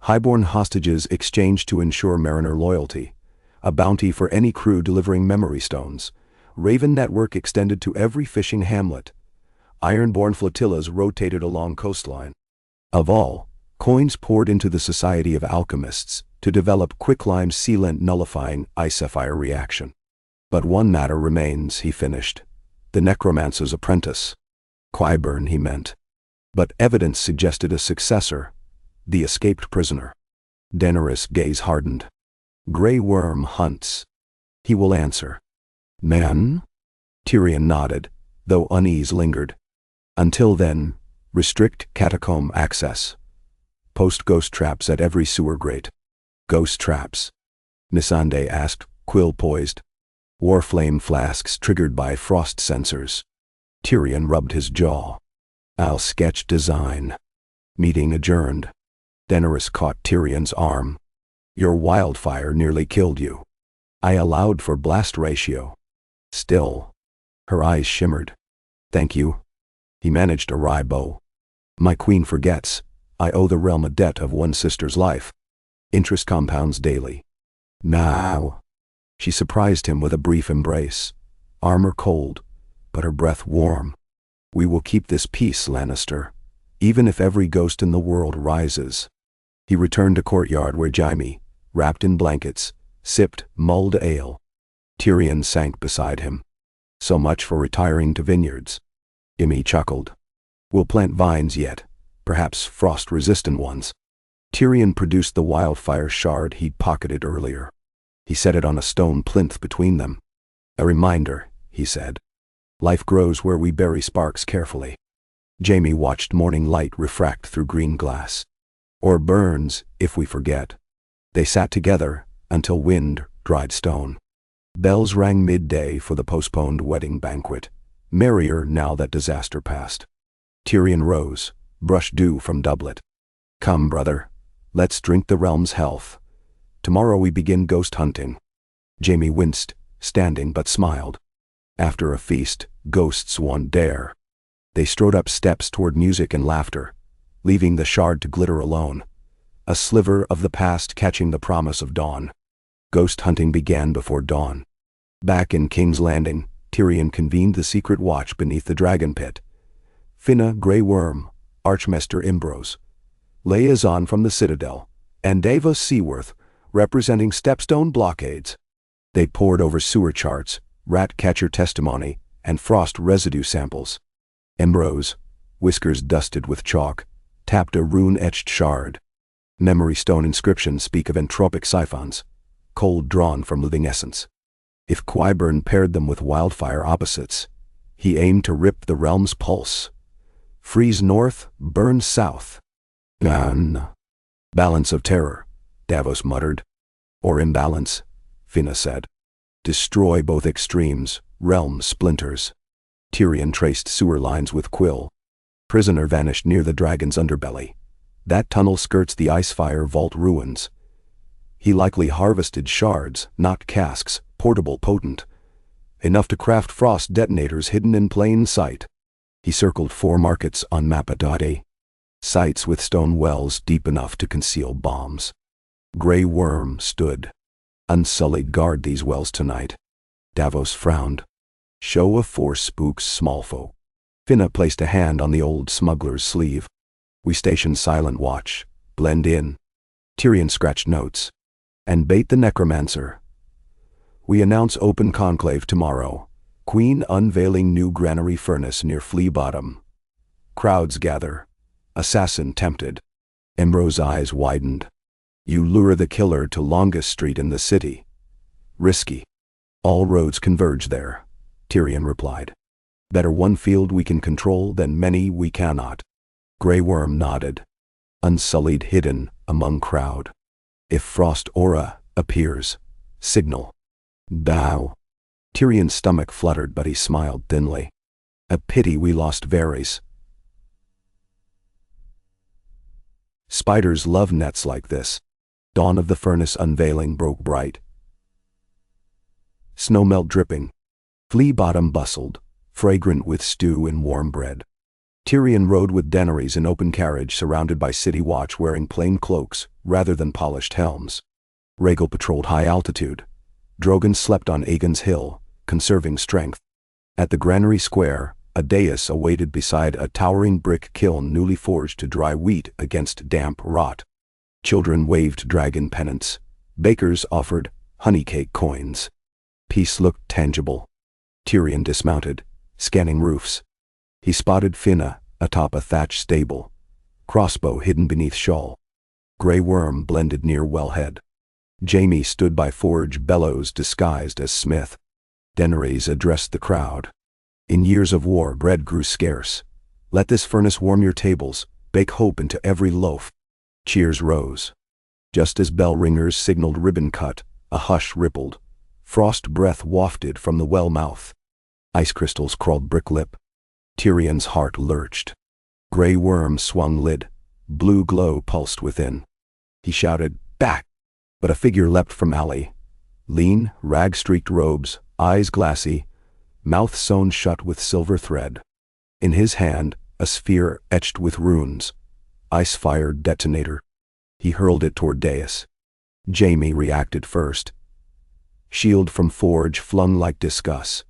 Highborn hostages exchanged to ensure mariner loyalty. A bounty for any crew delivering memory stones. Raven network extended to every fishing hamlet. Ironborn flotillas rotated along coastline. Of all, coins poured into the Society of Alchemists to develop quicklime sealant nullifying isophire reaction. But one matter remains, he finished. The necromancer's apprentice. Qyburn, he meant. But evidence suggested a successor. The escaped prisoner. Daenerys' gaze hardened. Grey Worm hunts. He will answer. Man? Tyrion nodded, though unease lingered. Until then, restrict catacomb access. Post ghost traps at every sewer grate. Ghost traps? Missandei asked, quill poised. Warflame flasks triggered by frost sensors. Tyrion rubbed his jaw. I'll sketch design. Meeting adjourned. Daenerys caught Tyrion's arm. Your wildfire nearly killed you. I allowed for blast ratio. Still. Her eyes shimmered. Thank you. He managed a wry bow. My queen forgets. I owe the realm a debt of one sister's life. Interest compounds daily. Now. She surprised him with a brief embrace. Armor cold, but her breath warm. We will keep this peace, Lannister, even if every ghost in the world rises. He returned to courtyard where Jaime, wrapped in blankets, sipped mulled ale. Tyrion sank beside him. So much for retiring to vineyards. Ymmy chuckled. We'll plant vines yet, perhaps frost-resistant ones. Tyrion produced the wildfire shard he'd pocketed earlier. He set it on a stone plinth between them. A reminder, he said. Life grows where we bury sparks carefully. Jaime watched morning light refract through green glass. Or burns, if we forget. They sat together, until wind dried stone. Bells rang midday for the postponed wedding banquet, merrier now that disaster passed. Tyrion rose, brushed dew from doublet. Come, brother, let's drink the realm's health. Tomorrow we begin ghost hunting. Jaime winced, standing but smiled. After a feast, ghosts won't dare. They strode up steps toward music and laughter, leaving the shard to glitter alone, a sliver of the past catching the promise of dawn. Ghost hunting began before dawn. Back in King's Landing, Tyrion convened the secret watch beneath the dragon pit. Finna, Grey Worm, Archmaester Imbros, liaison from the Citadel, and Davos Seaworth, representing Stepstone blockades. They pored over sewer charts, rat-catcher testimony, and frost residue samples. Ambrose, whiskers dusted with chalk, tapped a rune-etched shard. Memory stone inscriptions speak of entropic siphons, cold drawn from living essence. If Qyburn paired them with wildfire opposites, he aimed to rip the realm's pulse. Freeze north, burn south. Balance of terror, Davos muttered. Or imbalance, Finna said. Destroy both extremes, realm splinters. Tyrion traced sewer lines with quill. Prisoner vanished near the dragon's underbelly. That tunnel skirts the Icefire Vault ruins. He likely harvested shards, not casks, portable potent. Enough to craft frost detonators hidden in plain sight. He circled 4 markets on Mappadoddy. Sites with stone wells deep enough to conceal bombs. Grey Worm stood. Unsullied guard these wells tonight. Davos frowned. Show of force spooks small folk. Finna placed a hand on the old smuggler's sleeve. We station silent watch. Blend in. Tyrion scratched notes. And bait the necromancer. We announce open conclave tomorrow. Queen unveiling new granary furnace near Flea Bottom. Crowds gather. Assassin tempted. Ambrose's eyes widened. You lure the killer to longest street in the city. Risky. All roads converge there, Tyrion replied. Better one field we can control than many we cannot. Grey Worm nodded. Unsullied hidden among crowd. If frost aura appears, signal. Thou. Tyrion's stomach fluttered, but he smiled thinly. A pity we lost Varys. Spiders love nets like this. Dawn of the furnace unveiling broke bright. Snowmelt dripping. Flea Bottom bustled, fragrant with stew and warm bread. Tyrion rode with Daenerys in open carriage surrounded by city watch wearing plain cloaks rather than polished helms. Rhaegal patrolled high altitude. Drogon slept on Aegon's Hill, conserving strength. At the granary square, a dais awaited beside a towering brick kiln newly forged to dry wheat against damp rot. Children waved dragon pennants. Bakers offered honeycake coins. Peace looked tangible. Tyrion dismounted, scanning roofs. He spotted Finna atop a thatched stable, crossbow hidden beneath shawl. Grey Worm blended near wellhead. Jaime stood by forge bellows disguised as smith. Daenerys addressed the crowd. In years of war bread grew scarce. Let this furnace warm your tables, bake hope into every loaf. Cheers rose. Just as bell ringers signaled ribbon cut, a hush rippled. Frost breath wafted from the well mouth. Ice crystals crawled brick lip. Tyrion's heart lurched. Grey Worm swung lid. Blue glow pulsed within. He shouted, "Back!" But a figure leapt from alley. Lean, rag-streaked robes, eyes glassy, mouth sewn shut with silver thread. In his hand, a sphere etched with runes. Ice-fire detonator. He hurled it toward dais. Jaime reacted first. Shield from forge flung like discuss.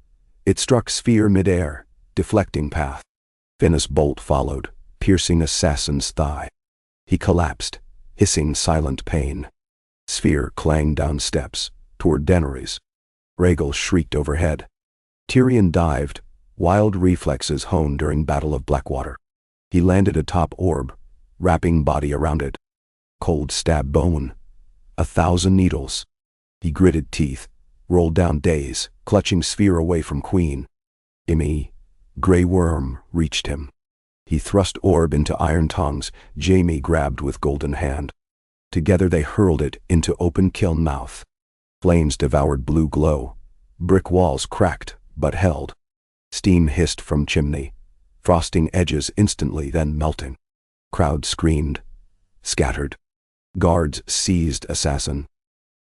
It struck sphere midair, deflecting path. Finna's bolt followed, piercing assassin's thigh. He collapsed, hissing silent pain. Sphere clanged down steps, toward Daenerys. Rhaegal shrieked overhead. Tyrion dived, wild reflexes honed during Battle of Blackwater. He landed atop orb, wrapping body around it. Cold stab bone. 1,000 needles. He gritted teeth, rolled down days, clutching sphere away from Queen. Immy. Grey Worm reached him. He thrust orb into iron tongues. Jaime grabbed with golden hand. Together they hurled it into open kiln mouth. Flames devoured blue glow. Brick walls cracked, but held. Steam hissed from chimney, frosting edges instantly, then melting. Crowd screamed, scattered. Guards seized assassin.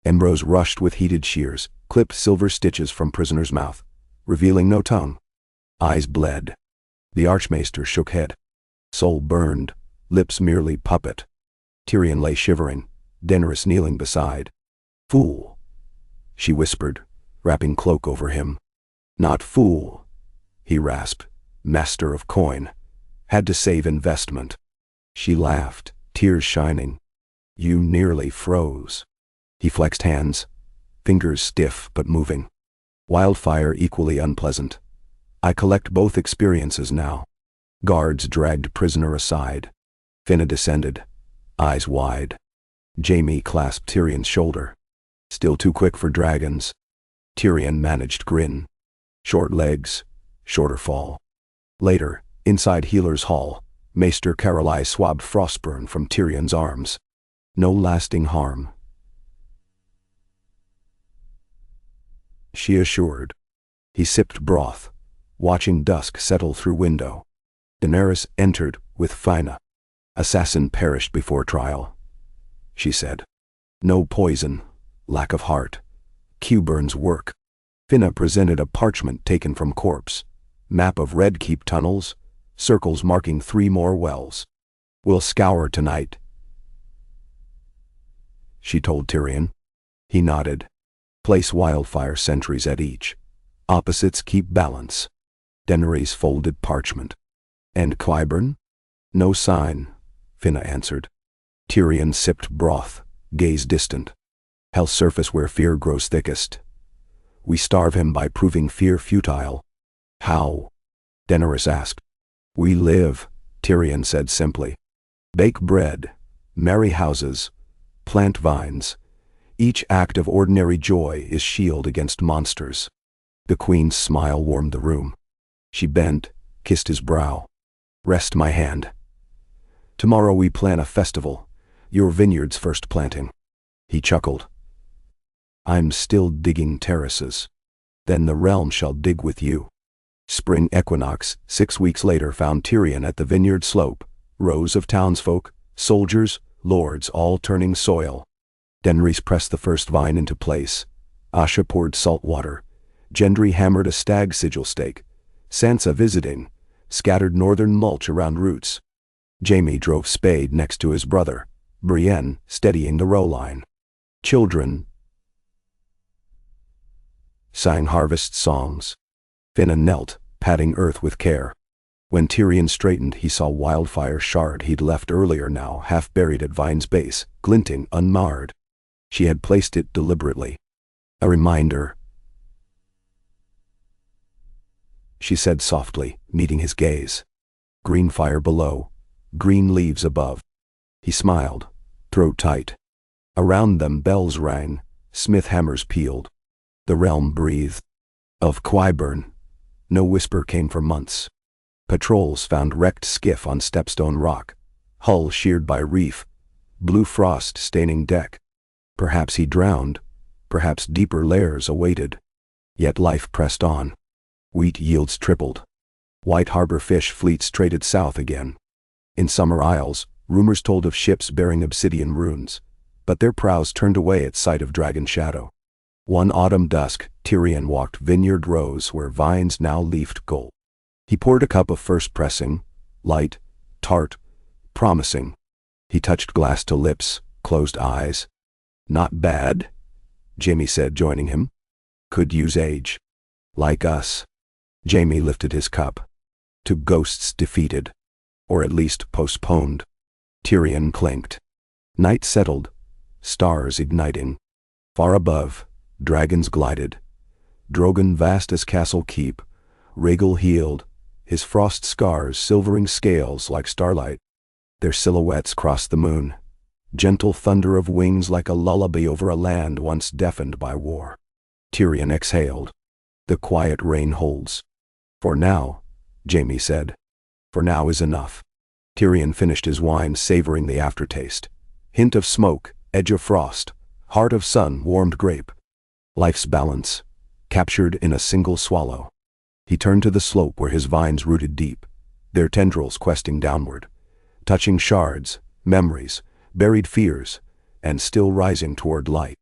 Ambrose rushed with heated shears, clipped silver stitches from prisoner's mouth, revealing no tongue. Eyes bled. The Archmaester shook head. Soul burned, lips merely puppet. Tyrion lay shivering, Daenerys kneeling beside. "Fool," she whispered, wrapping cloak over him. "Not fool," he rasped, master of coin. "Had to save investment." She laughed, tears shining. You nearly froze. He flexed hands, fingers stiff but moving. Wildfire equally unpleasant. I collect both experiences now. Guards dragged prisoner aside. Finna descended, eyes wide. Jaime clasped Tyrion's shoulder. Still too quick for dragons. Tyrion managed grin. Short legs, shorter fall. Later, inside Healer's Hall, Maester Carolai swabbed Frostburn from Tyrion's arms. No lasting harm, she assured. He sipped broth, watching dusk settle through window. Daenerys entered with Fyna. Assassin perished before trial, she said. No poison, lack of heart. Qburn's work. Finna presented a parchment taken from corpse. Map of Red Keep tunnels, circles marking 3 more wells. We'll scour tonight, she told Tyrion. He nodded. Place wildfire sentries at each. Opposites keep balance. Daenerys folded parchment. And Qyburn? No sign, Finna answered. Tyrion sipped broth, gaze distant. Hell's surface where fear grows thickest. We starve him by proving fear futile. How? Daenerys asked. We live, Tyrion said simply. Bake bread, marry houses, plant vines. Each act of ordinary joy is shield against monsters. The queen's smile warmed the room. She bent, kissed his brow. Rest my hand. Tomorrow we plan a festival, your vineyard's first planting. He chuckled. I'm still digging terraces. Then the realm shall dig with you. Spring equinox, 6 weeks later, found Tyrion at the vineyard slope, rows of townsfolk, soldiers, lords all turning soil. Daenerys pressed the first vine into place. Asha poured salt water. Gendry hammered a stag sigil stake. Sansa visiting, scattered northern mulch around roots. Jaime drove spade next to his brother, Brienne steadying the row line. Children sang harvest songs. Finna knelt, patting earth with care. When Tyrion straightened, he saw wildfire shard he'd left earlier now half buried at Vine's base, glinting unmarred. She had placed it deliberately. A reminder, she said softly, meeting his gaze. Green fire below, green leaves above. He smiled, throat tight. Around them bells rang, smith hammers pealed. The realm breathed. Of Qyburn, no whisper came for months. Patrols found wrecked skiff on Stepstone Rock, hull sheared by reef, blue frost staining deck. Perhaps he drowned, perhaps deeper layers awaited. Yet life pressed on. Wheat yields tripled. White Harbor fish fleets traded south again. In Summer Isles, rumors told of ships bearing obsidian runes, but their prows turned away at sight of Dragon Shadow. One autumn dusk, Tyrion walked vineyard rows where vines now leafed gold. He poured a cup of first pressing, light, tart, promising. He touched glass to lips, closed eyes. Not bad, Jaime said, joining him. Could use age. Like us. Jaime lifted his cup. To ghosts defeated. Or at least postponed. Tyrion clinked. Night settled, stars igniting. Far above, dragons glided. Drogon vast as Castle Keep, Rhaegal healed, his frost scars silvering scales like starlight. Their silhouettes crossed the moon. Gentle thunder of wings like a lullaby over a land once deafened by war. Tyrion exhaled. The quiet rain holds. For now, Jaime said. For now is enough. Tyrion finished his wine, savoring the aftertaste. Hint of smoke, edge of frost, heart of sun, warmed grape. Life's balance, captured in a single swallow. He turned to the slope where his vines rooted deep, their tendrils questing downward, touching shards, memories, buried fears, and still rising toward light.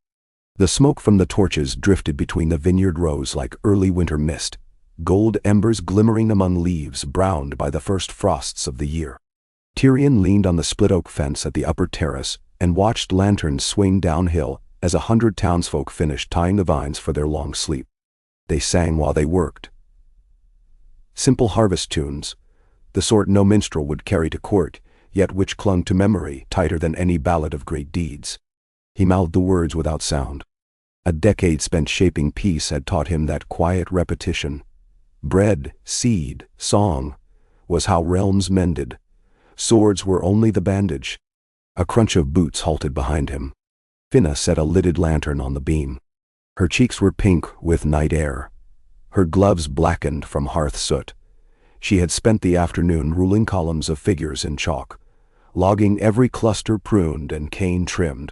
The smoke from the torches drifted between the vineyard rows like early winter mist, gold embers glimmering among leaves browned by the first frosts of the year. Tyrion leaned on the split oak fence at the upper terrace and watched lanterns swing downhill as 100 townsfolk finished tying the vines for their long sleep. They sang while they worked. Simple harvest tunes, the sort no minstrel would carry to court, yet which clung to memory tighter than any ballad of great deeds. He mouthed the words without sound. A decade spent shaping peace had taught him that quiet repetition, bread, seed, song, was how realms mended. Swords were only the bandage. A crunch of boots halted behind him. Finna set a lidded lantern on the beam. Her cheeks were pink with night air. Her gloves blackened from hearth soot. She had spent the afternoon ruling columns of figures in chalk, logging every cluster pruned and cane trimmed.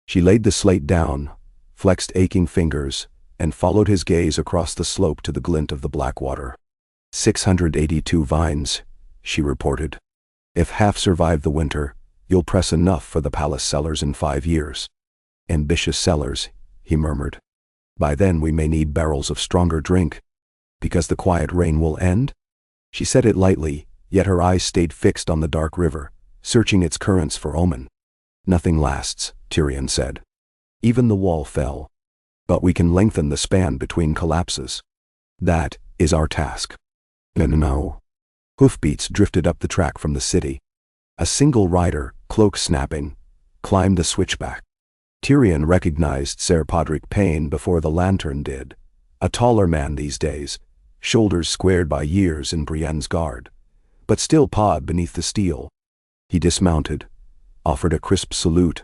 She laid the slate down, flexed aching fingers, and followed his gaze across the slope to the glint of the black water. 682 vines, she reported. If half survive the winter, you'll press enough for the palace cellars in 5 years. Ambitious cellars, he murmured. By then we may need barrels of stronger drink. Because the quiet rain will end? She said it lightly, yet her eyes stayed fixed on the dark river, searching its currents for omen. Nothing lasts, Tyrion said. Even the wall fell. But we can lengthen the span between collapses. That is our task. No. Hoofbeats drifted up the track from the city. A single rider, cloak snapping, climbed the switchback. Tyrion recognized Ser Podrick Payne before the lantern did. A taller man these days, shoulders squared by years in Brienne's guard, but still pawed beneath the steel. He dismounted, offered a crisp salute,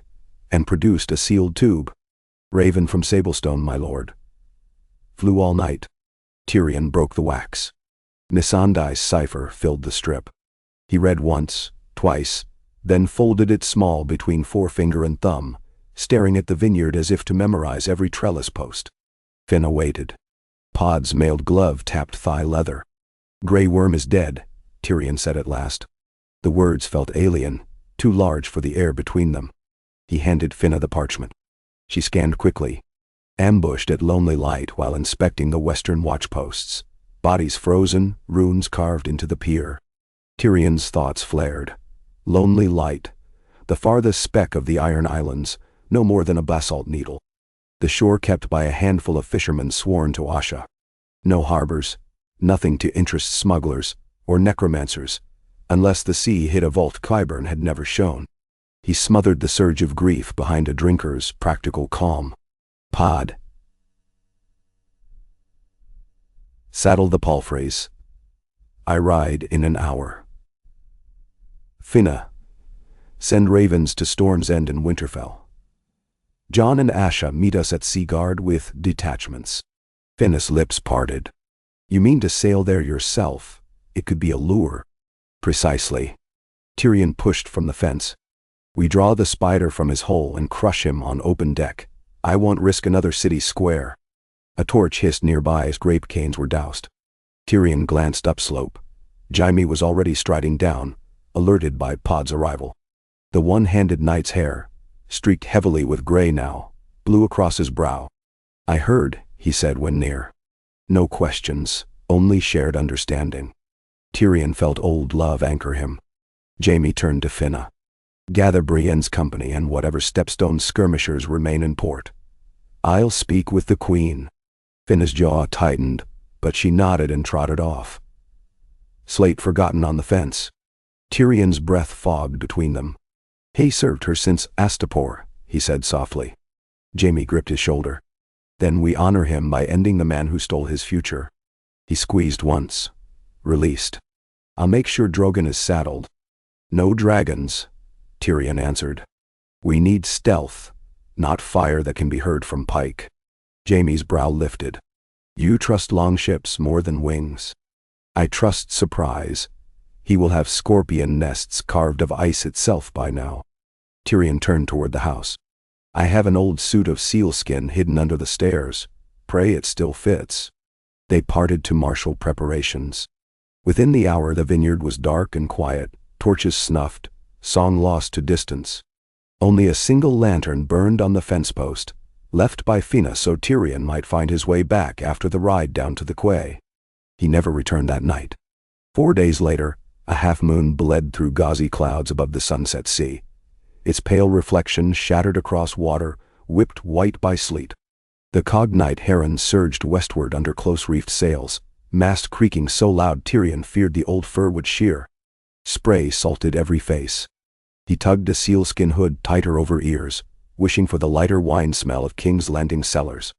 and produced a sealed tube. Raven from Sablestone, my lord. Flew all night. Tyrion broke the wax. Missandei's cipher filled the strip. He read once, twice, then folded it small between forefinger and thumb, staring at the vineyard as if to memorize every trellis post. Finna waited. Pod's mailed glove tapped thigh leather. Grey Worm is dead, Tyrion said at last. The words felt alien, too large for the air between them. He handed Finna the parchment. She scanned quickly. Ambushed at lonely light while inspecting the western watchposts. Bodies frozen, runes carved into the pier. Tyrion's thoughts flared. Lonely light. The farthest speck of the Iron Islands, no more than a basalt needle. The shore kept by a handful of fishermen sworn to Asha. No harbors, nothing to interest smugglers or necromancers, unless the sea hid a vault Qyburn had never shown. He smothered the surge of grief behind a drinker's practical calm. Pod. Saddle the palfreys. I ride in an hour. Finna. Send ravens to Storm's End and Winterfell. Jon and Asha meet us at Seaguard with detachments. Finna's lips parted. You mean to sail there yourself? It could be a lure. Precisely. Tyrion pushed from the fence. We draw the spider from his hole and crush him on open deck. I won't risk another city square. A torch hissed nearby as grape canes were doused. Tyrion glanced upslope. Jaime was already striding down, alerted by Pod's arrival. The one-handed knight's hair, streaked heavily with gray now, blew across his brow. I heard, he said when near. No questions, only shared understanding. Tyrion felt old love anchor him. Jaime turned to Finna. Gather Brienne's company and whatever Stepstone skirmishers remain in port. I'll speak with the queen. Finna's jaw tightened, but she nodded and trotted off. Slate forgotten on the fence. Tyrion's breath fogged between them. He served her since Astapor, he said softly. Jaime gripped his shoulder. Then we honor him by ending the man who stole his future. He squeezed once. Released. I'll make sure Drogon is saddled. No dragons, Tyrion answered. We need stealth, not fire that can be heard from Pike. Jaime's brow lifted. You trust longships more than wings. I trust surprise. He will have scorpion nests carved of ice itself by now. Tyrion turned toward the house. I have an old suit of sealskin hidden under the stairs. Pray it still fits. They parted to martial preparations. Within the hour the vineyard was dark and quiet, torches snuffed, song lost to distance. Only a single lantern burned on the fence post, left by Finna so Tyrion might find his way back after the ride down to the quay. He never returned that night. 4 days later, a half-moon bled through gauzy clouds above the sunset sea. Its pale reflection shattered across water, whipped white by sleet. The cognite heron surged westward under close-reefed sails, mast creaking so loud Tyrion feared the old fur would shear. Spray salted every face. He tugged a sealskin hood tighter over ears, wishing for the lighter wine smell of King's Landing cellars.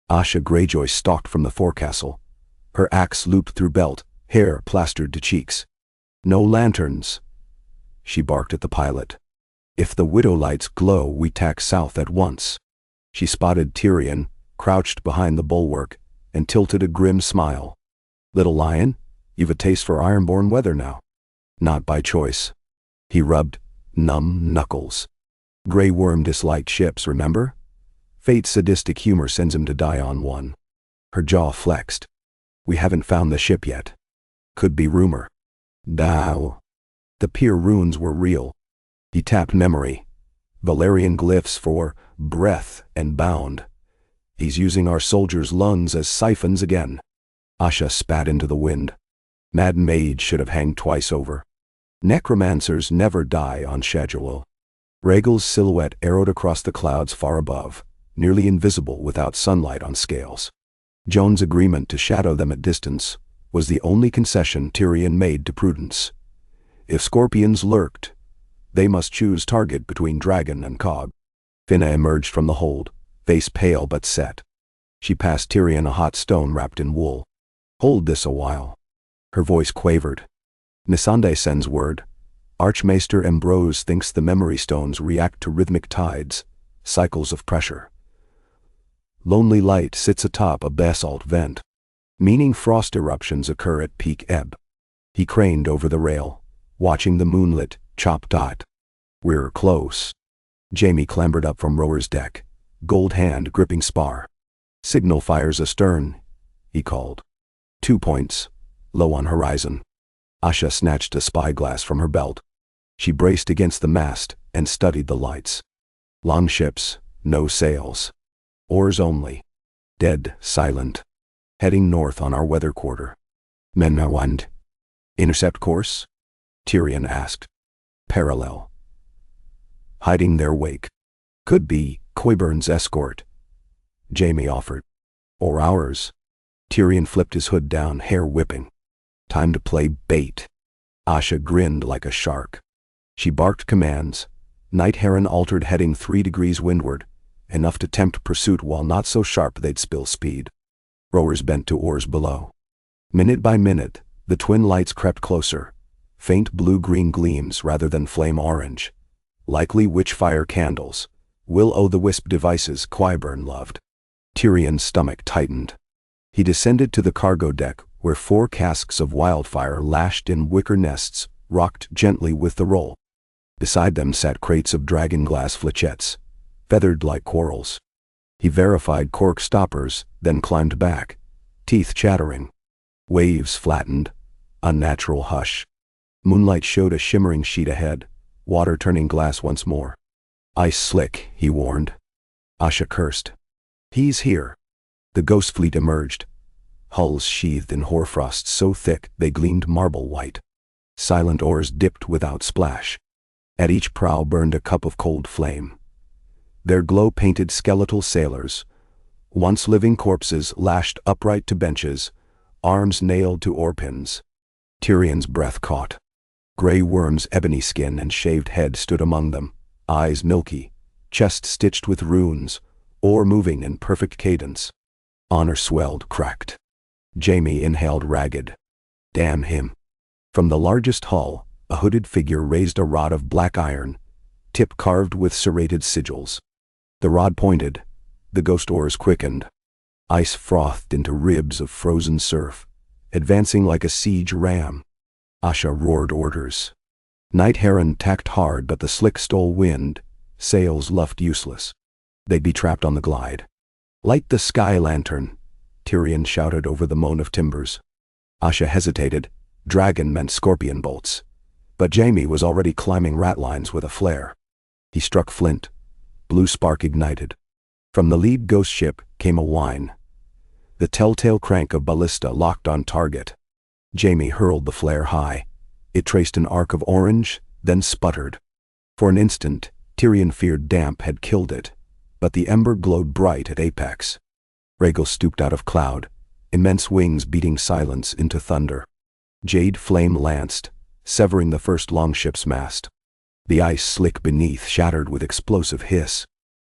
Asha Greyjoy stalked from the forecastle, her axe looped through belt, hair plastered to cheeks. "No lanterns," she barked at the pilot. "If the widow lights glow, we tack south at once." She spotted Tyrion, crouched behind the bulwark, and tilted a grim smile. "Little lion, you've a taste for ironborn weather now." "Not by choice." He rubbed numb knuckles. Grey Worm disliked ships, remember? Fate's sadistic humor sends him to die on one. Her jaw flexed. "We haven't found the ship yet." "Could be rumor." "Now." The pier runes were real. He tapped memory. Valerian glyphs for breath and bound. "He's using our soldiers' lungs as siphons again." Asha spat into the wind. "Mad Mage should have hanged twice over." Necromancers never die on schedule. Rhaegal's silhouette arrowed across the clouds far above, nearly invisible without sunlight on scales. Jon's agreement to shadow them at distance was the only concession Tyrion made to prudence. If scorpions lurked, they must choose target between dragon and cog. Finna emerged from the hold, face pale but set. She passed Tyrion a hot stone wrapped in wool. "Hold this a while." Her voice quavered. "Missandei sends word. Archmaester Ambrose thinks the memory stones react to rhythmic tides, cycles of pressure. Lonely light sits atop a basalt vent, meaning frost eruptions occur at peak ebb." He craned over the rail, watching the moonlit chop dot. "We're close." Jaime clambered up from rower's deck, gold hand gripping spar. "Signal fires astern," he called. 2 points, low on horizon. Asha snatched a spyglass from her belt. She braced against the mast and studied the lights. Longships, no sails. Oars only. Dead, silent. Heading north on our weather quarter. "Menawand." "Intercept course?" Tyrion asked. "Parallel." "Hiding their wake." "Could be Qyburn's escort," Jaime offered. "Or ours." Tyrion flipped his hood down, hair whipping. "Time to play bait." Asha grinned like a shark. She barked commands. Night Heron altered heading 3 degrees windward, enough to tempt pursuit while not so sharp they'd spill speed. Rowers bent to oars below. Minute by minute, the twin lights crept closer, faint blue-green gleams rather than flame orange. Likely witchfire candles, will-o'-the-wisp devices Qyburn loved. Tyrion's stomach tightened. He descended to the cargo deck, where 4 casks of wildfire lashed in wicker nests rocked gently with the roll. Beside them sat crates of dragon-glass flechettes, feathered like quarrels. He verified cork stoppers, then climbed back, teeth chattering. Waves flattened, unnatural hush. Moonlight showed a shimmering sheet ahead, water turning glass once more. "Ice slick," he warned. Asha cursed. "He's here." The ghost fleet emerged, hulls sheathed in hoarfrost so thick they gleamed marble white. Silent oars dipped without splash. At each prow burned a cup of cold flame. Their glow-painted skeletal sailors, once living corpses lashed upright to benches, arms nailed to oar-pins. Tyrion's breath caught. Grey Worm's ebony skin and shaved head stood among them, eyes milky, chest stitched with runes, oar moving in perfect cadence. Honor swelled, cracked. Jaime inhaled ragged. "Damn him." From the largest hull, a hooded figure raised a rod of black iron, tip carved with serrated sigils. The rod pointed, the ghost oars quickened. Ice frothed into ribs of frozen surf, advancing like a siege ram. Asha roared orders. Night Heron tacked hard, but the slick stole wind, sails luffed useless. They'd be trapped on the glide. "Light the sky lantern," Tyrion shouted over the moan of timbers. Asha hesitated. Dragon meant scorpion bolts. But Jaime was already climbing ratlines with a flare. He struck flint. Blue spark ignited. From the lead ghost ship came a whine. The telltale crank of ballista locked on target. Jaime hurled the flare high. It traced an arc of orange, then sputtered. For an instant, Tyrion feared damp had killed it, but the ember glowed bright at apex. Rhaegal stooped out of cloud, immense wings beating silence into thunder. Jade flame lanced, severing the first longship's mast. The ice slick beneath shattered with explosive hiss.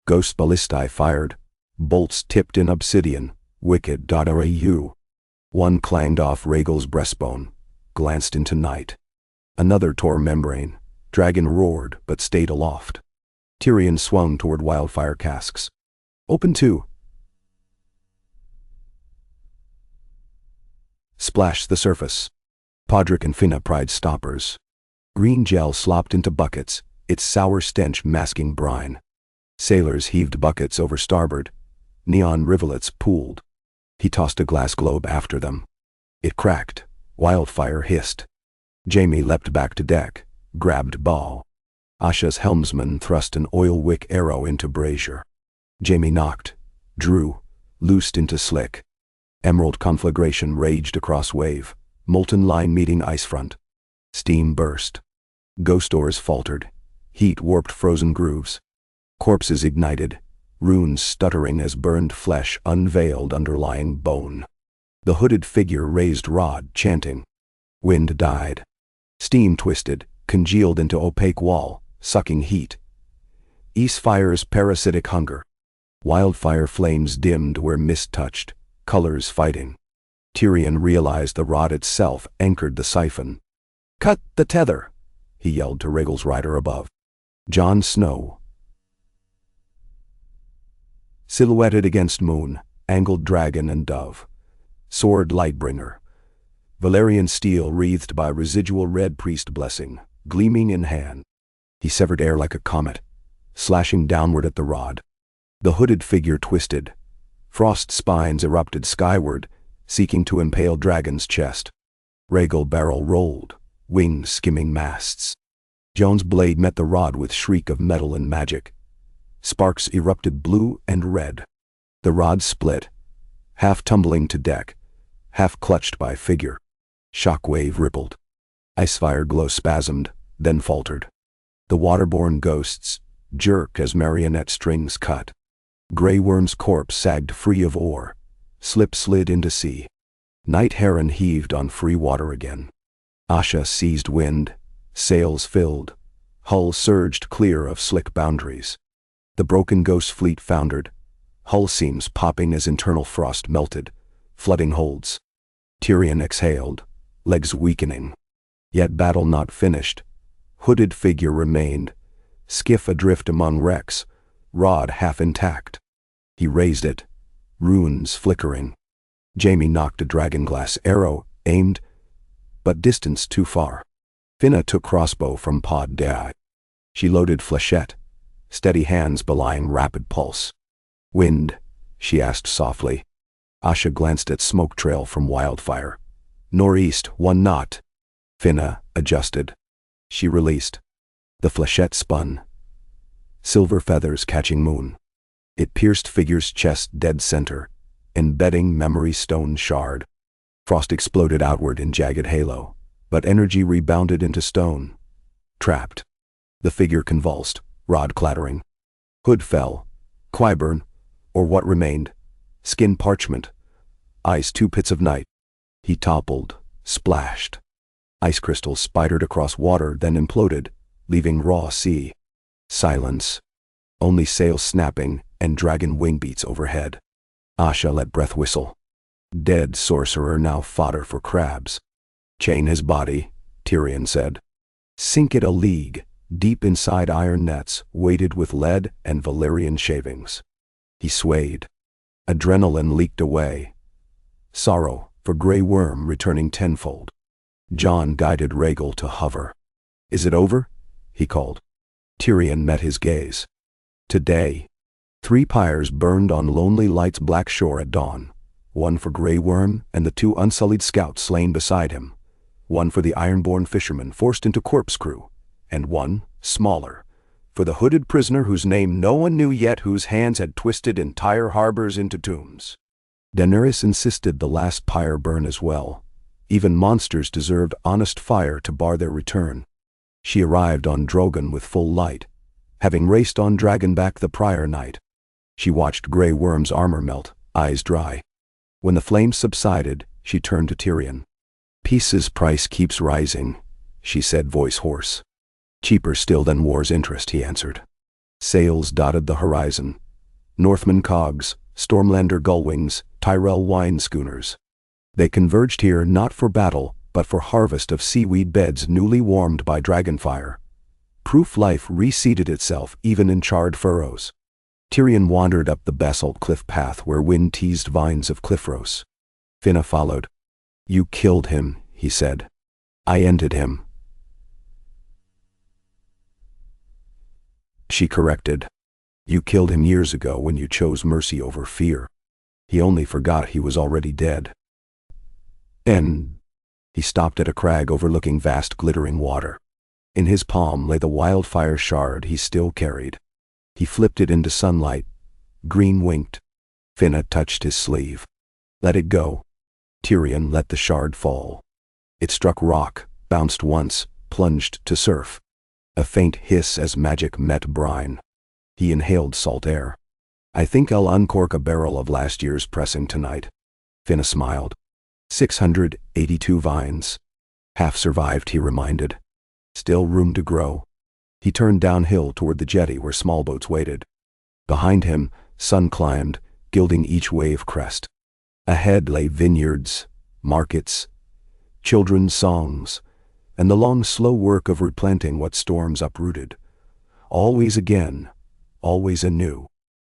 Ghost ballistae fired. Bolts tipped in obsidian. Wicked.au. One clanged off Rhaegal's breastbone, glanced into night. Another tore membrane. Dragon roared, but stayed aloft. Tyrion swung toward wildfire casks. Open two. Splashed the surface. Podrick and Finna pried stoppers. Green gel slopped into buckets, its sour stench masking brine. Sailors heaved buckets over starboard. Neon rivulets pooled. He tossed a glass globe after them. It cracked. Wildfire hissed. Jaime leapt back to deck, grabbed ball. Asha's helmsman thrust an oil wick arrow into brazier. Jaime knocked, drew, loosed into slick. Emerald conflagration raged across wave, molten line meeting ice front. Steam burst. Ghost oars faltered. Heat warped frozen grooves. Corpses ignited, runes stuttering as burned flesh unveiled underlying bone. The hooded figure raised rod, chanting. Wind died. Steam twisted, congealed into opaque wall, sucking heat. Fire's parasitic hunger. Wildfire flames dimmed where mist touched, colors fighting. Tyrion realized the rod itself anchored the siphon. "Cut the tether!" he yelled to Rhaegal's rider above. Jon Snow, silhouetted against moon, angled dragon and dove. Sword Lightbringer. Valyrian steel wreathed by residual red priest blessing, gleaming in hand. He severed air like a comet, slashing downward at the rod. The hooded figure twisted. Frost spines erupted skyward, seeking to impale Dragon's chest. Rhaegal barrel rolled, wings skimming masts. Jon's blade met the rod with shriek of metal and magic. Sparks erupted blue and red. The rod split, half tumbling to deck, half clutched by figure. Shockwave rippled. Icefire glow spasmed, then faltered. The waterborne ghosts jerked as marionette strings cut. Grey Worm's corpse sagged free of oar, slid into sea. Night Heron heaved on free water again. Asha seized wind, sails filled, hull surged clear of slick boundaries. The broken ghost fleet foundered, hull seams popping as internal frost melted, flooding holds. Tyrion exhaled, legs weakening. Yet battle not finished. Hooded figure remained, skiff adrift among wrecks, rod half intact. He raised it, runes flickering. Jaime knocked a dragonglass arrow, aimed, but distanced too far. Finna took crossbow from Pod Dai. She loaded flechette, steady hands belying rapid pulse. Wind, she asked softly. Asha glanced at smoke trail from wildfire. Northeast, 1 knot. Finna adjusted. She released. The flechette spun. Silver feathers catching moon. It pierced figure's chest dead center, embedding memory stone shard. Frost exploded outward in jagged halo, but energy rebounded into stone. Trapped. The figure convulsed, rod clattering. Hood fell. Qyburn, or what remained. Skin parchment. Ice 2 pits of night. He toppled, splashed. Ice crystals spidered across water, then imploded, leaving raw sea. Silence. Only sails snapping and dragon wing beats overhead. Asha let breath whistle. Dead sorcerer now fodder for crabs. Chain his body, Tyrion said. Sink it a league, deep inside iron nets weighted with lead and Valyrian shavings. He swayed. Adrenaline leaked away. Sorrow for Grey Worm returning tenfold. Jon guided Rhaegal to hover. Is it over? He called. Tyrion met his gaze. Today. 3 pyres burned on Lonely Light's black shore at dawn. 1 for Grey Worm and the 2 unsullied scouts slain beside him. 1 for the ironborn fisherman forced into corpse crew. And 1, smaller, for the hooded prisoner whose name no one knew yet, whose hands had twisted entire harbors into tombs. Daenerys insisted the last pyre burn as well. Even monsters deserved honest fire to bar their return. She arrived on Drogon with full light, having raced on Dragonback the prior night. She watched Grey Worm's armor melt, eyes dry. When the flames subsided, she turned to Tyrion. Peace's price keeps rising, she said, voice hoarse. Cheaper still than war's interest, he answered. Sails dotted the horizon. Northman cogs, Stormlander gullwings, Tyrell wine schooners. They converged here not for battle, but for harvest of seaweed beds newly warmed by dragonfire. Proof life reseeded itself even in charred furrows. Tyrion wandered up the basalt cliff path where wind teased vines of cliffrose. Finna followed. "You killed him," he said. "I ended him." She corrected. "You killed him years ago when you chose mercy over fear. He only forgot he was already dead." And he stopped at a crag overlooking vast glittering water. In his palm lay the wildfire shard he still carried. He flipped it into sunlight. Green winked. Finna touched his sleeve. "Let it go." Tyrion let the shard fall. It struck rock, bounced once, plunged to surf. A faint hiss as magic met brine. He inhaled salt air. "I think I'll uncork a barrel of last year's pressing tonight." Finna smiled. 682 vines. Half survived, he reminded. Still room to grow. He turned downhill toward the jetty where small boats waited. Behind him, sun climbed, gilding each wave crest. Ahead lay vineyards, markets, children's songs, and the long slow work of replanting what storms uprooted. Always again, always anew.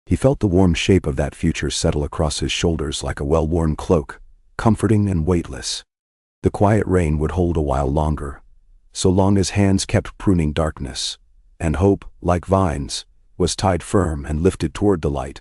He felt the warm shape of that future settle across his shoulders like a well-worn cloak, comforting and weightless. The quiet rain would hold a while longer, so long as hands kept pruning darkness, and hope, like vines, was tied firm and lifted toward the light.